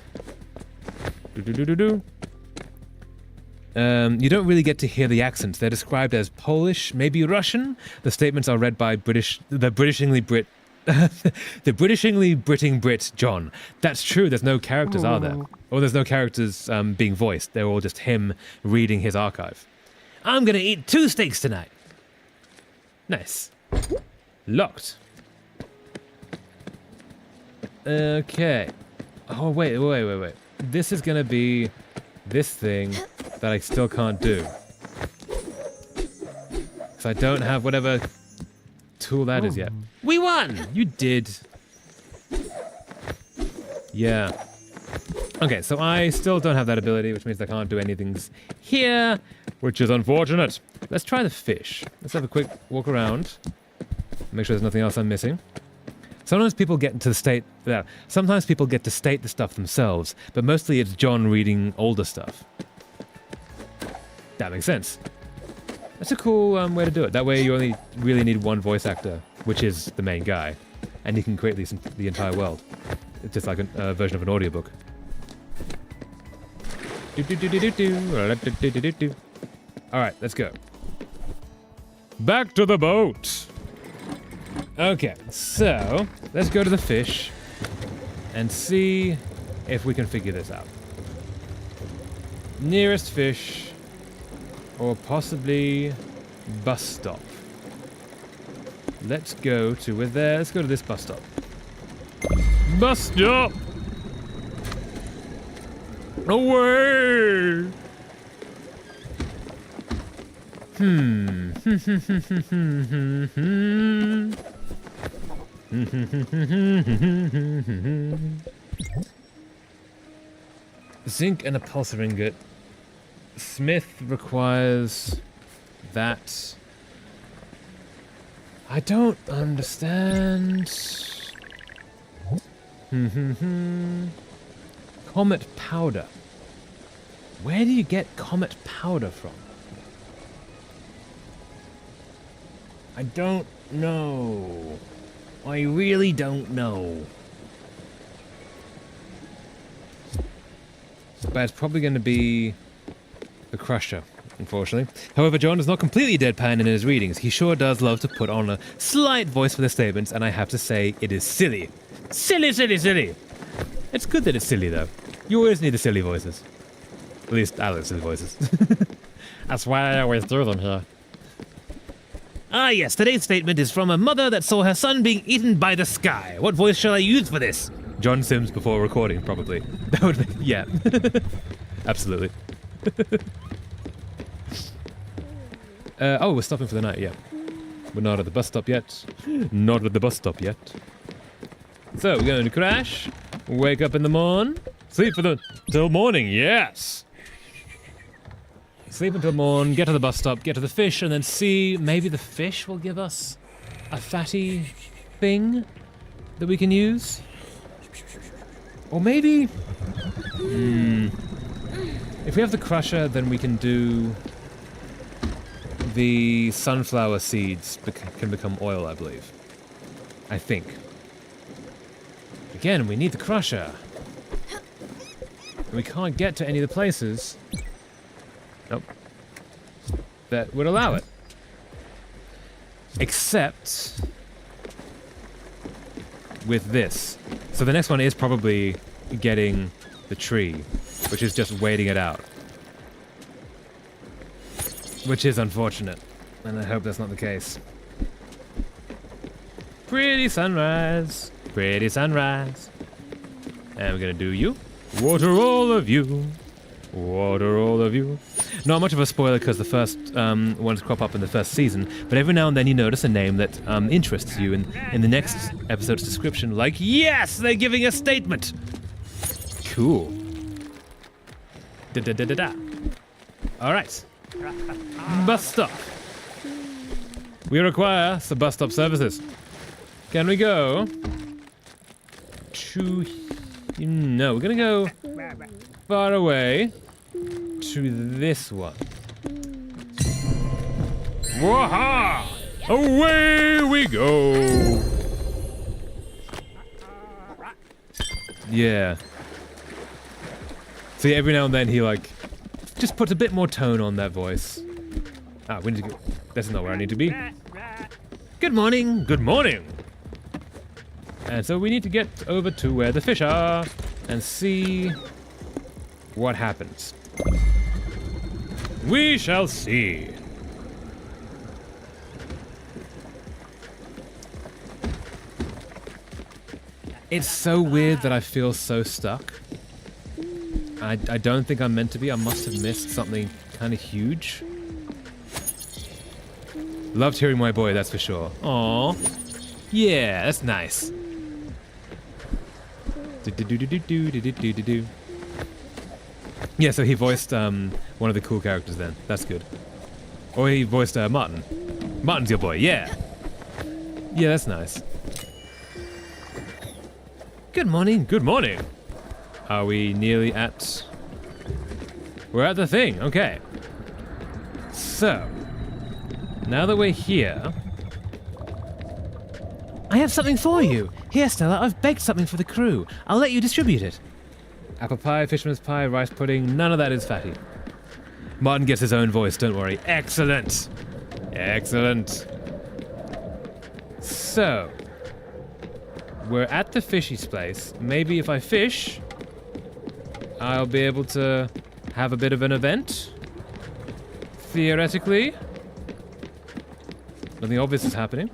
Speaker 1: You don't really get to hear the accents. They're described as Polish, maybe Russian. The statements are read by the Britishingly Britting Brit John. That's true. There's no characters, are there? Or there's no characters being voiced. They're all just him reading his archive. I'm gonna eat 2 steaks tonight. Nice. Locked. Okay. Oh, wait. This is gonna be this thing that I still can't do. Because I don't have whatever tool that is yet. We won! You did. Yeah. Okay, so I still don't have that ability, which means I can't do anything here, which is unfortunate. Let's try the fish. Let's have a quick walk around. Make sure there's nothing else I'm missing. Sometimes people get to state the stuff themselves, but mostly it's John reading older stuff. That makes sense. That's a cool way to do it. That way you only really need one voice actor, which is the main guy, and you can create the entire world. It's just like a version of an audiobook. Alright, let's go. Back to the boat! Okay, so let's go to the fish and see if we can figure this out. Nearest fish, or possibly bus stop. Let's go to let's go to this bus stop. Bus stop! Away! Zinc and a pulsar ingot. Smith requires that. I don't understand. Comet powder. Where do you get comet powder from? I don't know. I really don't know. But it's probably going to be the Crusher, unfortunately. However, John is not completely deadpan in his readings. He sure does love to put on a slight voice for the statements, and I have to say, it is silly. Silly, silly, silly! It's good that it's silly, though. You always need the silly voices. At least I like silly voices. That's why I always do them here. Ah yes, today's statement is from a mother that saw her son being eaten by the sky. What voice shall I use for this? John Sims before recording, probably. That would be, yeah. Absolutely. Oh, we're stopping for the night, yeah. We're not at the bus stop yet. Not at the bus stop yet. So we're going to crash, wake up in the morn, sleep till morning, yes! Sleep until morn, get to the bus stop, get to the fish, and then see maybe the fish will give us a fatty thing that we can use. Or maybe... if we have the crusher, then we can do... the sunflower seeds can become oil, I believe. I think. Again, we need the crusher. We can't get to any of the places... Nope. That would allow it. Except... with this. So the next one is probably getting the tree, which is just waiting it out. Which is unfortunate, and I hope that's not the case. Pretty sunrise, pretty sunrise. And we're gonna do you. Water all of you. Water all of you. Not much of a spoiler because the first ones crop up in the first season, but every now and then you notice a name that interests you in the next episode's description, like, yes, they're giving a statement. Cool. Da-da-da-da-da. All right. Bus stop. We require some bus stop services. Can we go to... No, we're gonna go far away to this one. Waha! Away we go! Yeah. See, every now and then he, like, just puts a bit more tone on that voice. Ah, we need to go. That's not where I need to be. Good morning! Good morning! And so we need to get over to where the fish are and see what happens. We shall see. It's so weird that I feel so stuck. I don't think I'm meant to be. I must have missed something kind of huge. Loved hearing my boy, that's for sure. Aww. Yeah, that's nice. Yeah, so he voiced one of the cool characters then. That's good. Or he voiced Martin. Martin's your boy, yeah. Yeah, that's nice. Good morning, good morning. Are we nearly at... We're at the thing, okay. So, now that we're here... I have something for you. Here, Stella, I've baked something for the crew. I'll let you distribute it. Apple pie, fisherman's pie, rice pudding, none of that is fatty. Martin gets his own voice, don't worry. Excellent. Excellent. So, we're at the fishy's place. Maybe if I fish, I'll be able to have a bit of an event. Theoretically. Nothing obvious is happening.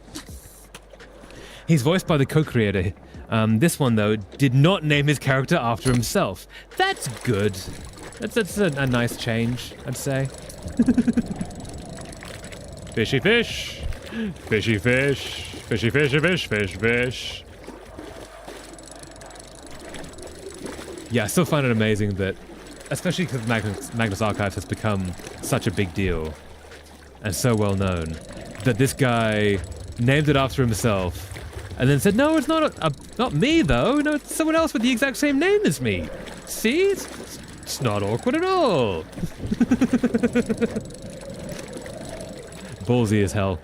Speaker 1: He's voiced by the co-creator. This one, though, did not name his character after himself. That's good. That's a nice change, I'd say. Fishy fish. Fishy fish. Fishy fishy fish, fish, fish. Yeah, I still find it amazing that, especially because Magnus Archives has become such a big deal and so well known, that this guy named it after himself and then said, no, it's not me, though. No, it's someone else with the exact same name as me. See? It's not awkward at all. Ballsy as hell.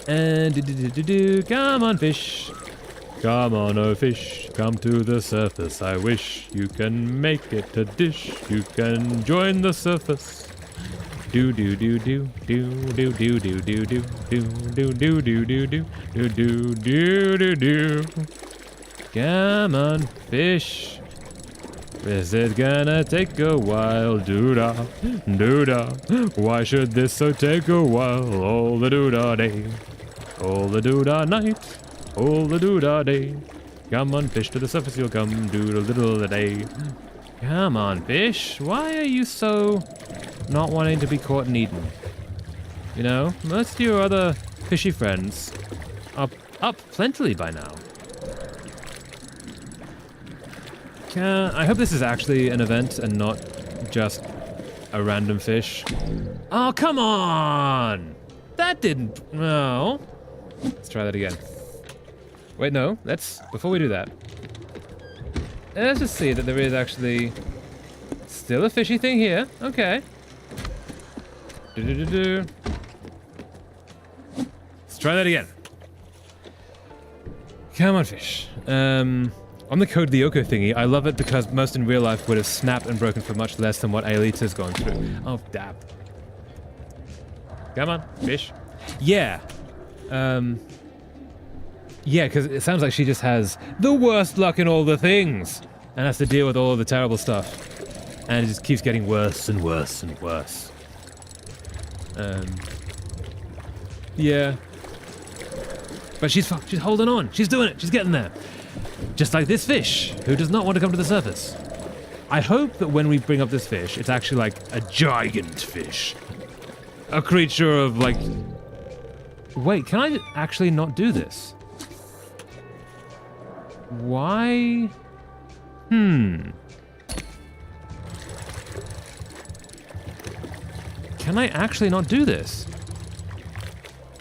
Speaker 1: And come on, fish. Come on, oh fish. Come to the surface. I wish you can make it a dish. You can join the surface. Do do do do do do do do do do do do do do do do do do do do. Come on, fish. This is gonna take a while. Doo-da, doo-da. Why should this so take a while? All the doo-da day, all the doo-da night, all the doo-da day. Come on, fish, to the surface you'll come. Doodle-diddle day. Come on, fish. Why are you so not wanting to be caught and eaten? You know, most of your other fishy friends are up plentifully by now. I hope this is actually an event and not just a random fish. Oh, come on! That didn't... No. Let's try that again. Wait, no. Before we do that, let's just see that there is actually still a fishy thing here. Okay. Let's try that again. Come on, fish. On the Code Lyoko thingy, I love it because most in real life would have snapped and broken for much less than what Aelita's gone through. Oh, damn. Come on, fish. Yeah. Yeah, because it sounds like she just has the worst luck in all the things and has to deal with all of the terrible stuff. And it just keeps getting worse and worse and worse. Yeah. But she's holding on. She's doing it. She's getting there. Just like this fish, who does not want to come to the surface. I hope that when we bring up this fish, it's actually like a giant fish. A creature of like... Wait, can I actually not do this? Why? Can I actually not do this?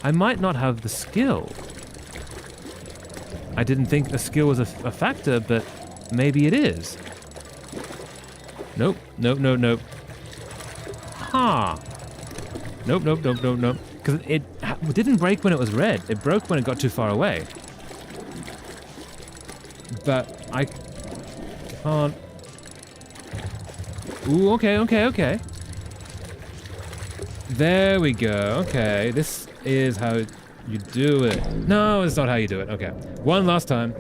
Speaker 1: I might not have the skill. I didn't think the skill was a factor, but maybe it is. Nope, nope, nope, nope. Huh. Nope, nope, nope, nope, nope. Because it didn't break when it was red. It broke when it got too far away. But I can't... Ooh, okay, okay, okay. There we go. Okay, this is how you do it. No, it's not how you do it. Okay, one last time.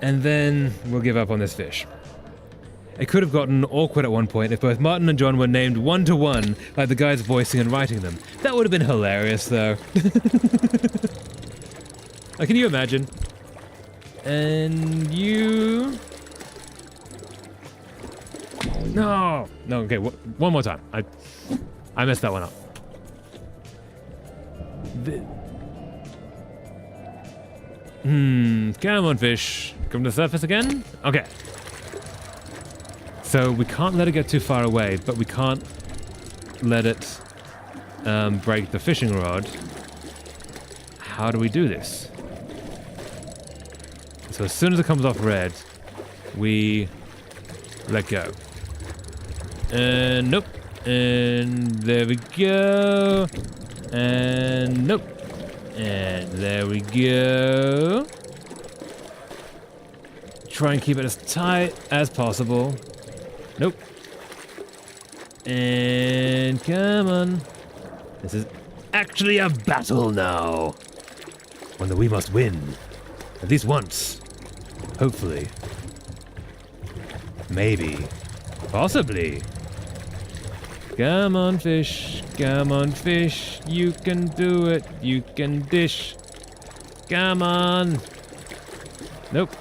Speaker 1: And then we'll give up on this fish. It could have gotten awkward at one point if both Martin and John were named one-to-one, like the guys voicing and writing them. That would have been hilarious, though. Like, can you imagine? And you... No! No, okay, one more time. I messed that one up. Come on, fish. Come to the surface again? Okay. So we can't let it get too far away, but we can't let it break the fishing rod. How do we do this? So as soon as it comes off red, we let go. And nope. And there we go. And nope. And there we go. Try and keep it as tight as possible. Nope. And come on. This is actually a battle now. One that we must win. At least once. Hopefully. Maybe. Possibly. Come on, fish. Come on, fish. You can do it. You can dish. Come on. Nope.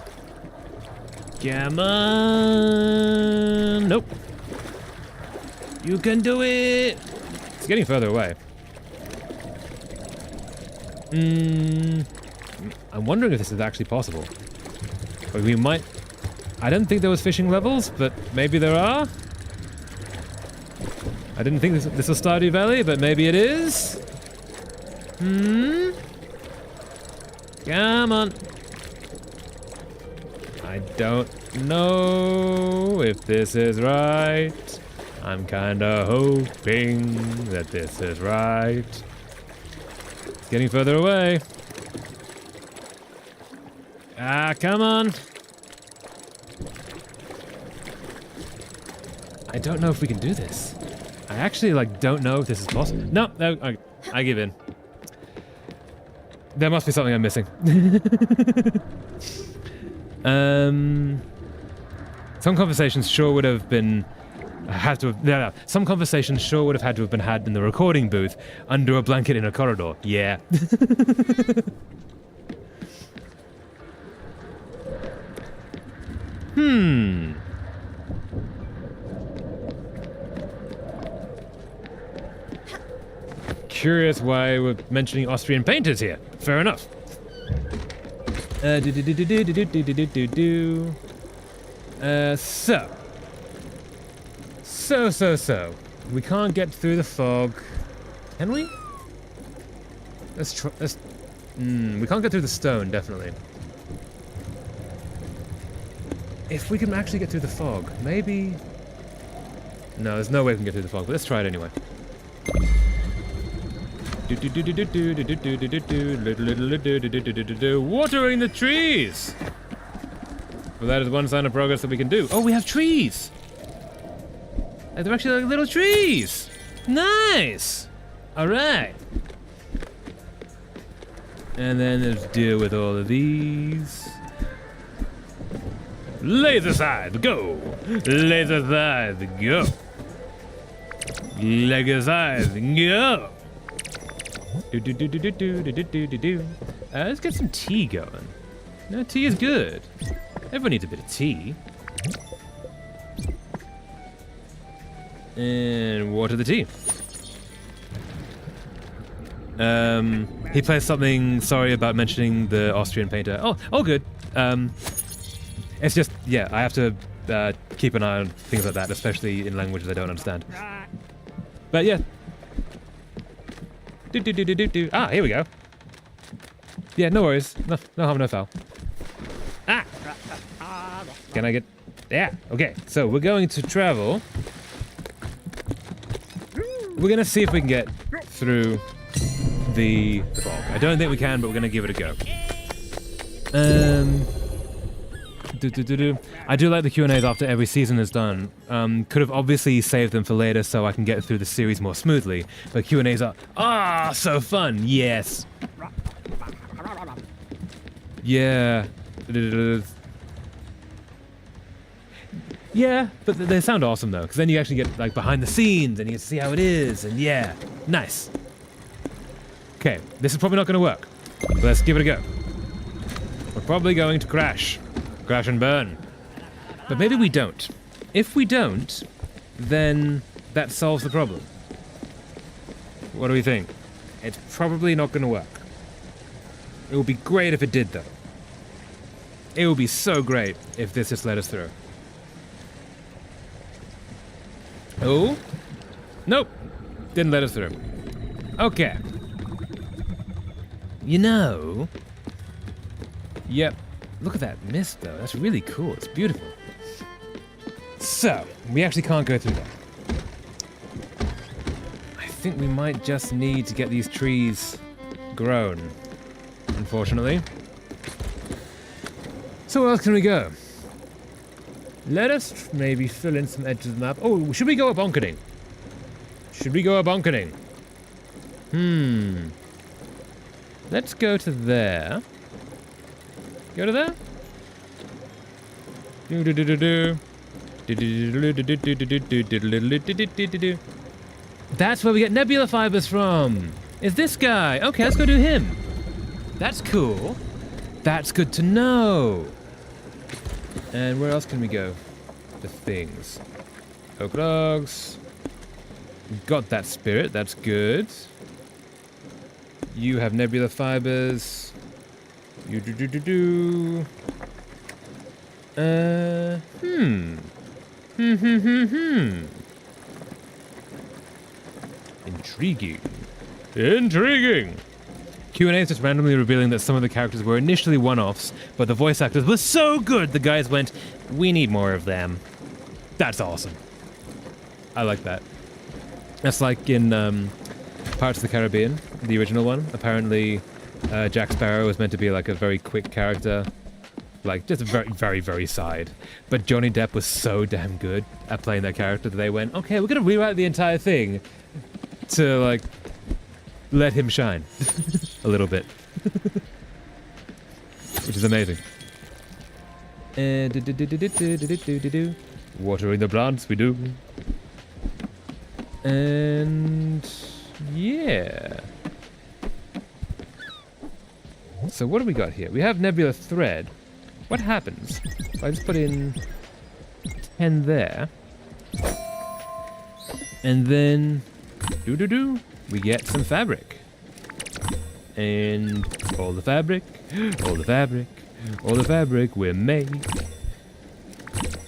Speaker 1: Come on. Nope. You can do it. It's getting further away. I'm wondering if this is actually possible. But we might... I don't think there was fishing levels, but maybe there are. I didn't think this was Stardew Valley, but maybe it is. Come on. I don't know if this is right. I'm kinda hoping that this is right. It's getting further away. Ah, come on. I don't know if we can do this. I actually, don't know if this is possible. No, I give in. There must be something I'm missing. Some conversations sure would have been... Some conversations sure would have had to have been had in the recording booth under a blanket in a corridor. Yeah. Curious why we're mentioning Austrian painters here. Fair enough. So. We can't get through the fog. Can we? Let's try. We can't get through the stone, definitely. If we can actually get through the fog, maybe... No, there's no way we can get through the fog, but let's try it anyway. Watering the trees! Well, that is one sign of progress that we can do. Oh, we have trees! They're actually like little trees! Nice! Alright. And then let's deal with all of these. Laser side, go! Laser side, go! Laser side, go! Let's get some tea going. No, tea is good. Everyone needs a bit of tea. And water the tea. He plays something. Sorry about mentioning the Austrian painter. Oh, good. It's just, yeah, I have to keep an eye on things like that, especially in languages I don't understand. But yeah. Ah, here we go. Yeah, no worries. No harm, no foul. Ah! Can I get... Yeah, okay. So we're going to travel. We're going to see if we can get through the fog. I don't think we can, but we're going to give it a go. I do like the Q&As after every season is done. Could have obviously saved them for later so I can get through the series more smoothly. But Q&As are, so fun, yes. Yeah. Yeah, but they sound awesome though, because then you actually get like behind the scenes and you get to see how it is, and yeah, nice. Okay, this is probably not going to work. But let's give it a go. We're probably going to crash. Crash and burn. But maybe we don't. If we don't, then that solves the problem. What do we think? It's probably not going to work. It would be great if it did, though. It would be so great if this just let us through. Oh? Nope. Didn't let us through. Okay. You know... Yep. Look at that mist, though. That's really cool. It's beautiful. So, we actually can't go through that. I think we might just need to get these trees grown, unfortunately. So where else can we go? Let us maybe fill in some edges of the map. Oh, should we go up Onkening? Should we go up Onkening? Let's go to there. Go to there. That's where we get nebula fibers from. Is this guy? Okay, let's go do him. That's cool. That's good to know. And where else can we go? The things. Oak logs. Got that spirit. That's good. You have nebula fibers. You do. Intriguing. Q&A is just randomly revealing that some of the characters were initially one-offs, but the voice actors were so good the guys went, we need more of them. That's awesome. I like that. That's like in Pirates of the Caribbean, the original one. Apparently, Jack Sparrow was meant to be like a very quick character, like just very, very, very side. But Johnny Depp was so damn good at playing that character that they went, okay, we're gonna rewrite the entire thing to like let him shine a little bit, which is amazing. Watering the plants, we do. And yeah. So what do we got here? We have nebula thread. What happens if I just put in 10 there? And then we get some fabric. And all the fabric, all the fabric, All the fabric we make.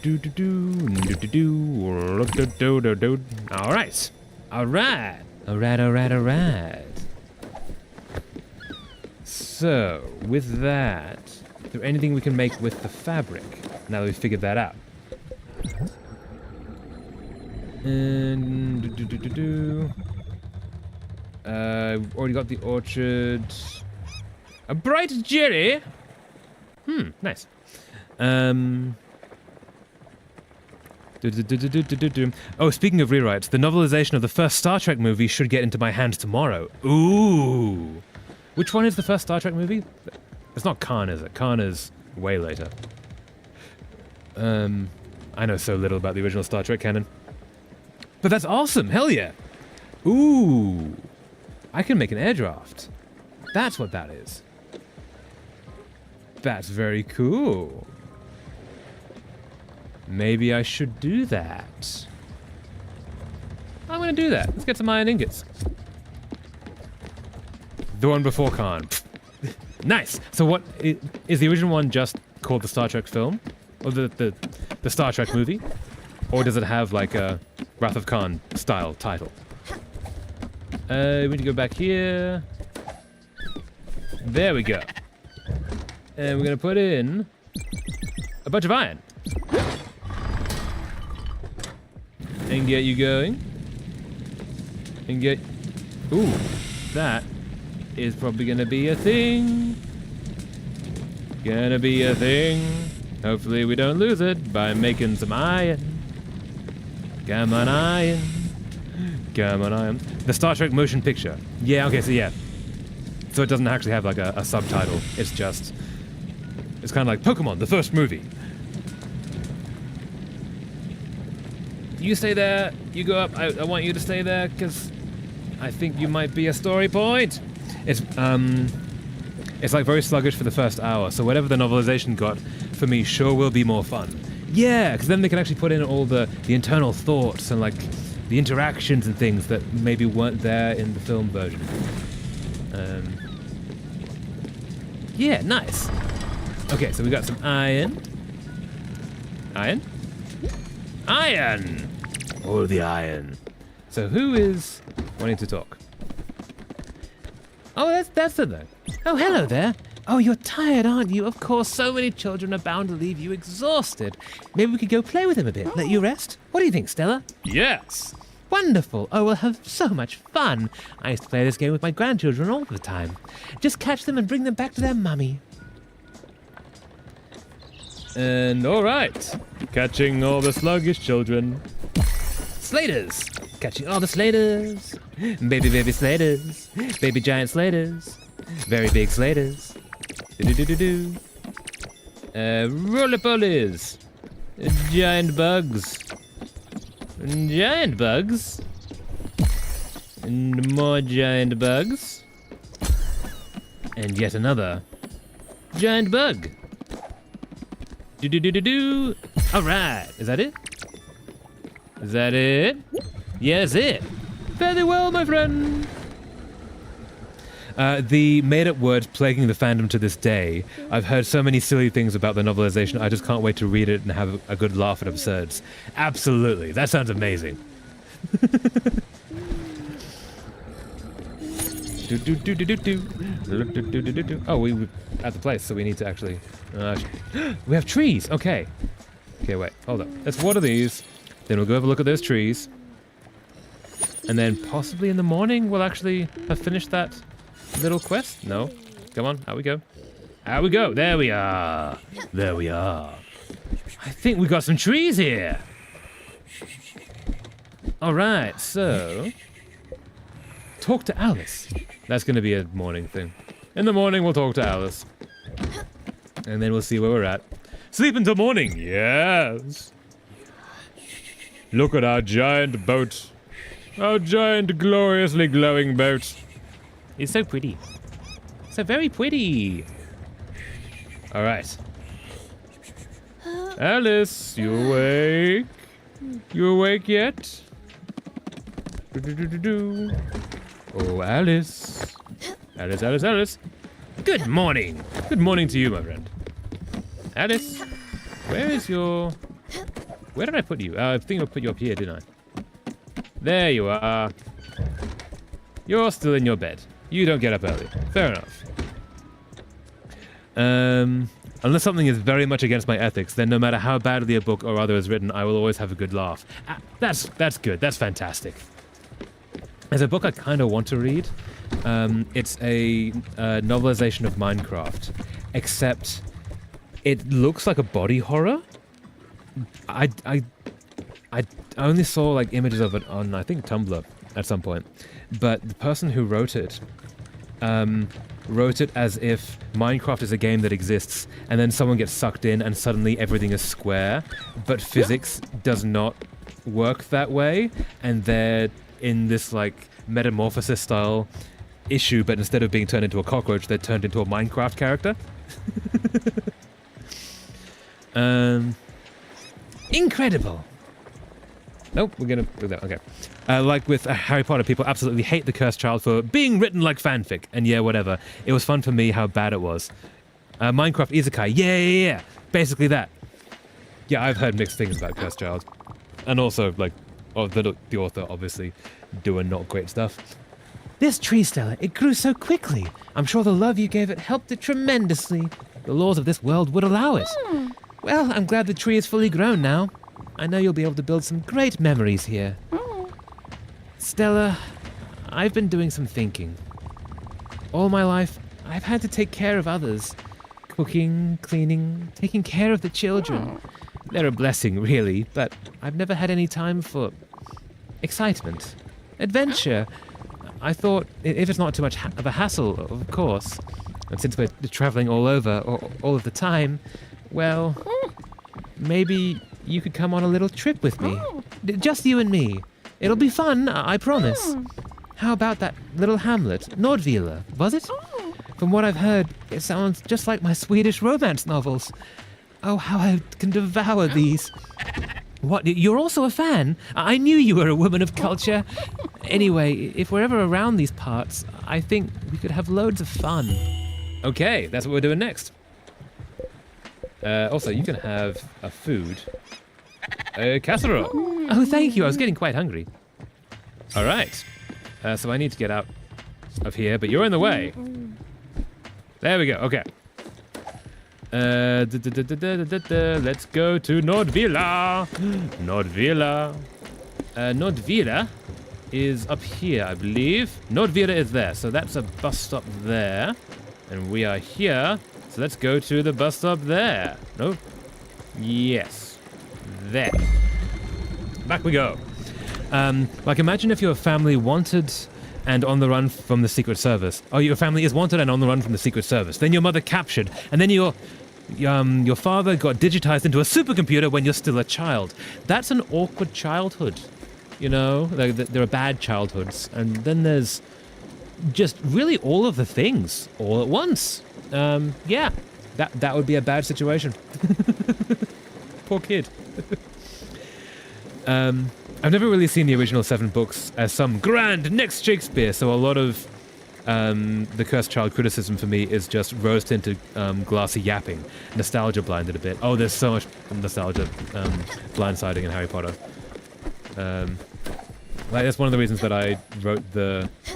Speaker 1: Do do do do do do do do do do. All right, all right, all right, all right, all right. So with that, is there anything we can make with the fabric? Now that we've figured that out. And we've already got the orchard. A bright Jerry. Nice. Oh, speaking of rewrites, the novelization of the first Star Trek movie should get into my hands tomorrow. Ooh. Which one is the first Star Trek movie? It's not Khan, is it? Khan is way later. I know so little about the original Star Trek canon. But that's awesome! Hell yeah! Ooh! I can make an air draft. That's what that is. That's very cool. Maybe I should do that. I'm gonna do that. Let's get some iron ingots. The one before Khan. Nice! So what, is the original one just called the Star Trek film? Or the Star Trek movie? Or does it have like a Wrath of Khan style title? We need to go back here. There we go. And we're gonna put in a bunch of iron. And get you going. And get... Ooh, that is probably gonna be a thing. Gonna be a thing. Hopefully we don't lose it by making some iron. Come on, iron. Come on, iron. The Star Trek motion picture. Yeah, okay, so yeah. So it doesn't actually have like a subtitle. It's just... It's kind of like Pokemon, the first movie. You stay there, you go up. I want you to stay there, because I think you might be a story point. It's like very sluggish for the first hour, so whatever the novelization got, for me, sure will be more fun. Yeah, because then they can actually put in all the internal thoughts and like the interactions and things that maybe weren't there in the film version. Yeah, nice. Okay, so we got some iron. Iron? Iron! All the iron. So who is wanting to talk? Oh, that's it then. Oh, hello there. Oh, you're tired, aren't you? Of course, so many children are bound to leave you exhausted. Maybe we could go play with them a bit, let you rest? What do you think, Stella? Yes. Wonderful. Oh, we'll have so much fun. I used to play this game with my grandchildren all the time. Just catch them and bring them back to their mummy. And all right. Catching all the sluggish children. Slaters. Catching all the slaters. Baby slaters. Baby giant slaters. Very big slaters. Do-do-do-do-do. Roly-polies. Giant bugs. Giant bugs. And more giant bugs. And yet another giant bug. Do-do-do-do-do. All right. Is that it? Is that it? Yes, it. Very well, my friend. The made-up words plaguing the fandom to this day. I've heard so many silly things about the novelization. I just can't wait to read it and have a good laugh at absurds. Absolutely. That sounds amazing. Oh, we're at the place, so we need to actually... we have trees! Okay. Okay, wait. Hold up. Let's water these. Then we'll go have a look at those trees. And then possibly in the morning we'll actually have finished that little quest? No. Come on, out we go. Out we go. There we are. There we are. I think we got some trees here. Alright, so... Talk to Alice. That's going to be a morning thing. In the morning we'll talk to Alice. And then we'll see where we're at. Sleep until morning. Yes. Look at our giant boat. Our giant, gloriously glowing boat. It's so pretty. So very pretty. All right. Alice, you awake? You awake yet? Oh, Alice. Alice, Alice, Alice. Good morning. Good morning to you, my friend. Alice, where is your... Where did I put you? I think I put you up here, didn't I? There you are. You're still in your bed. You don't get up early. Fair enough. Unless something is very much against my ethics, then no matter how badly a book or other is written, I will always have a good laugh. That's good. That's fantastic. There's a book I kind of want to read. It's a novelization of Minecraft, except it looks like a body horror. I only saw like images of it on, I think, Tumblr at some point, but the person who wrote it as if Minecraft is a game that exists, and then someone gets sucked in and suddenly everything is square, but physics does not work that way, and they're in this like metamorphosis style issue, but instead of being turned into a cockroach, they're turned into a Minecraft character. Incredible. Nope, we're gonna do that. Okay. Like with Harry Potter, people absolutely hate the Cursed Child for being written like fanfic. And yeah, whatever. It was fun for me how bad it was. Minecraft Isekai. Yeah. Basically that. Yeah, I've heard mixed things about Cursed Child. And also, like, the author obviously doing not great stuff. This tree, Stella, it grew so quickly. I'm sure the love you gave it helped it tremendously. The laws of this world would allow it. Well, I'm glad the tree is fully grown now. I know you'll be able to build some great memories here. Stella, I've been doing some thinking. All my life, I've had to take care of others. Cooking, cleaning, taking care of the children. They're a blessing, really, but I've never had any time for excitement, adventure. I thought, if it's not too much of a hassle, of course, and since we're traveling all over, all of the time, well, maybe you could come on a little trip with me. Just you and me. It'll be fun, I promise. How about that little hamlet, Nordvila, was it? From what I've heard, it sounds just like my Swedish romance novels. Oh, how I can devour these. What, you're also a fan? I knew you were a woman of culture. Anyway, if we're ever around these parts, I think we could have loads of fun. Okay, that's what we're doing next. Also, you can have a food. A casserole. Oh, thank you. I was getting quite hungry. All right. So I need to get out of here, but you're in the way. There we go. Okay. Let's go to Nordvila. Nordvila. Nordvila is up here, I believe. Nordvila is there, so that's a bus stop there. And we are here, so let's go to the bus stop there. No? Yes. There. Back we go. Like, imagine if your family wanted and on the run from the Secret Service. Oh, your family is wanted and on the run from the Secret Service. Then your mother captured, and then your father got digitized into a supercomputer when you're still a child. That's an awkward childhood. You know, there are bad childhoods, and then there's just really all of the things all at once. Yeah, that would be a bad situation. Poor kid. I've never really seen the original 7 books as some grand next Shakespeare, so a lot of the Cursed Child criticism for me is just rose-tinted glassy yapping. Nostalgia blinded a bit. Oh, there's so much nostalgia blindsiding in Harry Potter. Like, that's one of the reasons that I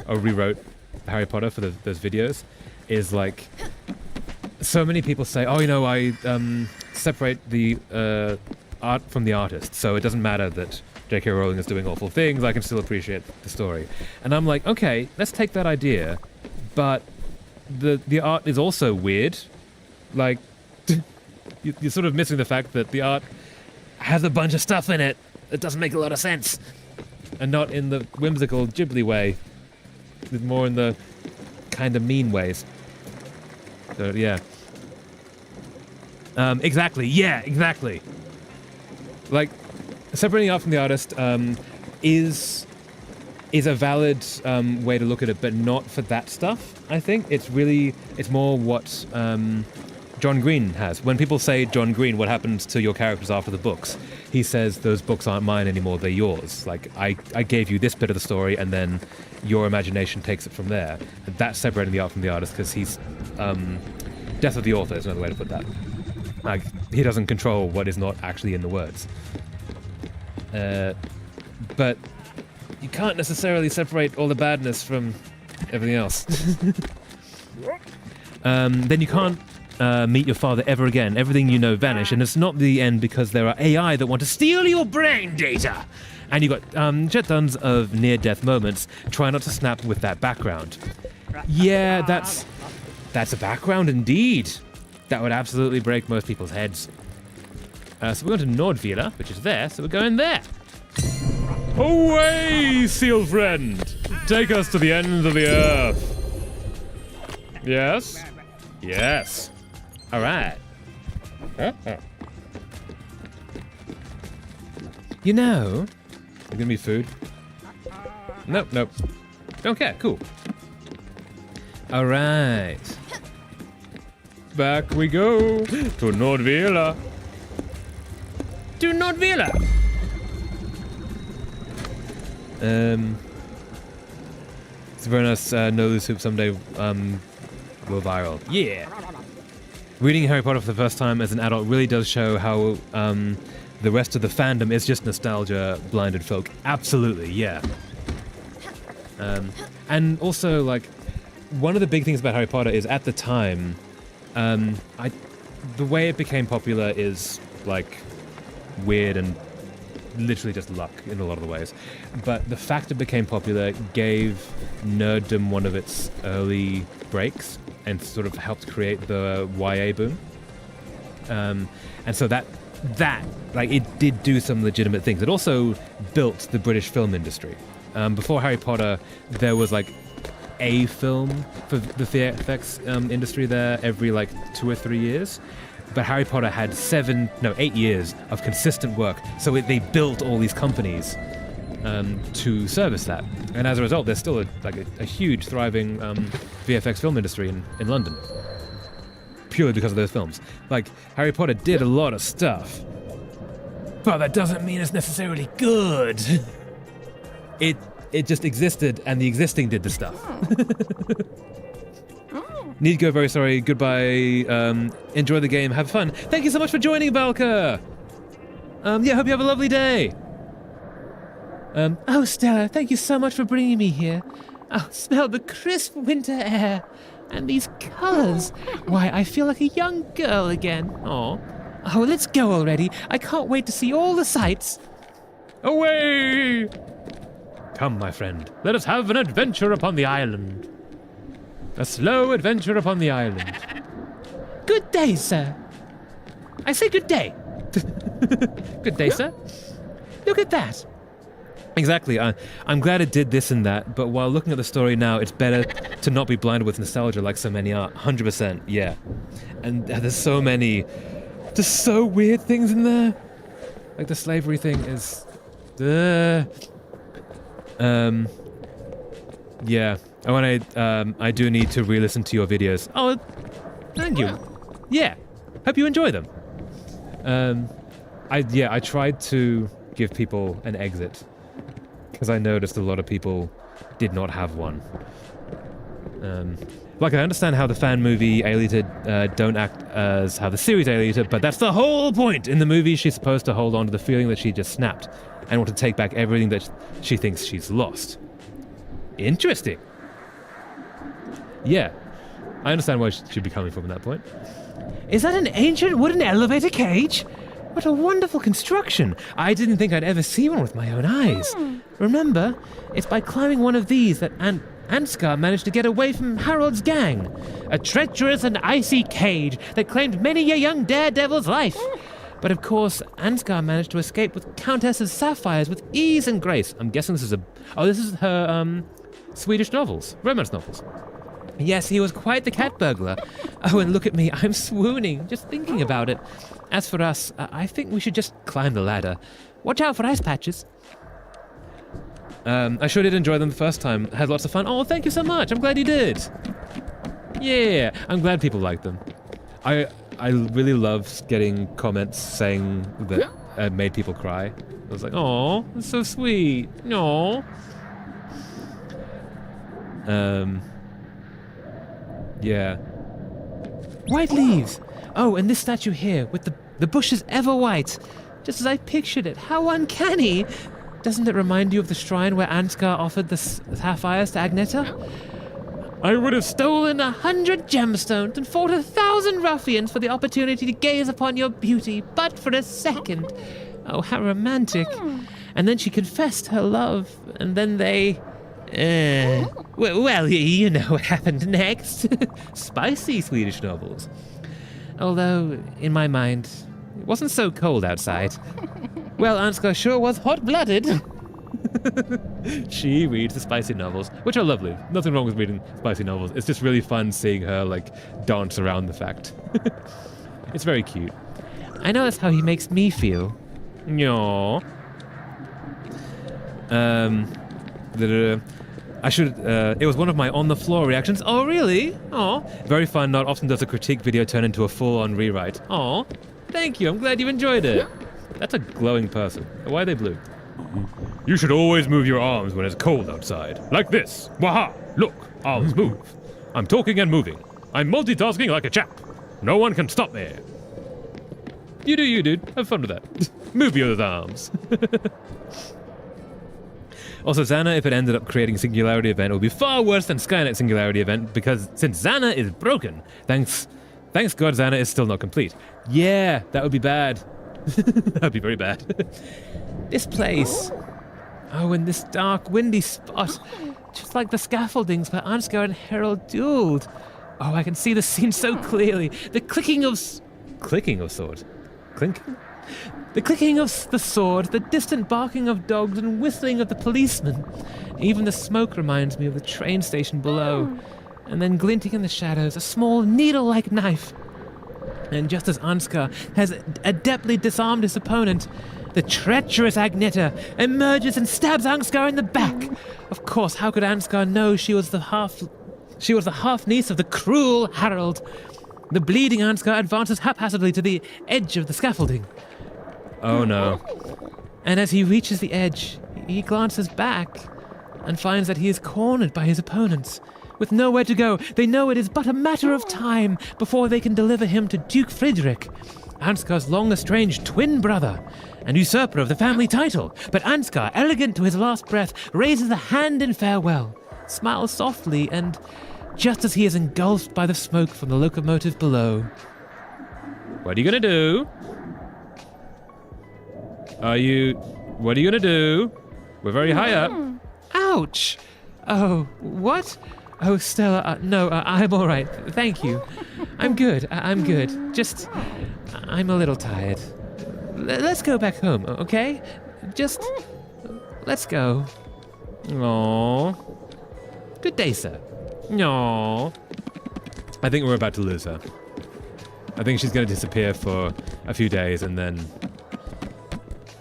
Speaker 1: rewrote Harry Potter for those videos, is like, so many people say, oh, you know, I separate the art from the artist, so it doesn't matter that J.K. Rowling is doing awful things, I can still appreciate the story. And I'm like, okay, let's take that idea, but the art is also weird. Like, you're sort of missing the fact that the art has a bunch of stuff in it that doesn't make a lot of sense. And not in the whimsical Ghibli way. It's more in the kind of mean ways. So, yeah. Exactly. Yeah, exactly. Like, separating art from the artist is a valid way to look at it, but not for that stuff, I think. It's more what John Green has. When people say, John Green, what happens to your characters after the books? He says, those books aren't mine anymore, they're yours. Like, I gave you this bit of the story, and then your imagination takes it from there. And that's separating the art from the artist, because he's... death of the author is another way to put that. Like, he doesn't control what is not actually in the words. But you can't necessarily separate all the badness from everything else. Then you can't meet your father ever again. Everything you know vanish, and it's not the end because there are AI that want to steal your brain data. And you've got jet tons of near-death moments. Try not to snap with that background. Yeah, that's a background indeed. That would absolutely break most people's heads. So we're going to Nordvila, which is there, so we're going there. Away, seal friend! Take us to the end of the earth. Yes? Yes. All right. You know, there's gonna be food. Nope, nope. Don't care, cool. All right. Back we go to Nordvila. To Nordvila. It's very nice. Know the soup someday go viral. Yeah. Reading Harry Potter for the first time as an adult really does show how the rest of the fandom is just nostalgia blinded folk. Absolutely, yeah. And also, like, one of the big things about Harry Potter is at the time, the way it became popular is like weird and literally just luck in a lot of the ways. But the fact it became popular gave nerddom one of its early breaks and sort of helped create the YA boom. And so that like it did do some legitimate things. It also built the British film industry. Before Harry Potter, there was like a film for the VFX industry there every like 2 or 3 years. But Harry Potter had 8 years of consistent work. So they built all these companies to service that. And as a result, there's still a huge, thriving VFX film industry in London. Purely because of those films. Like, Harry Potter did a lot of stuff. But that doesn't mean it's necessarily good. It just existed, and the existing did the stuff. Need to go, very sorry, goodbye, enjoy the game, have fun. Thank you so much for joining, Valka! Yeah, hope you have a lovely day. Oh, Stella, thank you so much for bringing me here. Oh, smell the crisp winter air. And these colors. Why, I feel like a young girl again. Oh, let's go already. I can't wait to see all the sights. Away! Come, my friend, let us have an adventure upon the island. A slow adventure upon the island. Good day, sir. I say good day. Good day, sir. Look at that. Exactly. I'm glad it did this and that, but while looking at the story now, it's better to not be blinded with nostalgia like so many are. 100%, yeah. And there's so many, just so weird things in there. Like the slavery thing is... yeah. Oh, and I do need to re-listen to your videos. Oh, thank you. Yeah. Hope you enjoy them. I tried to give people an exit because I noticed a lot of people did not have one. Like, I understand how the fan movie Aelita don't act as how the series Aelita, but that's the whole point. In the movie, she's supposed to hold on to the feeling that she just snapped and want to take back everything that she thinks she's lost. Interesting. Yeah, I understand where she'd be coming from at that point. Is that an ancient wooden elevator cage? What a wonderful construction. I didn't think I'd ever see one with my own eyes. Remember, it's by climbing one of these that Ansgar managed to get away from Harold's gang. A treacherous and icy cage that claimed many a young daredevil's life. But of course, Ansgar managed to escape with Countess's sapphires with ease and grace. I'm guessing this is her Swedish novels, romance novels. Yes, he was quite the cat burglar. Oh, and look at me, I'm swooning, just thinking about it. As for us, I think we should just climb the ladder. Watch out for ice patches. I sure did enjoy them the first time. Had lots of fun. Oh, thank you so much. I'm glad you did. Yeah, I'm glad people liked them. I really loved getting comments saying that it made people cry. I was like, oh, that's so sweet. No. Yeah. White leaves.
Speaker 2: Oh, and this statue here, with the bushes ever white. Just as I pictured it. How uncanny! Doesn't it remind you of the shrine where Ansgar offered the sapphires to Agneta? I would have stolen 100 gemstones and fought 1,000 ruffians for the opportunity to gaze upon your beauty, but for a second. Oh, how romantic. And then she confessed her love, and then they... well, you know what happened next. Spicy Swedish novels. Although, in my mind, it wasn't so cold outside. Well, Ansgar sure was hot-blooded. She reads the spicy novels, which are lovely. Nothing wrong with reading spicy novels. It's just really fun seeing her, dance around the fact. It's very cute. I know that's how he makes me feel. Aww. It was one of my on-the-floor reactions. Oh, really? Aw. Very fun. Not often does a critique video turn into a full-on rewrite. Aw. Thank you. I'm glad you enjoyed it. That's a glowing person. Why are they blue? You should always move your arms when it's cold outside. Like this. Waha! Look, arms move. I'm talking and moving. I'm multitasking like a chap. No one can stop me. You do you, dude. Have fun with that. Move your arms. Also, Xana, if it ended up creating Singularity Event, it would be far worse than Skynet Singularity Event, because since Xana is broken, thanks God Xana is still not complete. Yeah, that would be bad. That would be very bad. This place. Oh, in this dark, windy spot. Just like the scaffoldings where Ansgar and Harold dueled. Oh, I can see the scene so clearly. The clicking of sword. Clinking? The clicking of the sword, the distant barking of dogs and whistling of the policemen. Even the smoke reminds me of the train station below. And then glinting in the shadows, a small needle-like knife. And just as Ansgar has adeptly disarmed his opponent, the treacherous Agneta emerges and stabs Ansgar in the back. Of course, how could Ansgar know she was the half-niece of the cruel Harold? The bleeding Ansgar advances haphazardly to the edge of the scaffolding. Oh no. And as he reaches the edge, he glances back and finds that he is cornered by his opponents. With nowhere to go, they know it is but a matter of time before they can deliver him to Duke Friedrich, Ansgar's long-estranged twin brother, and usurper of the family title. But Ansgar, elegant to his last breath, raises a hand in farewell, smiles softly, and just as he is engulfed by the smoke from the locomotive below. What are you gonna do? What are you gonna do? We're very high up. Ouch! Oh, what? Oh, Stella, no, I'm all right. Thank you. I'm good. I'm good. Just, I'm a little tired. Let's go back home, okay? Just, let's go. Aww. Good day, sir. Aww. I think we're about to lose her. I think she's going to disappear for a few days, and then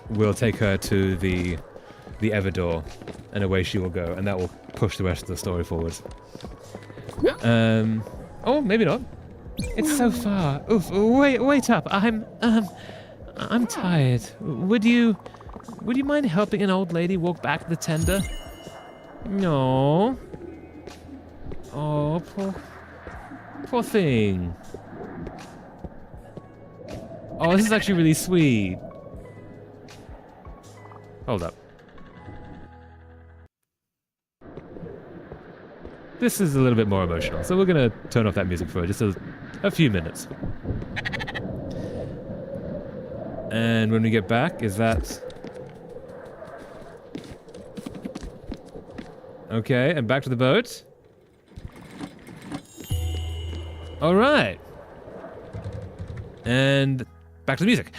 Speaker 2: we'll take her to the Everdor, and away she will go, and that will push the rest of the story forward. Oh, maybe not. It's so far. Oof, wait up. I'm tired. Would you mind helping an old lady walk back to the tender? No. Oh, poor thing. Oh, this is actually really sweet. Hold up. This is a little bit more emotional, so we're gonna turn off that music for just a few minutes. And when we get back, is that... Okay, and back to the boat. Alright. And back to the music.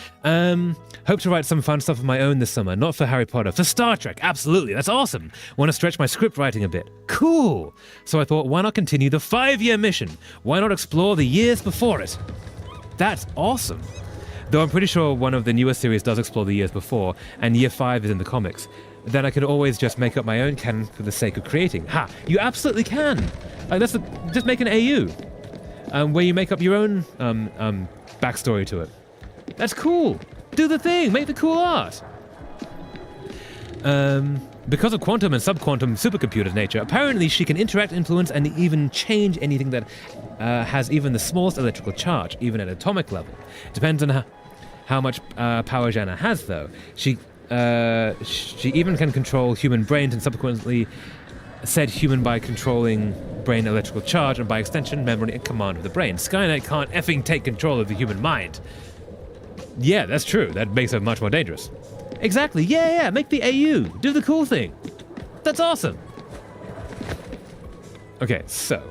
Speaker 2: Hope to write some fun stuff of my own this summer. Not for Harry Potter, for Star Trek. Absolutely, that's awesome. Want to stretch my script writing a bit. Cool. So I thought, why not continue the 5-year mission? Why not explore the years before it? That's awesome. Though I'm pretty sure one of the newer series does explore the years before, and year 5 is in the comics. Then I could always just make up my own canon for the sake of creating. Ha! You absolutely can! Just make an AU. Where you make up your own backstory to it. That's cool! Do the thing! Make the cool art! because of quantum and subquantum supercomputer nature, apparently she can interact, influence, and even change anything that has even the smallest electrical charge, even at atomic level. Depends on how much power Jana has, though. She even can control human brains and subsequently said human by controlling brain electrical charge and by extension, memory and command of the brain. Skynet can't effing take control of the human mind. Yeah, that's true. That makes her much more dangerous. Exactly. Yeah. Make the AU. Do the cool thing. That's awesome. Okay, so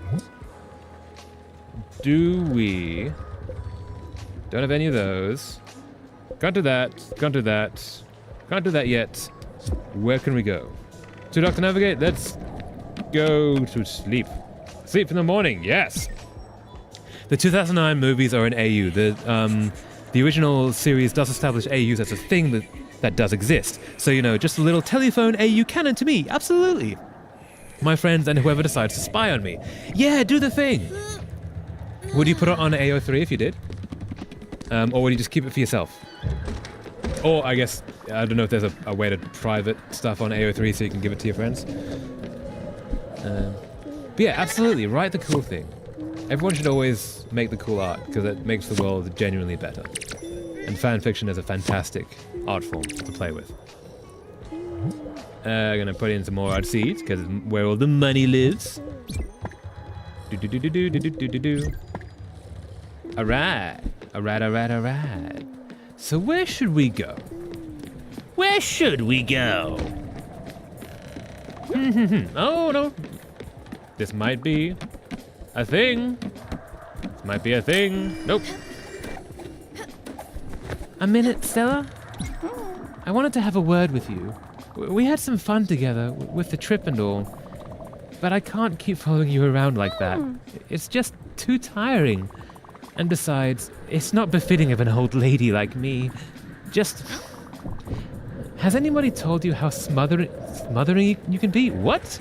Speaker 2: we don't have any of those. Can't do that. Can't do that. Can't do that yet. Where can we go? To Dr. Navigate. Let's go to sleep. Sleep in the morning. Yes. The 2009 movies are in AU. The original series does establish AUs as a thing that does exist. So, just a little telephone AU canon to me. Absolutely. My friends and whoever decides to spy on me. Yeah, do the thing. Would you put it on AO3 if you did? Or would you just keep it for yourself? Or, I guess, I don't know if there's a way to private stuff on AO3 so you can give it to your friends. But yeah, absolutely, write the cool thing. Everyone should always make the cool art, because it makes the world genuinely better. And fan fiction is a fantastic art form to play with. Gonna put in some more art seeds, because it's where all the money lives. Alright. So where should we go? Where should we go? Oh no. This might be a thing. This might be a thing. Nope. A minute, Stella? I wanted to have a word with you. We had some fun together with the trip and all, but I can't keep following you around like that. It's just too tiring. And besides, it's not befitting of an old lady like me. Just... Has anybody told you how smothering you can be? What?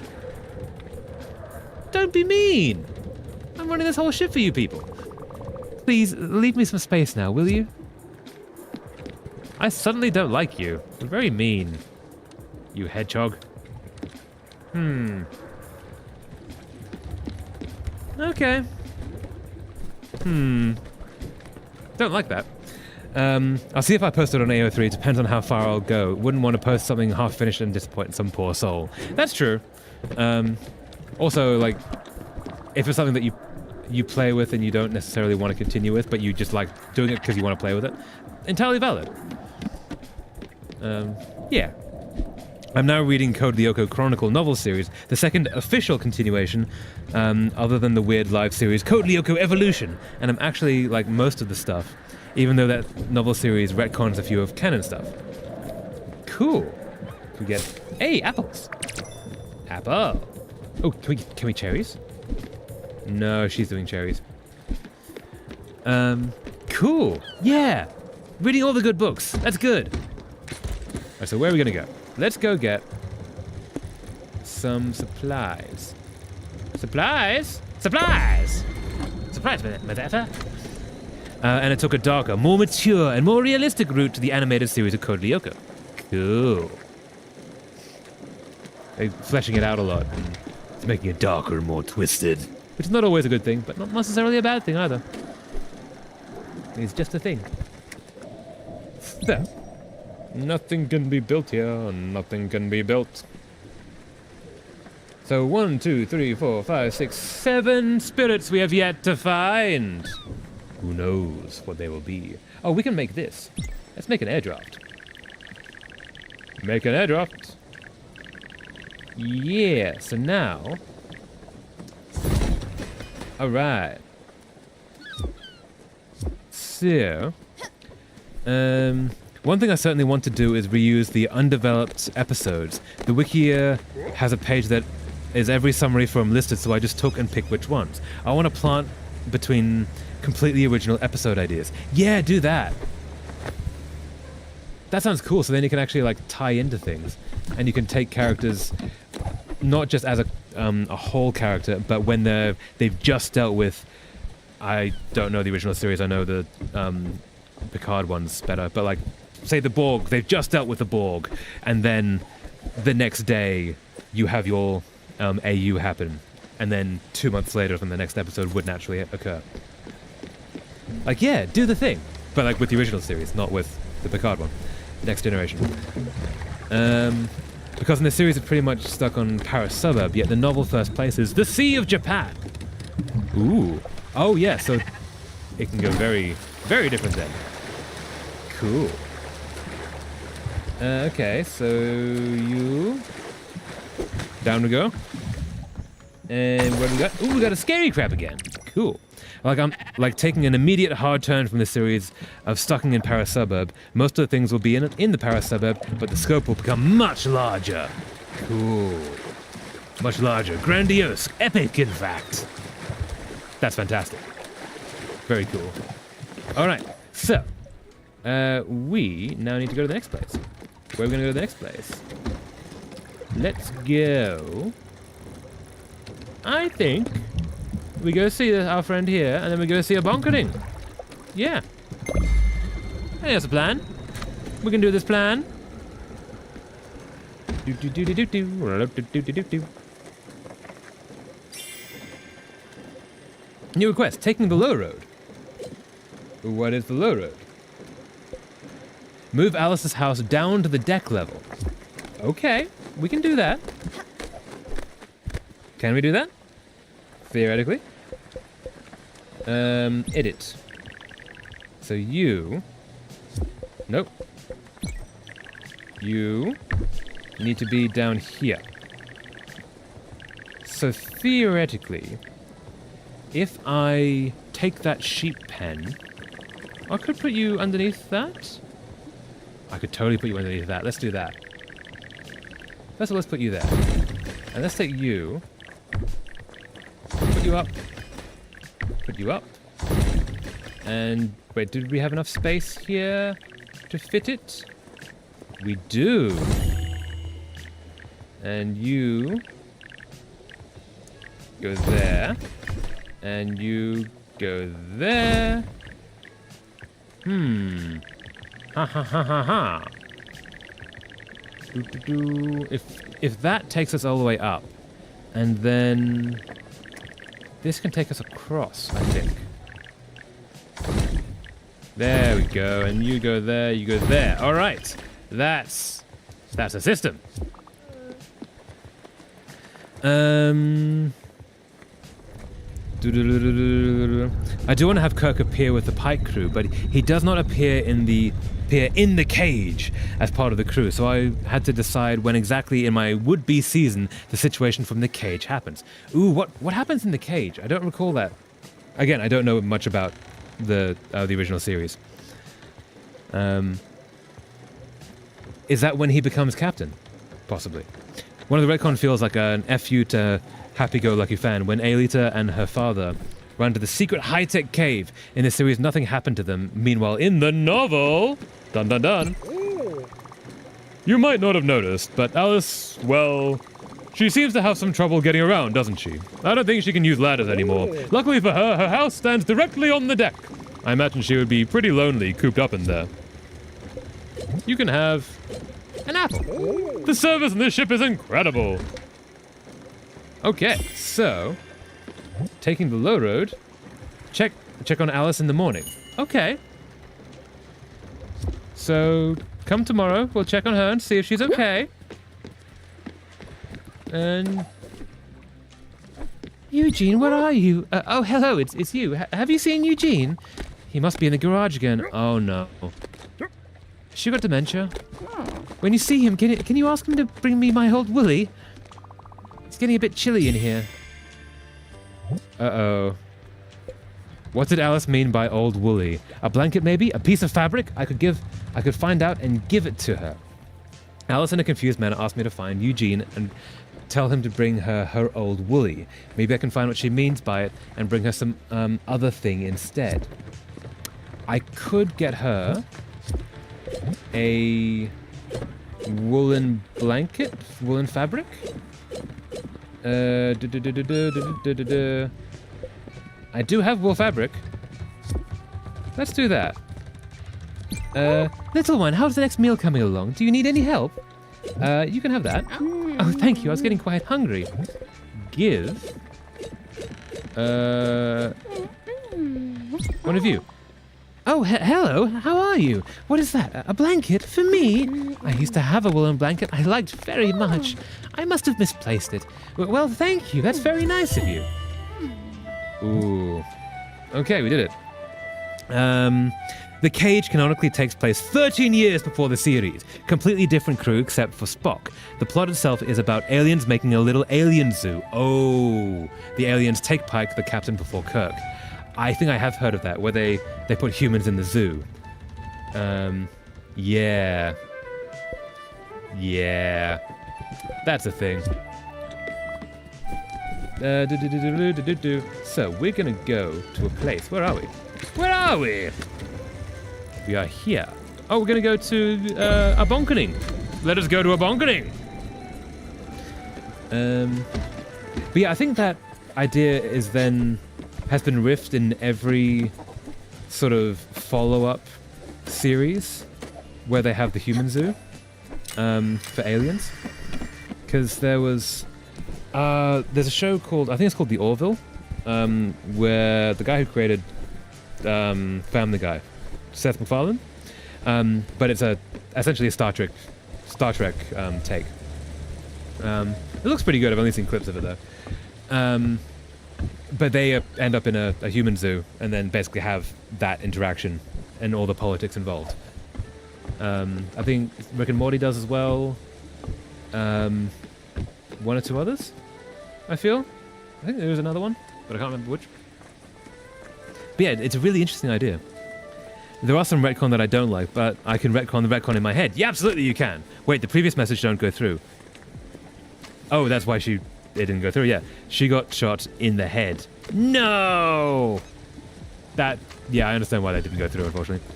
Speaker 2: Don't be mean. I'm running this whole shit for you people. Please, leave me some space now, will you? I suddenly don't like you. You're very mean. You hedgehog. Okay. Don't like that. I'll see if I post it on AO3. It depends on how far I'll go. Wouldn't want to post something half finished and disappoint some poor soul. That's true. Also, like, if it's something that you play with and you don't necessarily want to continue with, but you just like doing it because you want to play with it, entirely valid. Yeah. I'm now reading Code Lyoko Chronicle novel series, the second official continuation, other than the weird live series Code Lyoko Evolution, and I'm actually like most of the stuff, even though that novel series retcons a few of canon stuff. Cool. We get, hey, apples. Apple. Oh, can we cherries? No, she's doing cherries. Cool. Yeah. Reading all the good books. That's good. Alright, so where are we gonna go? Let's go get some supplies. Supplies? Supplies! Supplies, Madata. And it took a darker, more mature, and more realistic route to the animated series of Code Lyoko. Cool. They're fleshing it out a lot. And it's making it darker and more twisted. Which is not always a good thing, but not necessarily a bad thing either. It's just a thing. So, nothing can be built here, nothing can be built. So 1, 2, 3, 4, 5, 6, 7 spirits we have yet to find. Who knows what they will be? Oh, we can make this. Let's make an air draft. Make an air draft. Yeah, so now... Alright. So... one thing I certainly want to do is reuse the undeveloped episodes. The Wikia has a page that is every summary from listed, so I just took and picked which ones. I want to plant between completely original episode ideas. Yeah, do that. That sounds cool, so then you can actually like tie into things. And you can take characters not just as a whole character, but when they've just dealt with... I don't know the original series, I know the Picard one's better, but like, say the Borg, they've just dealt with the Borg, and then
Speaker 1: the next day you have your AU happen, and then 2 months later from the next episode would naturally occur. Like, yeah, do the thing. But like with the original series, not with the Picard one. Next Generation. Because in the series it's pretty much stuck on Paris suburb, yet the novel first places the Sea of Japan. Ooh. Oh yeah, so it can go very, very different then. Cool. Okay, so you... Down we go. And what do we got? Ooh, we got a scary crab again. Cool. Like I'm like taking an immediate hard turn from the series of stucking in Paris suburb. Most of the things will be in the Paris suburb, but the scope will become much larger. Cool. Much larger. Grandiose. Epic, in fact. That's fantastic. Very cool. All right. So, we now need to go to the next place. Where are we going to go to the next place? Let's go... I think we go see our friend here, and then we go see a bunkering. Yeah. Hey, that's a plan. We can do this plan. New request, taking the low road. What is the low road? Move Alice's house down to the deck level. Okay, we can do that. Can we do that? Theoretically. Edit. So you... Nope. You need to be down here. So theoretically, if I take that sheep pen, I could put you underneath that? I could totally put you underneath that. Let's do that. First of all, let's put you there. And let's take you... Put you up. Put you up. And wait, did we have enough space here to fit it? We do. And you go there. And you go there. Ha ha ha ha ha. If that takes us all the way up, and then this can take us across, I think. There we go, and you go there, you go there. All right, that's a system. I do want to have Kirk appear with the Pike crew, but he does not appear in the cage as part of the crew, so I had to decide when exactly in my would-be season the situation from the cage happens. Ooh, what happens in the cage? I don't recall that. Again, I don't know much about the original series. Is that when he becomes captain? Possibly. One of the retcon feels like an FU to Happy-Go-Lucky fan. When Aelita and her father ran to the secret high-tech cave. In the series, nothing happened to them. Meanwhile, in the novel... Dun dun dun. You might not have noticed, but Alice, well... She seems to have some trouble getting around, doesn't she? I don't think she can use ladders anymore. Luckily for her, her house stands directly on the deck. I imagine she would be pretty lonely cooped up in there. You can have... an apple. The service on this ship is incredible. Okay, so... taking the low road. Check on Alice in the morning. Okay. So, come tomorrow. We'll check on her and see if she's okay. And... Eugene, where are you? Oh, hello, it's you. Have you seen Eugene? He must be in the garage again. Oh, no. She got dementia. When you see him, can you ask him to bring me my old Willie? It's getting a bit chilly in here. Uh-oh. What did Alice mean by old Willie? A blanket, maybe? A piece of fabric? I could find out and give it to her. Alice, in a confused manner, asked me to find Eugene and tell him to bring her old Willie. Maybe I can find what she means by it and bring her some other thing instead. I could get her a woolen blanket? Woolen fabric? I do have wool fabric. Let's do that. Little one, how's the next meal coming along? Do you need any help?
Speaker 2: You can have that. Oh, thank you. I was getting quite hungry. Give. One of you. Oh, hello. How are you? What is that? A blanket for me? I used to have a woolen blanket I liked very much. I must have misplaced it. Well, thank you. That's very nice of you. Ooh. Okay, we did it. The Cage canonically takes place 13 years before the series. Completely different crew except for Spock. The plot itself is about aliens making a little alien zoo. Oh, the aliens take Pike, the captain, before Kirk. I think I have heard of that, where they put humans in the zoo. Yeah. Yeah. That's a thing. So, we're gonna go to a place. Where are we? Where are we? We are here. Oh, we're gonna go to a bonkening. Let us go to a bonkening. But yeah, I think that idea has been riffed in every sort of follow-up series where they have the human zoo for aliens. Because there's a show called, I think it's called The Orville, where the guy who created Family Guy, Seth MacFarlane, but it's essentially a Star Trek take. It looks pretty good. I've only seen clips of it though. But they end up in a human zoo and then basically have that interaction and all the politics involved. I think Rick and Morty does as well. One or two others, I feel. I think there was another one, but I can't remember which. But yeah, it's a really interesting idea. There are some retcon that I don't like, but I can retcon the retcon in my head. Yeah, absolutely you can. Wait, the previous message don't go through. Oh, that's why it didn't go through, yeah. She got shot in the head. No! Yeah, I understand why that didn't go through, unfortunately.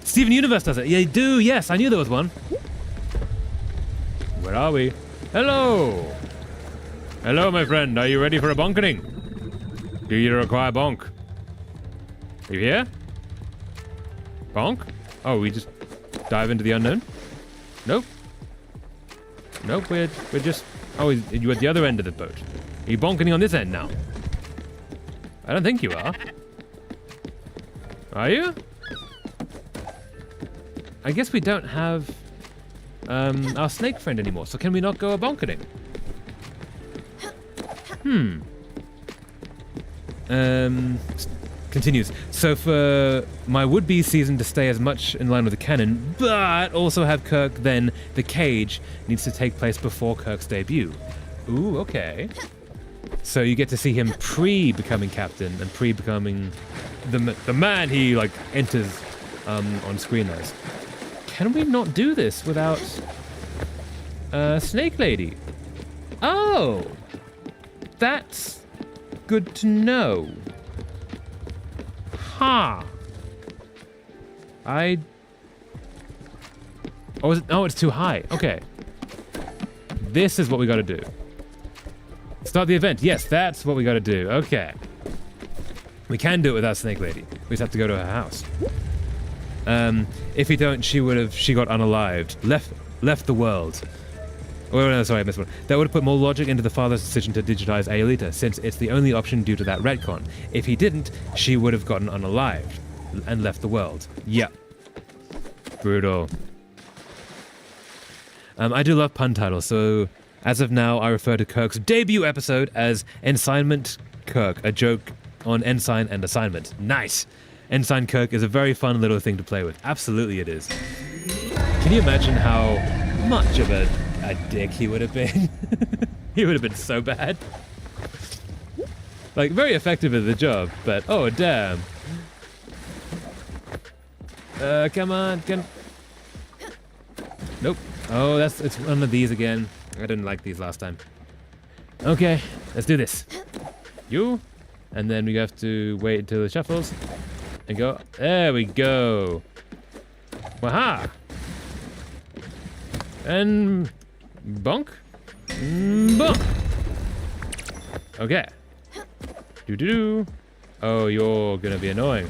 Speaker 2: Steven Universe does it. Yeah, you do, yes, I knew there was one. Where are we? Hello! Hello, my friend, are you ready for a bonkening? Do you require bonk? Are you here? Bonk? Oh, we just dive into the unknown? Nope. Nope, we're just... Oh, you're at the other end of the boat. Are you bonking on this end now? I don't think you are. Are you? I guess we don't have our snake friend anymore, so can we not go a bonketing? Continues. So for my would-be season to stay as much in line with the canon, but also have Kirk, then the Cage needs to take place before Kirk's debut. Ooh, okay. So you get to see him pre-becoming captain and pre-becoming the man he like enters on screen as. Can we not do this without Snake Lady? Oh, that's good to know. Huh. Oh, it's too high. Okay. This is what we gotta do. Start the event. Yes, that's what we gotta do. Okay. We can do it without Snake Lady. We just have to go to her house. If we don't, she got unalived. Left the world. Oh, no, sorry, I missed one. That would have put more logic into the father's decision to digitize Aelita, since it's the only option due to that retcon. If he didn't, she would have gotten unalived and left the world. Yep. Brutal. I do love pun titles, so as of now, I refer to Kirk's debut episode as Ensignment Kirk, a joke on Ensign and assignment. Nice! Ensign Kirk is a very fun little thing to play with. Absolutely it is. Can you imagine how much of a dick he would have been? He would have been so bad. Like, very effective at the job, but oh damn. Come on, Nope. Oh, it's one of these again. I didn't like these last time. Okay, let's do this. You, and then we have to wait until it shuffles and go. There we go. Waha! And bonk. Bonk. Okay. Do. Oh, you're gonna be annoying.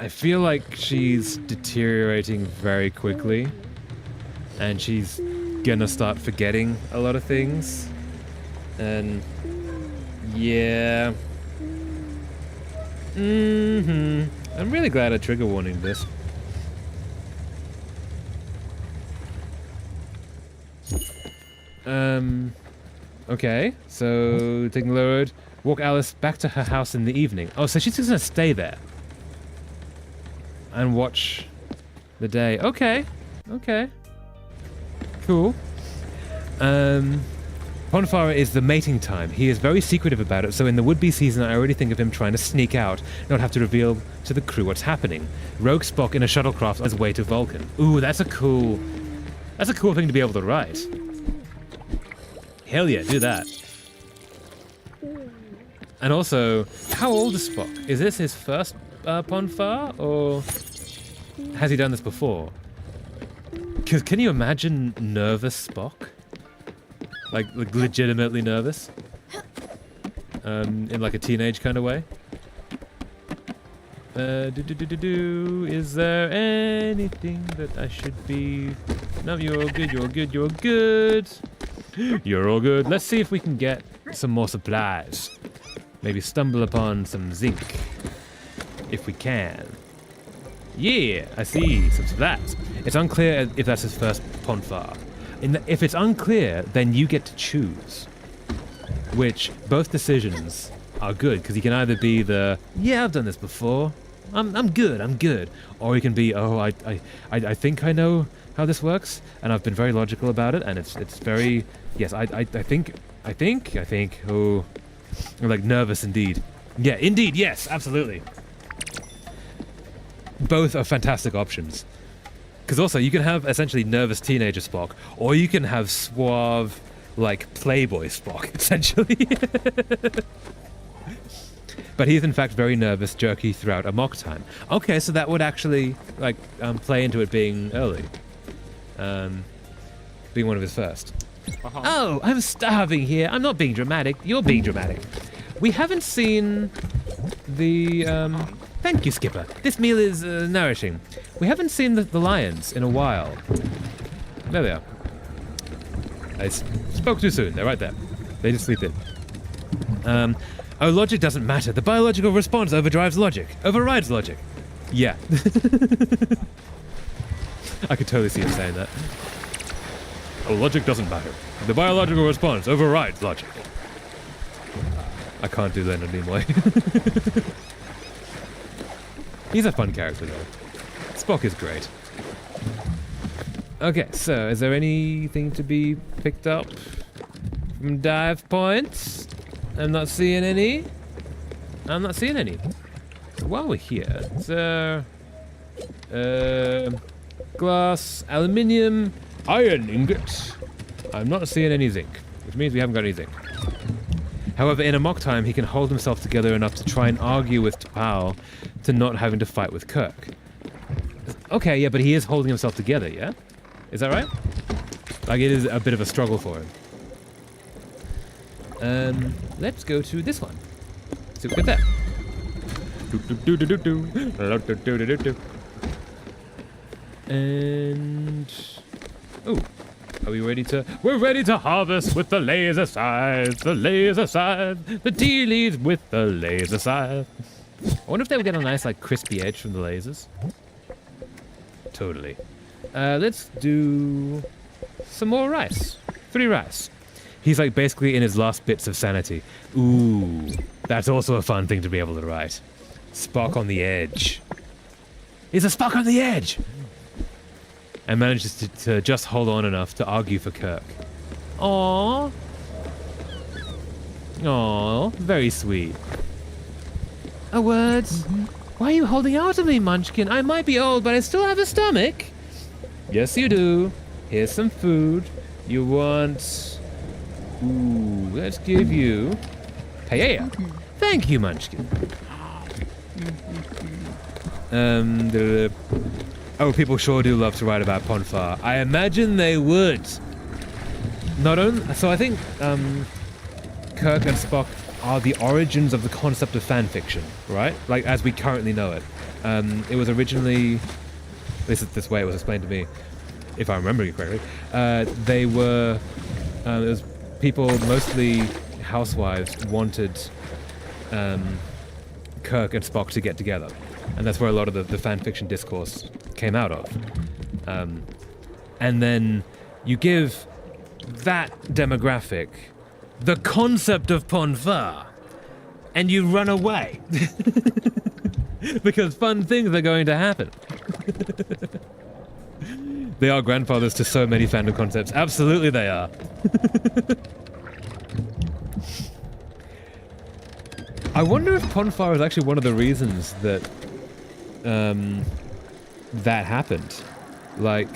Speaker 2: I feel like she's deteriorating very quickly, and she's gonna start forgetting a lot of things. And yeah. I'm really glad I trigger warning this. Okay, so taking the road, walk Alice back to her house in the evening. Oh, so she's just gonna stay there and watch the day. Okay, okay, cool. Bonfire is the mating time. He is very secretive about it, so in the would-be season I already think of him trying to sneak out, not have to reveal to the crew what's happening. Rogue Spock in a shuttlecraft on his way to Vulcan. Ooh, that's a cool thing to be able to write. Hell yeah, do that. And also, how old is Spock? Is this his first Ponfar, or has he done this before? Can you imagine nervous Spock? Like legitimately nervous? In like a teenage kind of way? Is there anything that I should be... No, you're all good, you're all good, you're all good. You're all good. Let's see if we can get some more supplies. Maybe stumble upon some zinc. If we can. Yeah, I see some supplies. It's unclear if that's his first Ponfar. If it's unclear, then you get to choose. Which, both decisions are good, because he can either be the, yeah, I've done this before, I'm good, or he can be, oh, I think I know how this works, and I've been very logical about it, and it's very, yes, I think, oh, I'm like nervous indeed. Yeah, indeed, yes, absolutely. Both are fantastic options. Because also, you can have essentially nervous teenager Spock, or you can have suave, like, playboy Spock, essentially. But he's in fact very nervous, jerky throughout a mock time. Okay, so that would actually, like, play into it being early. Being one of his first. Oh, I'm starving here. I'm not being dramatic. You're being dramatic. We haven't seen the, Thank you, Skipper. This meal is nourishing. We haven't seen the lions in a while. There they are. I spoke too soon. They're right there. They just sleep in. Oh, logic doesn't matter. The biological response overrides logic. Yeah. I could totally see him saying that. Oh, logic doesn't matter. The biological response overrides logic. I can't do Leonard Nimoy. He's a fun character, though. Spock is great. Okay, so is there anything to be picked up from dive points? I'm not seeing any. So while we're here, so glass, aluminium, iron ingot. I'm not seeing any zinc, which means we haven't got any zinc. However, in a mock time, he can hold himself together enough to try and argue with T'Pau to not having to fight with Kirk. Okay, yeah, but he is holding himself together, yeah? Is that right? Like, it is a bit of a struggle for him. Let's go to this one. See what we get there. And... oh. Are we ready to... We're ready to harvest with the laser scythe. The tea leaves with the laser scythe. I wonder if they would get a nice, like, crispy edge from the lasers. Totally. Let's do some more rice. 3 rice. He's, like, basically in his last bits of sanity. Ooh. That's also a fun thing to be able to write. Spock on the edge. He's a Spock on the edge! And manages to just hold on enough to argue for Kirk. Aww. Aww, very sweet. A word? Why are you holding out to me, Munchkin? I might be old, but I still have a stomach. Yes, you do. Here's some food. You want... ooh, let's give you... paella. Thank you, Munchkin. Oh, people sure do love to write about Ponfar. I imagine they would. Not only... so I think Kirk and Spock are the origins of the concept of fan fiction, right? Like, as we currently know it. It was originally, this is this way it was explained to me, if I remember it correctly. They were, it was people, mostly housewives, wanted Kirk and Spock to get together, and that's where a lot of the fan fiction discourse came out of. And then you give that demographic the concept of Ponfar, and you run away. Because fun things are going to happen. They are grandfathers to so many fandom concepts. Absolutely they are. I wonder if Ponfar is actually one of the reasons that that happened. Like,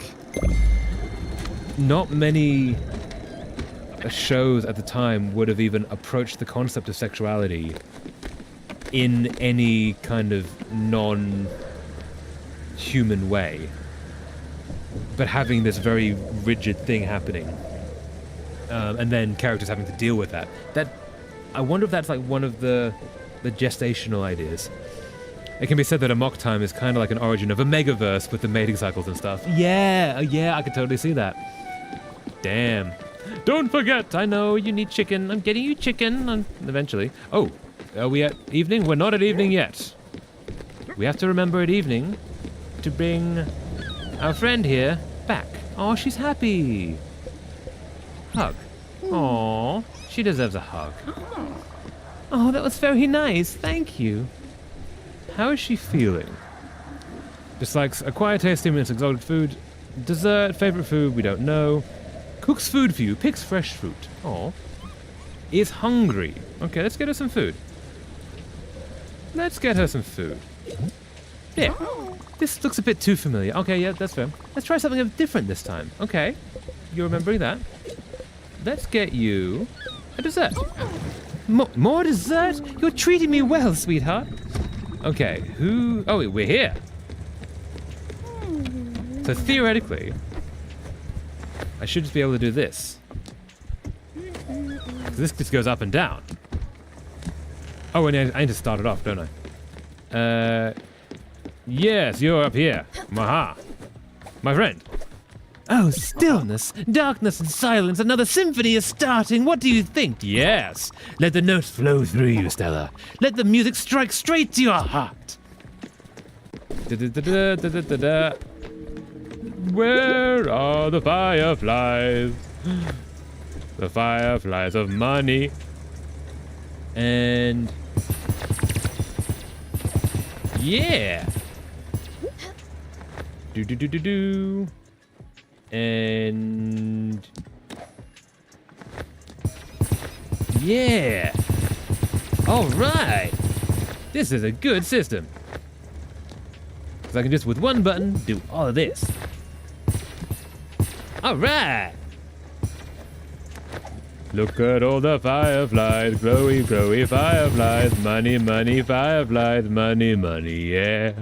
Speaker 2: not many shows at the time would have even approached the concept of sexuality in any kind of non-human way, but having this very rigid thing happening, and then characters having to deal with that. I wonder if that's like one of the gestational ideas. It can be said that Amok Time is kind of like an origin of a megaverse with the mating cycles and stuff. Yeah, I could totally see that. Damn. Don't forget, I know you need chicken. I'm getting you chicken eventually. Oh, are we at evening? We're not at evening yet. We have to remember at evening to bring our friend here back. Oh, she's happy. Hug. Aw, she deserves a hug. Oh, that was very nice. Thank you. How is she feeling? Dislikes acquire taste stimulants, exotic food. Dessert, favorite food, we don't know. Cooks food for you, picks fresh fruit. Aw. Is hungry. Okay, let's get her some food. Let's get her some food. Yeah. This looks a bit too familiar. Okay, yeah, that's fair. Let's try something different this time. Okay. You're remembering that. Let's get you a dessert. More dessert? You're treating me well, sweetheart. Okay, who... Oh, we're here. So theoretically, I should just be able to do this. 'Cause this just goes up and down. Oh, and I need to start it off, don't I? Yes, you're up here. Maha. My friend. Oh, stillness, darkness and silence. Another symphony is starting. What do you think? Yes. Let the notes flow through you, Stella. Let the music strike straight to your heart. Da-da-da-da-da-da-da. Where are the fireflies? The fireflies of money. And... yeah. Do-do-do-do-do. And... yeah! Alright! This is a good system. Because I can just, with one button, do all of this. Alright! Look at all the fireflies, glowy, glowy fireflies. Money, money, fireflies, money, money, yeah.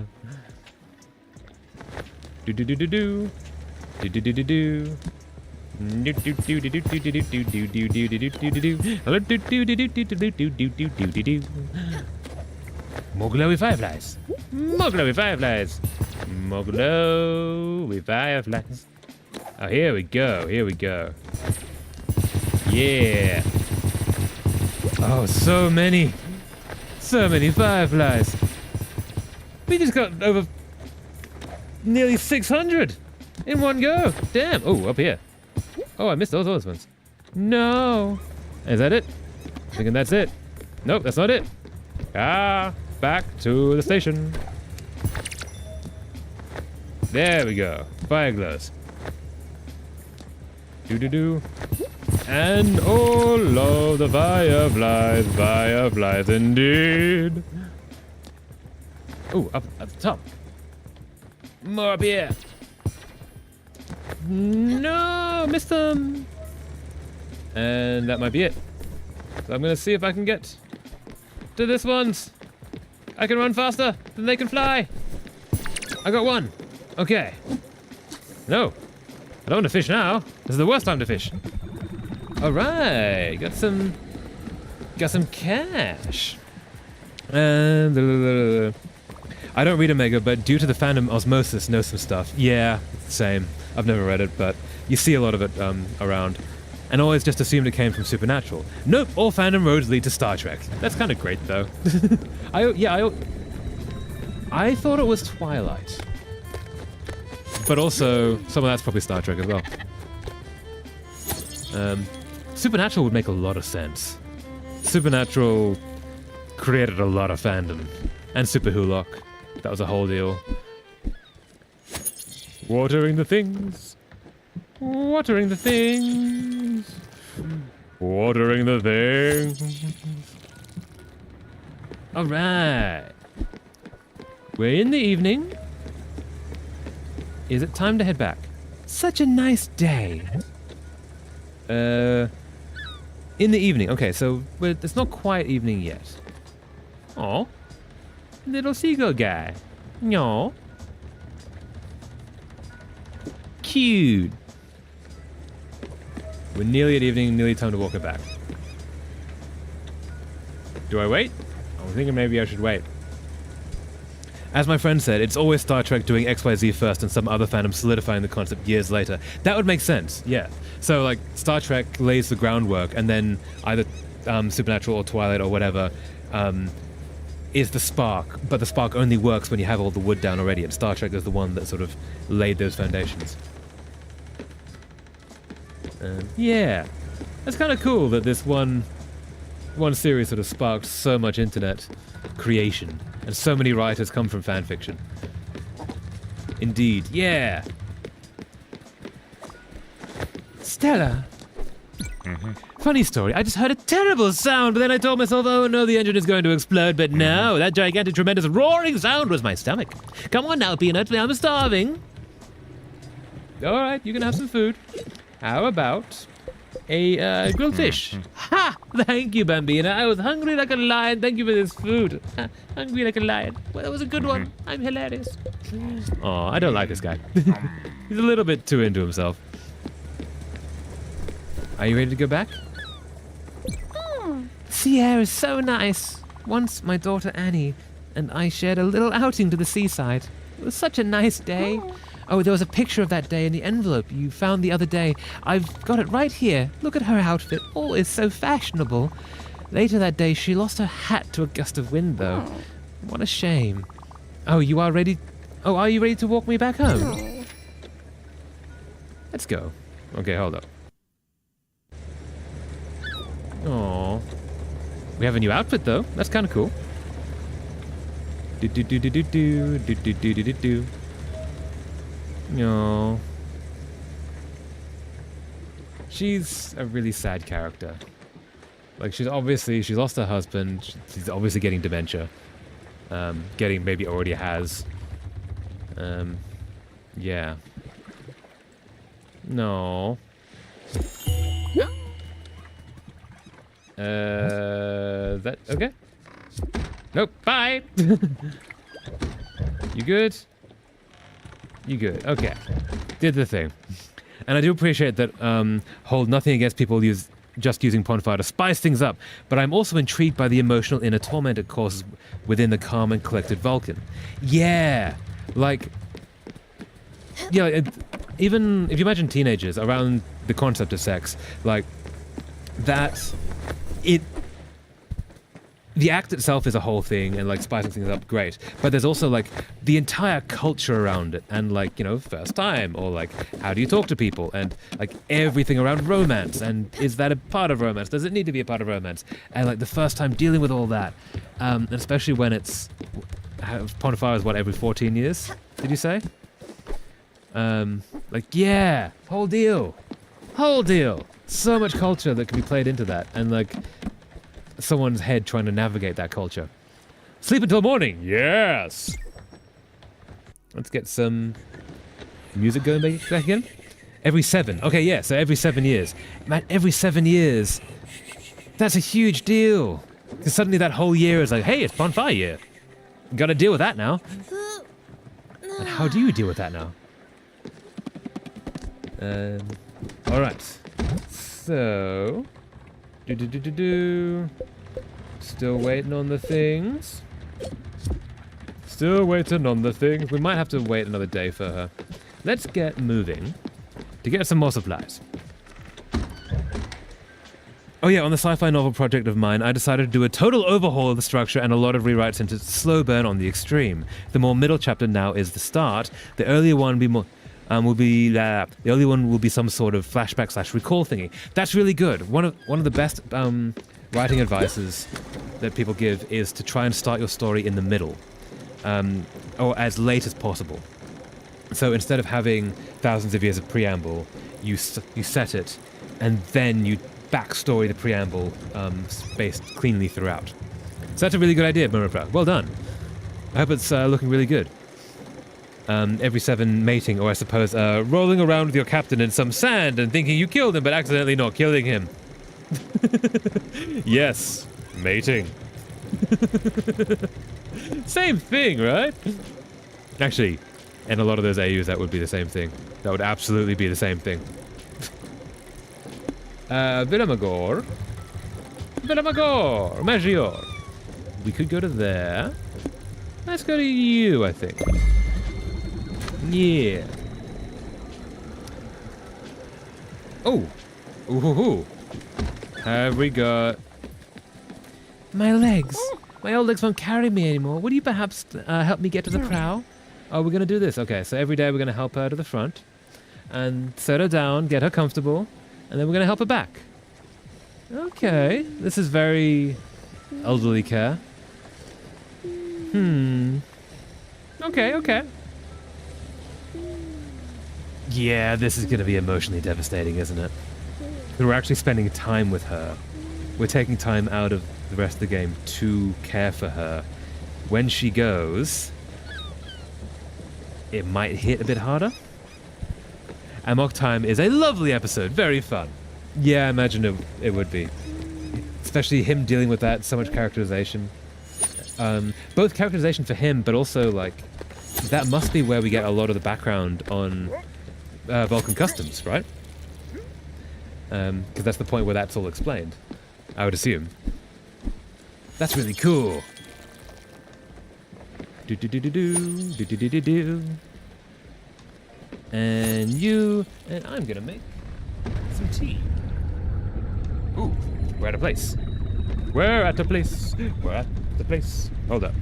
Speaker 2: Do-do-do-do-do. Do-do-do-do-do. More glowy fireflies. More glowy fireflies. More glowy fireflies. Oh, here we go. Here we go. Yeah. Oh, so many. So many fireflies. We just got over nearly 600 in one go. Damn. Oh, up here. Oh, I missed those other ones. No. Is that it? Thinking that's it. Nope, that's not it. Ah, back to the station. There we go. Fire glows. Do-do-do. And all of the fireflies, fireflies indeed. Oh, up at the top. More up here. No, missed them. And that might be it. So I'm gonna see if I can get to this one's. I can run faster than they can fly. I got one. Okay. No, I don't want to fish now. This is the worst time to fish. All right, got some cash. And I don't read Omega, but due to the fandom osmosis, know some stuff. Yeah, same. I've never read it, but you see a lot of it around. And always just assumed it came from Supernatural. Nope, all fandom roads lead to Star Trek. That's kind of great, though. I thought it was Twilight. But also, some of that's probably Star Trek as well. Supernatural would make a lot of sense. Supernatural created a lot of fandom. And Super Hulock. That was a whole deal. Watering the things. Watering the things. Watering the things. Alright. We're in the evening. Is it time to head back? Such a nice day. In the evening. Okay, so it's not quite evening yet. Oh, little seagull guy. No. Cute. We're nearly at evening, nearly time to walk it back. Do I wait? I'm thinking maybe I should wait. As my friend said, it's always Star Trek doing XYZ first and some other fandom solidifying the concept years later. That would make sense, yeah. So, like, Star Trek lays the groundwork, and then either Supernatural or Twilight or whatever is the spark, but the spark only works when you have all the wood down already, and Star Trek is the one that sort of laid those foundations. Yeah. That's kind of cool that this one series sort of sparked so much internet creation, and so many writers come from fan fiction. Indeed, yeah. Stella. Funny story, I just heard a terrible sound, but then I told myself, oh no, the engine is going to explode, but no, that gigantic, tremendous, roaring sound was my stomach. Come on now, Peanut, I'm starving. Alright, you can have some food. How about a grilled fish? Ha! Thank you, Bambina. I was hungry like a lion. Thank you for this food. Hungry like a lion. Well, that was a good one. I'm hilarious. Oh, I don't like this guy. He's a little bit too into himself. Are you ready to go back? Sea air is so nice. Once my daughter Annie and I shared a little outing to the seaside. It was such a nice day. Oh, there was a picture of that day in the envelope you found the other day. I've got it right here. Look at her outfit. Oh, it's so fashionable. Later that day, she lost her hat to a gust of wind, though. What a shame. Oh, you are ready? Oh, are you ready to walk me back home? Let's go. Okay, hold up. Aww. We have a new outfit, though. That's kind of cool. Do-do-do-do-do-do. No. She's a really sad character. Like, she lost her husband. She's obviously getting dementia. Maybe already has. Yeah. No. That okay? Nope. Bye. You good? You good? Okay. Did the thing. And I do appreciate that. Hold nothing against people just using Bonfire to spice things up, but I'm also intrigued by the emotional inner torment it causes within the calm and collected Vulcan. Yeah, like, yeah. Even if you imagine teenagers around the concept of sex, like that, the act itself is a whole thing, and like spicing things up, great. But there's also like the entire culture around it, and like, you know, first time, or like how do you talk to people, and like everything around romance, and is that a part of romance? Does it need to be a part of romance? And like the first time dealing with all that, and especially when it's Pond of Fire is what, every 14 years? Did you say? Like, yeah, whole deal. So much culture that can be played into that, and like someone's head trying to navigate that culture. Sleep until morning. Yes. Let's get some music going back again. Every 7. Okay, yeah. So every 7 years. Man, every 7 years. That's a huge deal. Because suddenly that whole year is like, hey, it's bonfire year. Got to deal with that now. And how do you deal with that now? All right. So. Still waiting on the things. Still waiting on the thing. We might have to wait another day for her. Let's get moving to get some more supplies. Oh yeah, on the sci-fi novel project of mine, I decided to do a total overhaul of the structure and a lot of rewrites into slow burn on the extreme. The more middle chapter now is the start. The earlier one the earlier one will be some sort of flashback / recall thingy. That's really good. One of the best writing advices that people give is to try and start your story in the middle, or as late as possible. So instead of having thousands of years of preamble, you set it, and then you backstory the preamble spaced cleanly throughout. So that's a really good idea, Murapra. Well done. I hope it's looking really good. Every 7 mating, or I suppose rolling around with your captain in some sand and thinking you killed him but accidentally not killing him. Yes, mating. Same thing, right? Actually, in a lot of those AUs that would be the same thing. That would absolutely be the same thing. Villamagor, Magior. We could go to there. Let's go to you, I think. Yeah. Oh. Ooh. Have we got... My legs. My old legs won't carry me anymore. Would you perhaps help me get to the prow? Oh, we're going to do this. Okay, so every day we're going to help her to the front. And set her down, get her comfortable. And then we're going to help her back. Okay. This is very elderly care. Okay. Yeah, this is going to be emotionally devastating, isn't it? We're actually spending time with her. We're taking time out of the rest of the game to care for her. When she goes, it might hit a bit harder. Amok Time is a lovely episode, very fun. Yeah, I imagine it would be. Especially him dealing with that, so much characterization. Both characterization for him, but also, like, that must be where we get a lot of the background on Vulcan customs, right? Because that's the point where that's all explained, I would assume. That's really cool. Do. And you, and I'm gonna make some tea. Ooh, we're at a place. Hold up.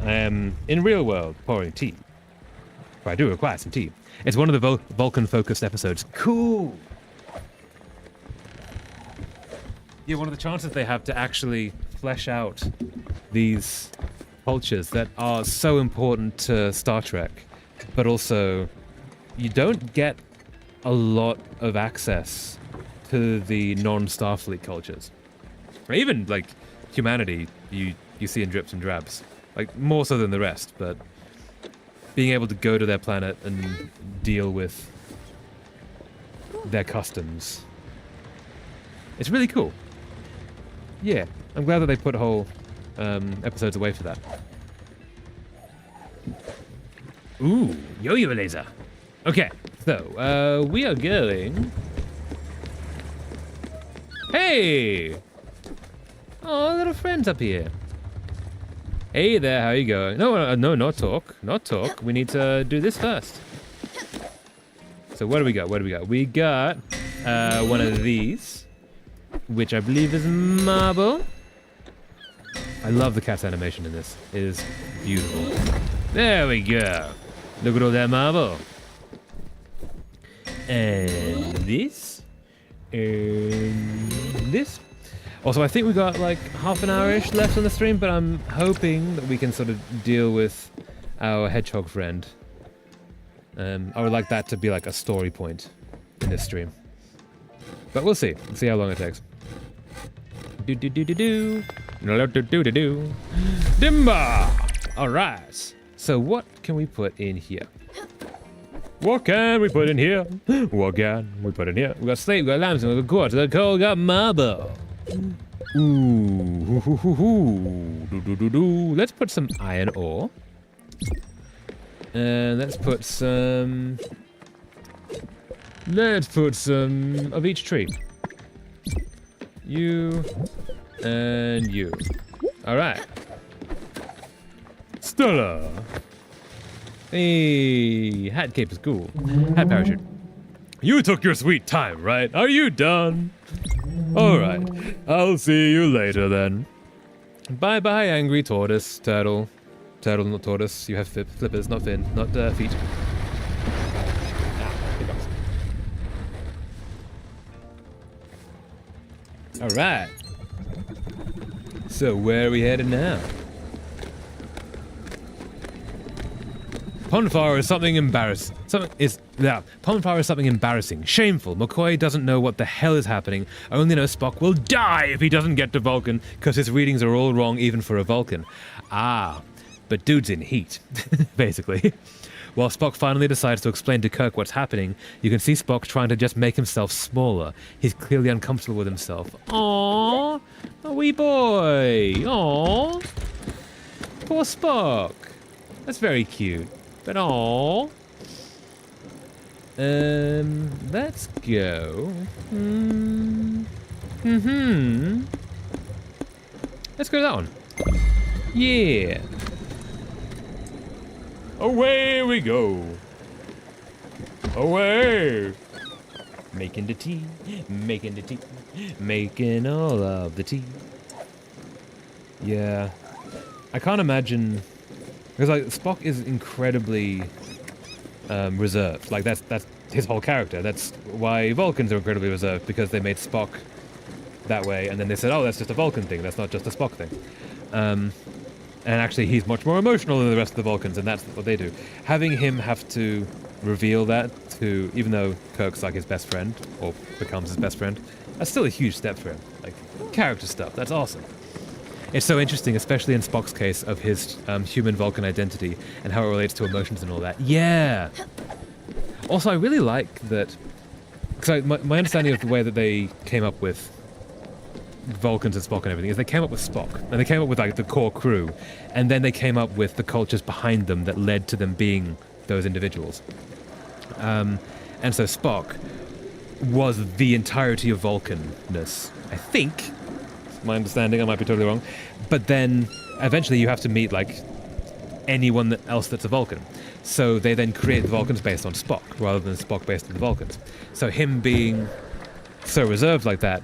Speaker 2: I am in real world pouring tea. But I do require some tea. It's one of the Vulcan-focused episodes. Cool! Yeah, one of the chances they have to actually flesh out these cultures that are so important to Star Trek, but also you don't get a lot of access to the non-Starfleet cultures. Or even, like, humanity, you see in drips and drabs. Like, more so than the rest, but being able to go to their planet and deal with their customs. It's really cool. Yeah, I'm glad that they put whole episodes away for that. Ooh, yo-yo laser. Okay, so, we are going... Hey! Oh, little friends up here. Hey there, how you going? No, not talk. Not talk. We need to do this first. So what do we got? We got one of these, which I believe is marble. I love the cat's animation in this. It is beautiful. There we go. Look at all that marble. And this. And this. Also, I think we got like half an hour-ish left on the stream, but I'm hoping that we can sort of deal with our hedgehog friend. I would like that to be like a story point in this stream. But we'll see. We'll see how long it takes. Dimba! Alright. So what can we put in here? What can we put in here? What can we put in here? We got slate, we got lambs, we got quartz, we got coal, we got marble. Ooh. Let's put some iron ore. And let's put some of each tree. You and you. Alright.
Speaker 1: Ta-da! Hey, hat cape is cool. Hat parachute. You took your sweet time, right? Are you done? Alright, I'll see you later then. Bye-bye, angry tortoise, turtle. Turtle, not tortoise. You have flippers, not fin, not feet. Alright. So where are we headed now? Ponfar is something embarrassing. Ponfar is something embarrassing. Shameful. McCoy doesn't know what the hell is happening. Only knows Spock will die if he doesn't get to Vulcan, because his readings are all wrong even for a Vulcan. Ah, but dude's in heat, basically. While Spock finally decides to explain to Kirk what's happening, you can see Spock trying to just make himself smaller. He's clearly uncomfortable with himself. Aww, a wee boy. Aww. Poor Spock. That's very cute. But aww. Let's go. Let's go to that one. Yeah. Away we go. Away. Making the tea, making the tea, making all of the tea. Yeah. I can't imagine, because like Spock is incredibly reserved. Like that's his whole character. That's why Vulcans are incredibly reserved, because they made Spock that way, and then they said, oh, that's just a Vulcan thing. That's not just a Spock thing. And actually, he's much more emotional than the rest of the Vulcans, and that's what they do. Having him have to reveal that to, even though Kirk's like his best friend, or becomes his best friend, that's still a huge step for him. Like, character stuff, that's awesome. It's so interesting, especially in Spock's case, of his human Vulcan identity and how it relates to emotions and all that. Yeah! Also, I really like that, because my understanding of the way that they came up with Vulcans and Spock and everything is they came up with Spock, and they came up with like the core crew, and then they came up with the cultures behind them that led to them being those individuals. And so Spock was the entirety of Vulcanness, I think. My understanding, I might be totally wrong. But then eventually you have to meet like anyone else that's a Vulcan. So they then create the Vulcans based on Spock rather than Spock based on the Vulcans. So him being so reserved like that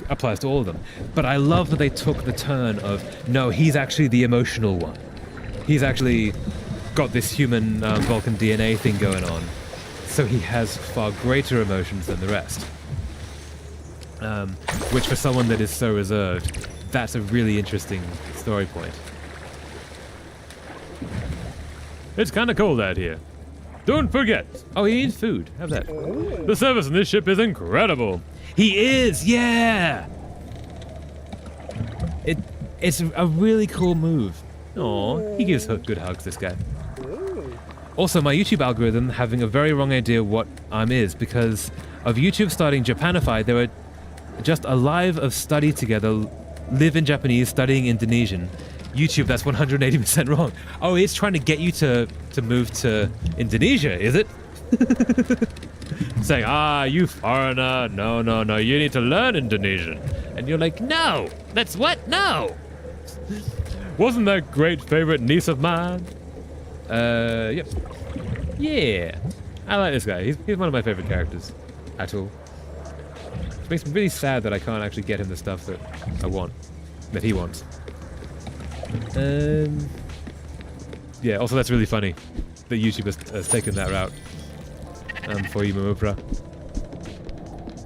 Speaker 1: applies to all of them. But I love that they took the turn of, no, he's actually the emotional one. He's actually got this human Vulcan DNA thing going on. So he has far greater emotions than the rest. Which for someone that is so reserved, that's a really interesting story point. It's kind of cold out here. Don't forget. Oh, he needs food. Have that. The service on this ship is incredible. He is, yeah! It's a really cool move. Aw, he gives good hugs, this guy. Also, my YouTube algorithm having a very wrong idea what I'm is, because of YouTube starting Japanify, there were just a live of study together, live in Japanese, studying Indonesian. YouTube, that's 180% wrong. Oh, it's trying to get you to move to Indonesia, is it? Saying, you foreigner, no, you need to learn Indonesian. And you're like, no, that's what? No. Wasn't that great favorite niece of mine? Yep. Yeah. I like this guy. He's one of my favorite characters. At all. It makes me really sad that I can't actually get him the stuff that I want. That he wants. Yeah, also that's really funny that YouTube has taken that route. For you, Momopra.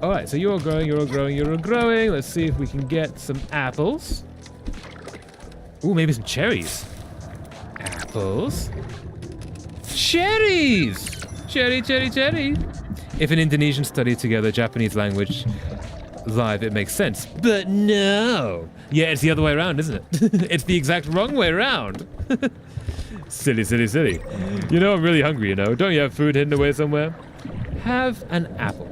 Speaker 1: Alright, so you're all growing. Let's see if we can get some apples. Ooh, maybe some cherries. Apples. Cherries! Cherry. If an Indonesian study together Japanese language live, it makes sense. But no! Yeah, it's the other way around, isn't it? It's the exact wrong way around. Silly. You know I'm really hungry, you know. Don't you have food hidden away somewhere? Have an apple.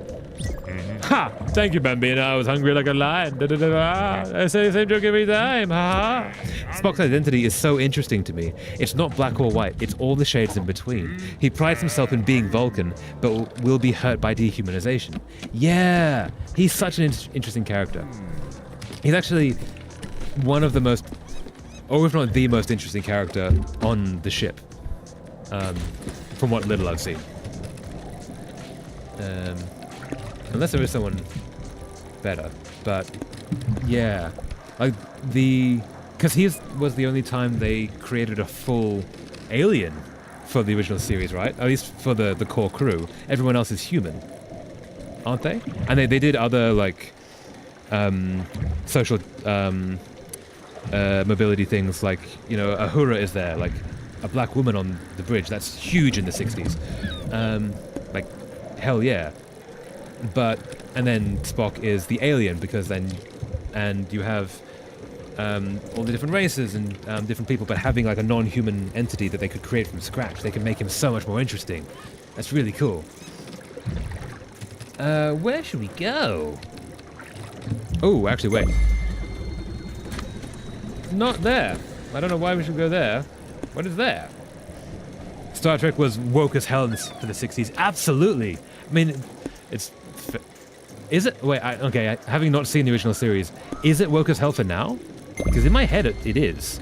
Speaker 1: Ha! Thank you, Bambino. I was hungry like a lion. I say the same joke every time. Ha! Spock's identity is so interesting to me. It's not black or white. It's all the shades in between. He prides himself in being Vulcan, but will be hurt by dehumanization. Yeah! He's such an interesting character. He's actually one of the most or if not the most interesting character on the ship, from what little I've seen. Unless there is someone better, but yeah, like because he was the only time they created a full alien for the original series, right? At least for the core crew. Everyone else is human, aren't they? And they did other like social mobility things, like, you know, Uhura is there, like a black woman on the bridge. That's huge in the 60s. Like, hell yeah. And then Spock is the alien, because and you have all the different races and different people, but having like a non-human entity that they could create from scratch, they can make him so much more interesting. That's really cool. Where should we go? Oh, actually, wait. Not there. I don't know why we should go there. What is there? Star Trek was woke as hell for the 60s. Absolutely. I mean, is it? Wait, okay, having not seen the original series, is it woke as hell for now? Because in my head it is.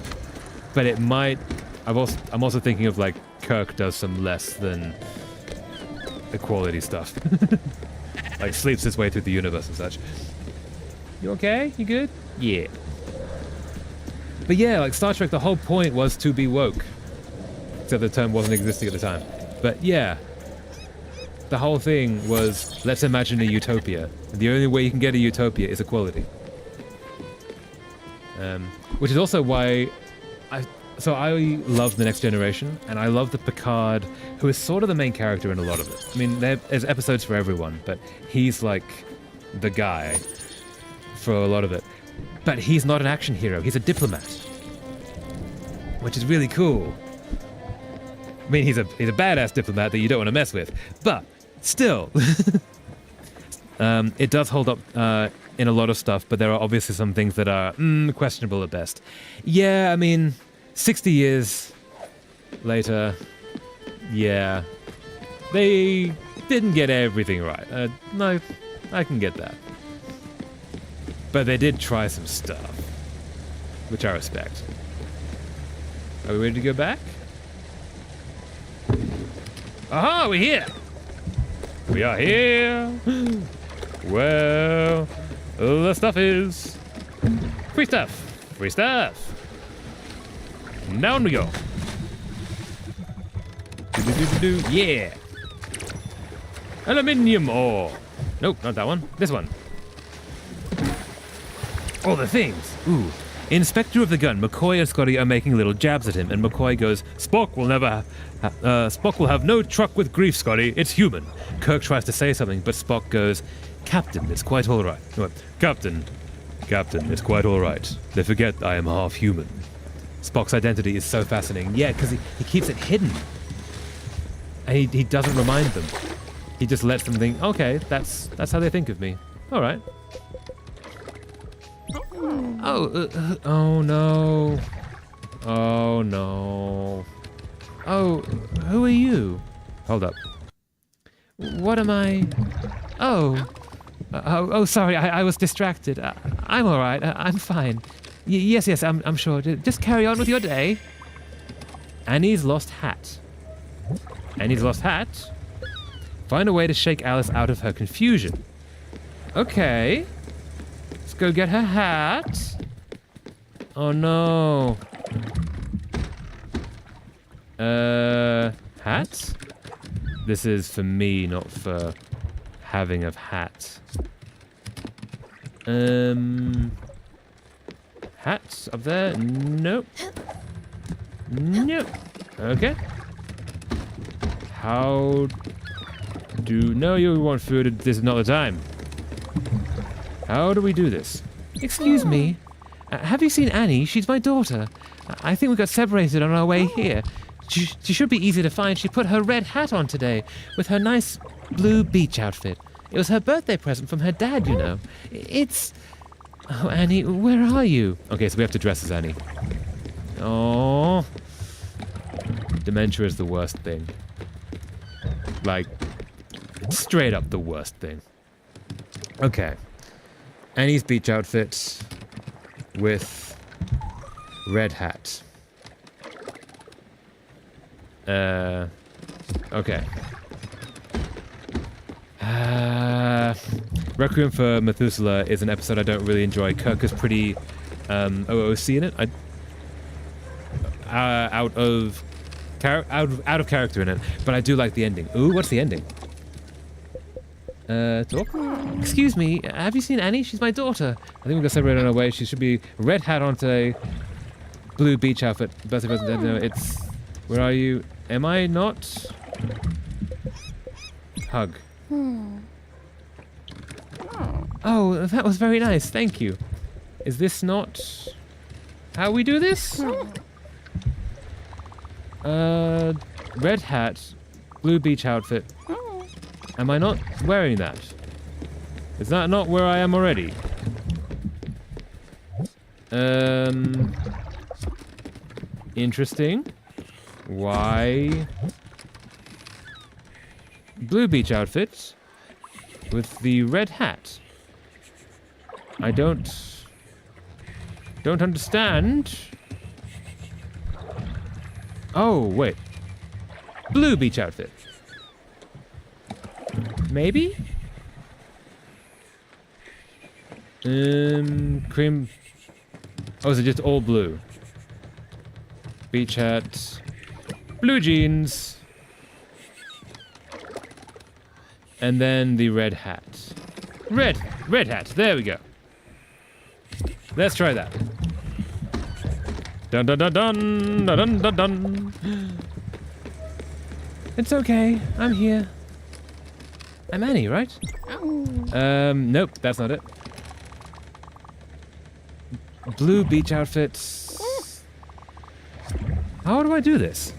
Speaker 1: But it might... I'm also thinking of, like, Kirk does some less than equality stuff. Like, sleeps his way through the universe and such. You okay? You good? Yeah. But yeah, like, Star Trek, the whole point was to be woke. Except the term wasn't existing at the time. But yeah. The whole thing was, let's imagine a utopia. The only way you can get a utopia is equality. Which is also why I love The Next Generation, and I love the Picard, who is sort of the main character in a lot of it. I mean, there's episodes for everyone, but he's like the guy for a lot of it. But he's not an action hero, he's a diplomat. Which is really cool. I mean, he's a badass diplomat that you don't want to mess with, but still. It does hold up in a lot of stuff, but there are obviously some things that are questionable at best. Yeah, I mean, 60 years later, yeah, they didn't get everything right. No, I can get that. But they did try some stuff, which I respect. Are we ready to go back? Aha, we're here! We are here! Well, the stuff is... Free stuff! Free stuff! Down we go! Yeah! Aluminium ore! Nope, not that one. This one. All the things! Ooh. Inspector of the gun, McCoy and Scotty are making little jabs at him, and McCoy goes, Spock will have no truck with grief, Scotty. It's human. Kirk tries to say something, but Spock goes, Captain, it's quite all right. Captain, it's quite all right. They forget I am half human. Spock's identity is so fascinating. Yeah, because he keeps it hidden. And he doesn't remind them. He just lets them think, okay, that's how they think of me. All right. Oh no. Oh no. Oh, who are you? Hold up. What am I? Oh, sorry, I was distracted. I'm all right. I'm fine. Yes, I'm sure. Just carry on with your day. Annie's lost hat. Annie's lost hat? Find a way to shake Alice out of her confusion. Okay. Let's go get her hat. Oh no. Hat? This is for me, not for having a hat. Hats up there? Nope. Nope. Okay. No, you want food. This is not the time. How do we do this? Excuse me. Have you seen Annie? She's my daughter. I think we got separated on our way here. She should be easy to find. She put her red hat on today with her nice blue beach outfit. It was her birthday present from her dad, you know. It's... Oh, Annie, where are you? Okay, so we have to dress as Annie. Oh, dementia is the worst thing. Like, straight up the worst thing. Okay. Annie's beach outfit with
Speaker 2: Red hat. Okay. Requiem for Methuselah is an episode I don't really enjoy. Kirk is pretty OOC in it. Out of character in it, but I do like the ending. Ooh, what's the ending? Talk? Excuse me, have you seen Annie? She's my daughter. I think we're gonna separate on our way. She should be red hat on today, blue beach outfit. Birthday present. No, it's. Where are you? Am I not? Hug. Oh, that was very nice. Thank you. Is this not how we do this? Red hat, blue beach outfit. Am I not wearing that? Is that not where I am already? Interesting. Why? Blue beach outfit with the red hat. I don't understand. Oh, wait. Blue beach outfit. Maybe? Cream. Oh, is it just all blue? Beach hat. Blue jeans. And then the red hat. Red hat. There we go. Let's try that. Dun dun dun dun dun dun dun. It's okay. I'm here. I'm Annie, right? Nope, that's not it. Blue beach outfits. How do I do this?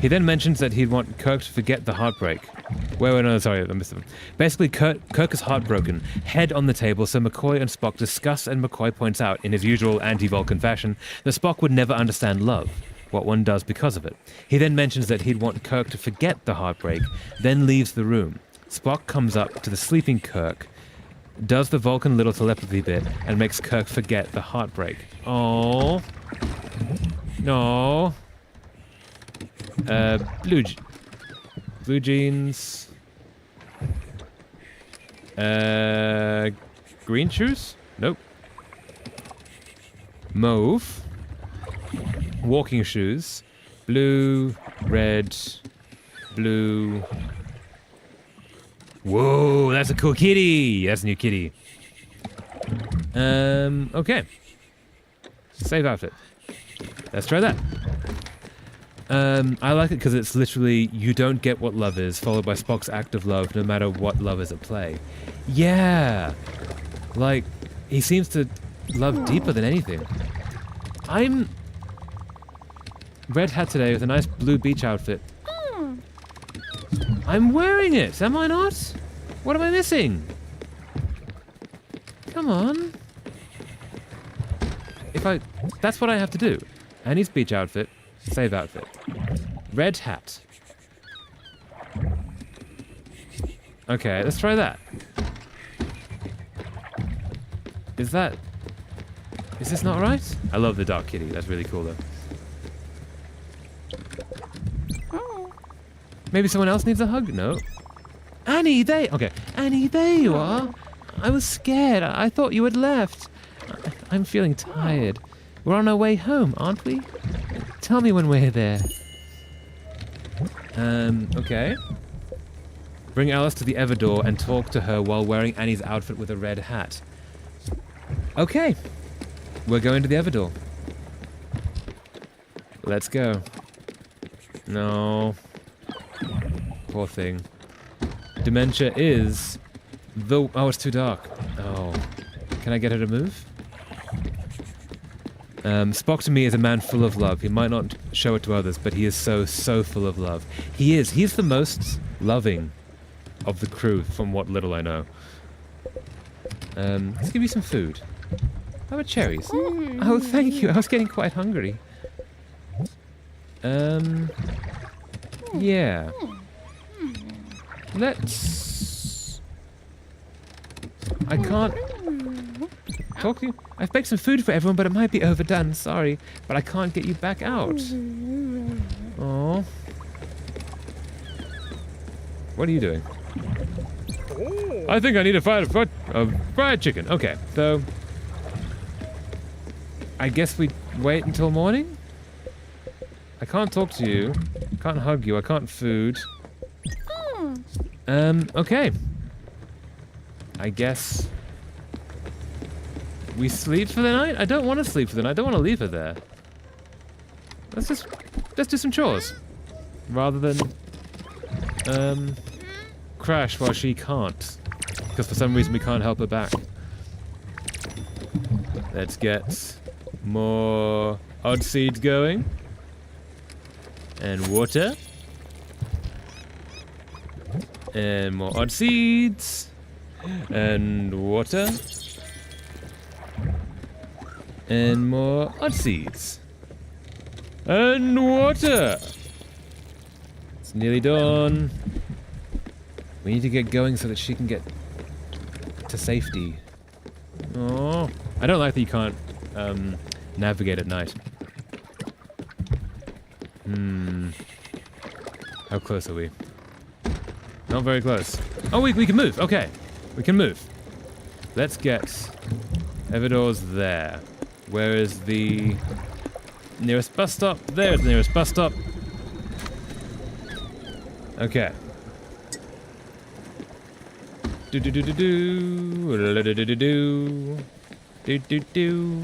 Speaker 2: He then mentions that he'd want Kirk to forget the heartbreak. Wait, no, sorry, I missed it. Basically, Kirk is heartbroken, head on the table, so McCoy and Spock discuss, and McCoy points out, in his usual anti-Vulcan fashion, that Spock would never understand love, what one does because of it. He then mentions that he'd want Kirk to forget the heartbreak, then leaves the room. Spock comes up to the sleeping Kirk, does the Vulcan little telepathy bit, and makes Kirk forget the heartbreak. Oh, no. Blue jeans. Green shoes? Nope. Mauve. Walking shoes. Blue, red, blue. Whoa, that's a cool kitty. That's a new kitty. Okay. Save outfit. Let's try that. I like it because it's literally, you don't get what love is, followed by Spock's act of love, no matter what love is at play. Yeah! Like, he seems to love deeper than anything. I'm red hat today with a nice blue beach outfit. I'm wearing it, am I not? What am I missing? Come on. That's what I have to do. Annie's beach outfit. Save outfit. Red hat. Okay, let's try that. Is this not right? I love the dark kitty. That's really cool though. Maybe someone else needs a hug? No. Annie, Annie, there you are. I was scared. I thought you had left. I'm feeling tired. We're on our way home, aren't we? Tell me when we're there. Okay. Bring Alice to the Everdor and talk to her while wearing Annie's outfit with a red hat. Okay. We're going to the Everdor. Let's go. No. Poor thing. Dementia is the... Oh, it's too dark. Oh. Can I get her to move? Spock to me is a man full of love. He might not show it to others, but he is so full of love. He is. He's the most loving of the crew, from what little I know. Let's give you some food. How about cherries? Oh, thank you. I was getting quite hungry. Yeah. Let's... I can't... talk to you? I've baked some food for everyone, but it might be overdone. Sorry, but I can't get you back out. Oh. What are you doing? I think I need a fried chicken. Okay, so I guess we wait until morning? I can't talk to you. I can't hug you. I can't food. Okay. I guess we sleep for the night? I don't want to sleep for the night. I don't want to leave her there. Let's do some chores. Rather than, crash while she can't. Because for some reason we can't help her back. Let's get more odd seeds going. And water. And more odd seeds. And water. And more odd seeds. And water. It's nearly done. We need to get going so that she can get to safety. Oh, I don't like that you can't navigate at night. How close are we? Not very close. Oh, we can move. Okay, we can move. Let's get Evador's there. Where is the nearest bus stop? There's the nearest bus stop. Okay. Do do do do do do do do do do do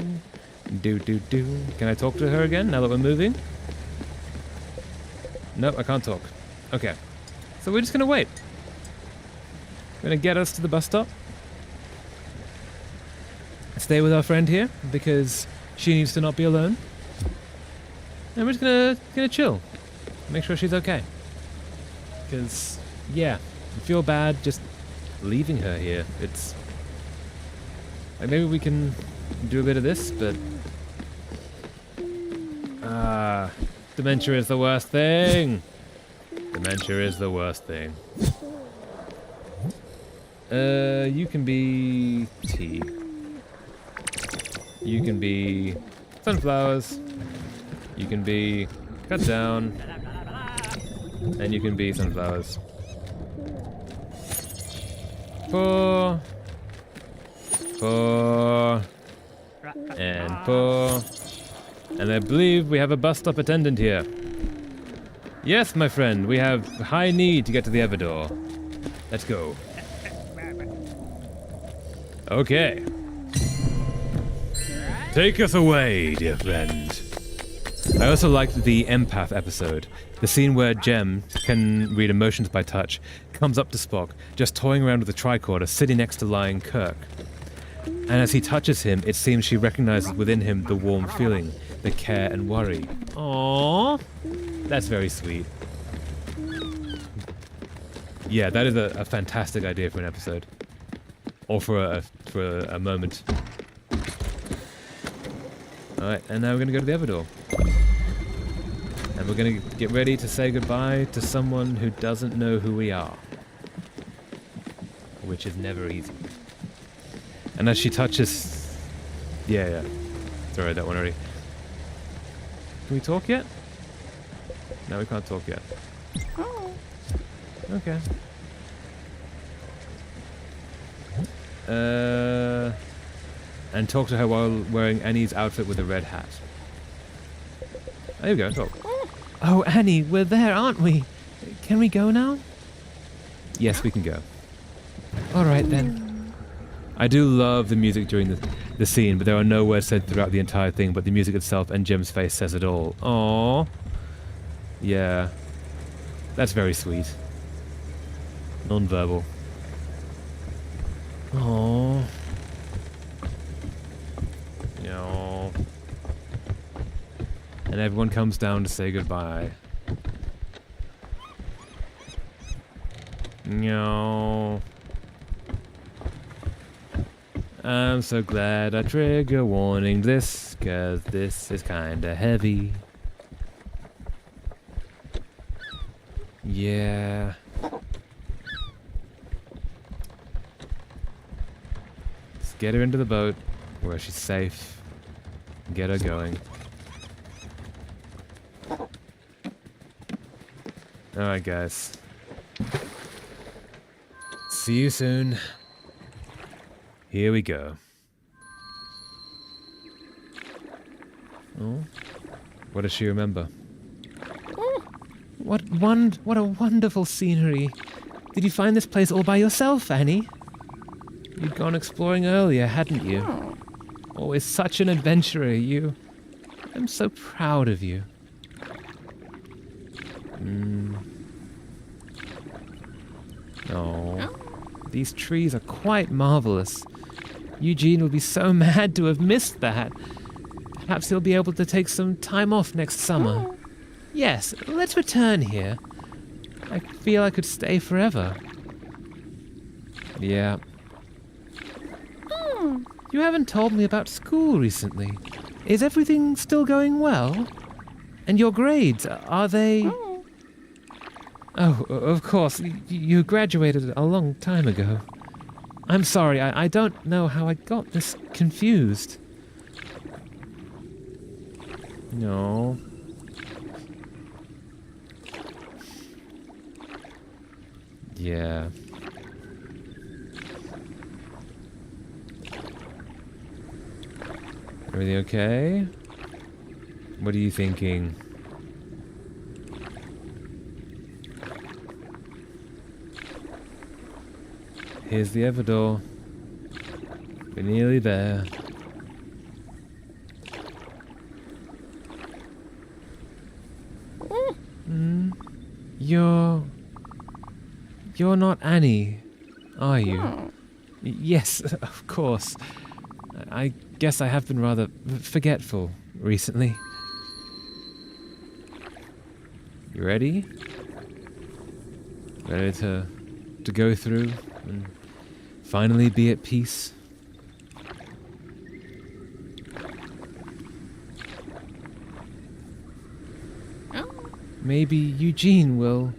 Speaker 2: do do do. Can I talk to her again now that we're moving? Nope, I can't talk. Okay, so we're just gonna wait. We're gonna get us to the bus stop. Stay with our friend here because she needs to not be alone. And we're just gonna chill. Make sure she's okay. Because yeah, I feel bad just leaving her here. It's like maybe we can do a bit of this, but dementia is the worst thing. Dementia is the worst thing. You can be tea. You can be sunflowers. You can be cut down. And you can be sunflowers. Pour. And pour. And I believe we have a bus stop attendant here. Yes, my friend, we have high need to get to the Evador. Let's go. Okay. Take us away, dear friend. I also liked the empath episode. The scene where Jem can read emotions by touch, comes up to Spock, just toying around with the tricorder, sitting next to lying Kirk. And as he touches him, it seems she recognizes within him the warm feeling, the care and worry. Aww. That's very sweet. Yeah, that is a fantastic idea for an episode. Or for a moment. Alright, and now we're gonna go to the Evador. And we're gonna get ready to say goodbye to someone who doesn't know who we are. Which is never easy. And as she touches... Yeah. Sorry, that one already. Can we talk yet? No, we can't talk yet. Okay. And talk to her while wearing Annie's outfit with a red hat. There you go, talk. Oh, Annie, we're there, aren't we? Can we go now?
Speaker 1: Yes, we can go.
Speaker 2: All right, then.
Speaker 1: I do love the music during the scene, but there are no words said throughout the entire thing, but the music itself and Jem's face says it all. Aww. Yeah. That's very sweet. Non-verbal. Aww. No. And everyone comes down to say goodbye. No. I'm so glad I trigger warning this, 'cause this is kinda heavy. Yeah. Let's get her into the boat.
Speaker 2: where she's safe. Get her going. Alright, guys. See you soon. Here we go. Oh? What does she remember? What a wonderful scenery. Did you find this place all by yourself, Annie? You'd gone exploring earlier, hadn't you? Always such an adventurer, you. I'm so proud of you. Oh, these trees are quite marvelous. Eugene will be so mad to have missed that. Perhaps he'll be able to take some time off next summer. Yes, let's return here. I feel I could stay forever. Yeah. You haven't told me about school recently. Is everything still going well? And your grades, are they... Oh, of course. You graduated a long time ago. I'm sorry, I don't know how I got this confused. No. Yeah. Everything okay? What are you thinking? Here's the other door. We're nearly there. You're not Annie, are you? Yes, of course. I guess I have been rather forgetful recently. You ready? Ready to go through and finally be at peace? Maybe Eugene will...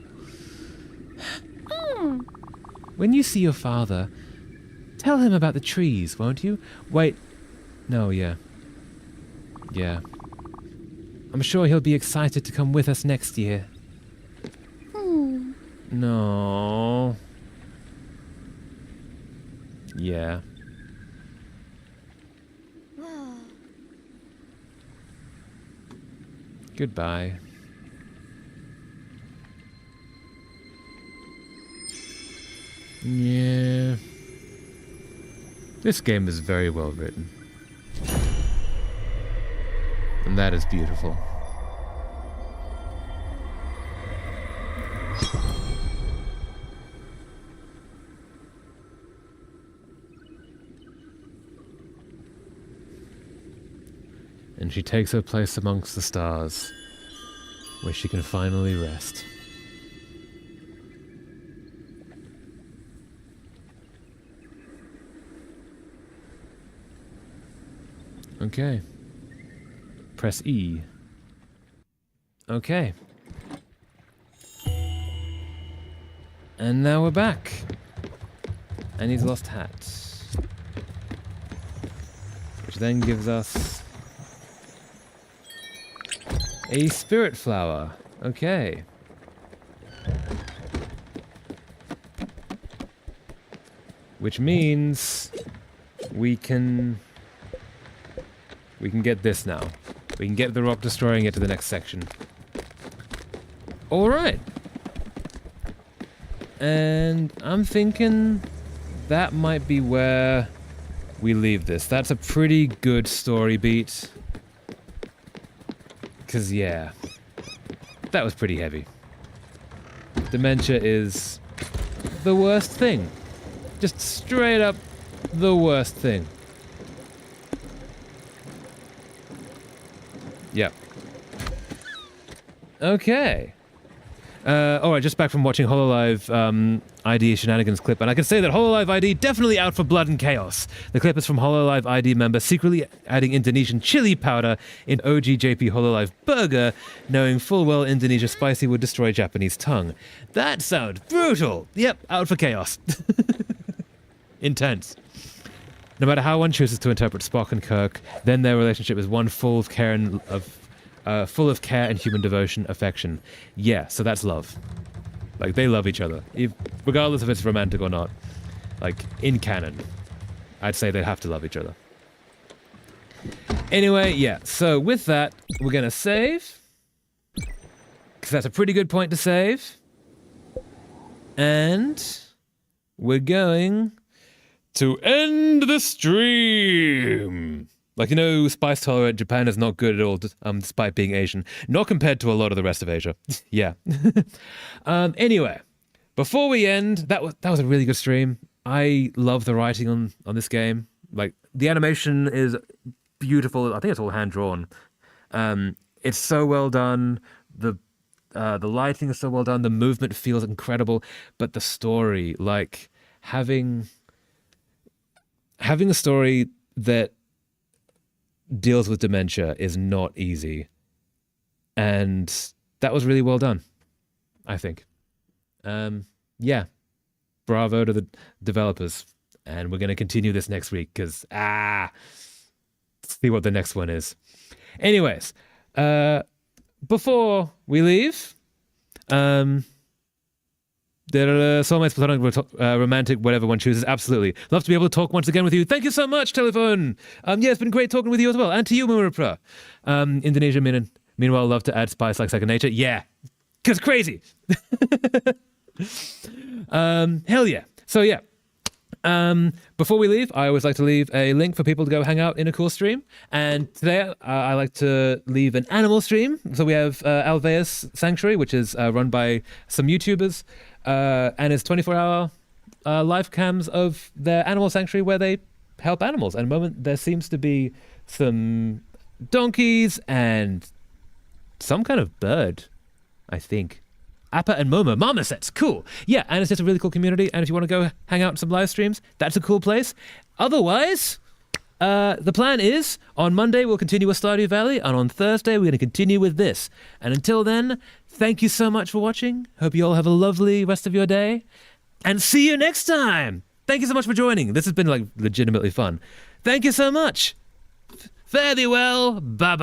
Speaker 2: When you see your father, tell him about the trees, won't you? Wait. No, yeah. Yeah. I'm sure he'll be excited to come with us next year. No. Yeah. Goodbye. Yeah. This game is very well written. And that is beautiful. And she takes her place amongst the stars, where she can finally rest. Okay. Press E. Okay. And now we're back. Annie's lost hat. Which then gives us a spirit flower. Okay. Which means we can get this now. We can get the rock destroyer and get to the next section. Alright. And I'm thinking that might be where we leave this. That's a pretty good story beat. 'Cause yeah, that was pretty heavy. Dementia is the worst thing. Just straight up the worst thing. Yep. Okay. Alright, just back from watching HoloLive ID Shenanigans clip, and I can say that HoloLive ID definitely out for blood and chaos. The clip is from HoloLive ID member secretly adding Indonesian chili powder in OGJP HoloLive burger, knowing full well Indonesia spicy would destroy Japanese tongue. That sounds brutal. Yep, out for chaos. Intense. no matter how one chooses to interpret Spock and Kirk, then their relationship is one full of care and human devotion, affection. Yeah, so that's love. Like, they love each other, regardless if it's romantic or not. Like, in canon, I'd say they'd have to love each other. Anyway, yeah, so with that, we're going to save. Because that's a pretty good point to save. And we're going to end the stream. Like, spice tolerant Japan is not good at all, despite being Asian. Not compared to a lot of the rest of Asia. Yeah. Anyway, before we end, that was a really good stream. I love the writing on this game. Like, the animation is beautiful. I think it's all hand-drawn. It's so well done. The lighting is so well done. The movement feels incredible. But the story, like, having a story that deals with dementia is not easy. And that was really well done, I think. Yeah. Bravo to the developers. And we're going to continue this next week because, see what the next one is. Anyways, before we leave, soulmates, platonic, romantic, whatever one chooses, absolutely. Love to be able to talk once again with you. Thank you so much, telephone. Yeah, it's been great talking with you as well. And to you, Mumurapra. Indonesia, meanwhile, love to add spice like second nature. Yeah, because crazy. Hell yeah. So yeah. Before we leave, I always like to leave a link for people to go hang out in a cool stream. And today, I like to leave an animal stream. So we have Alveus Sanctuary, which is run by some YouTubers, and it's 24-hour live cams of their animal sanctuary where they help animals. And at the moment, there seems to be some donkeys and some kind of bird, I think. Appa and Momo, marmosets, cool. Yeah, and it's just a really cool community, and if you want to go hang out in some live streams, that's a cool place. Otherwise, the plan is, on Monday we'll continue with Stardew Valley, and on Thursday we're going to continue with this. And until then, thank you so much for watching. Hope you all have a lovely rest of your day, and see you next time! Thank you so much for joining. This has been, like, legitimately fun. Thank you so much! Fare thee well, bye-bye.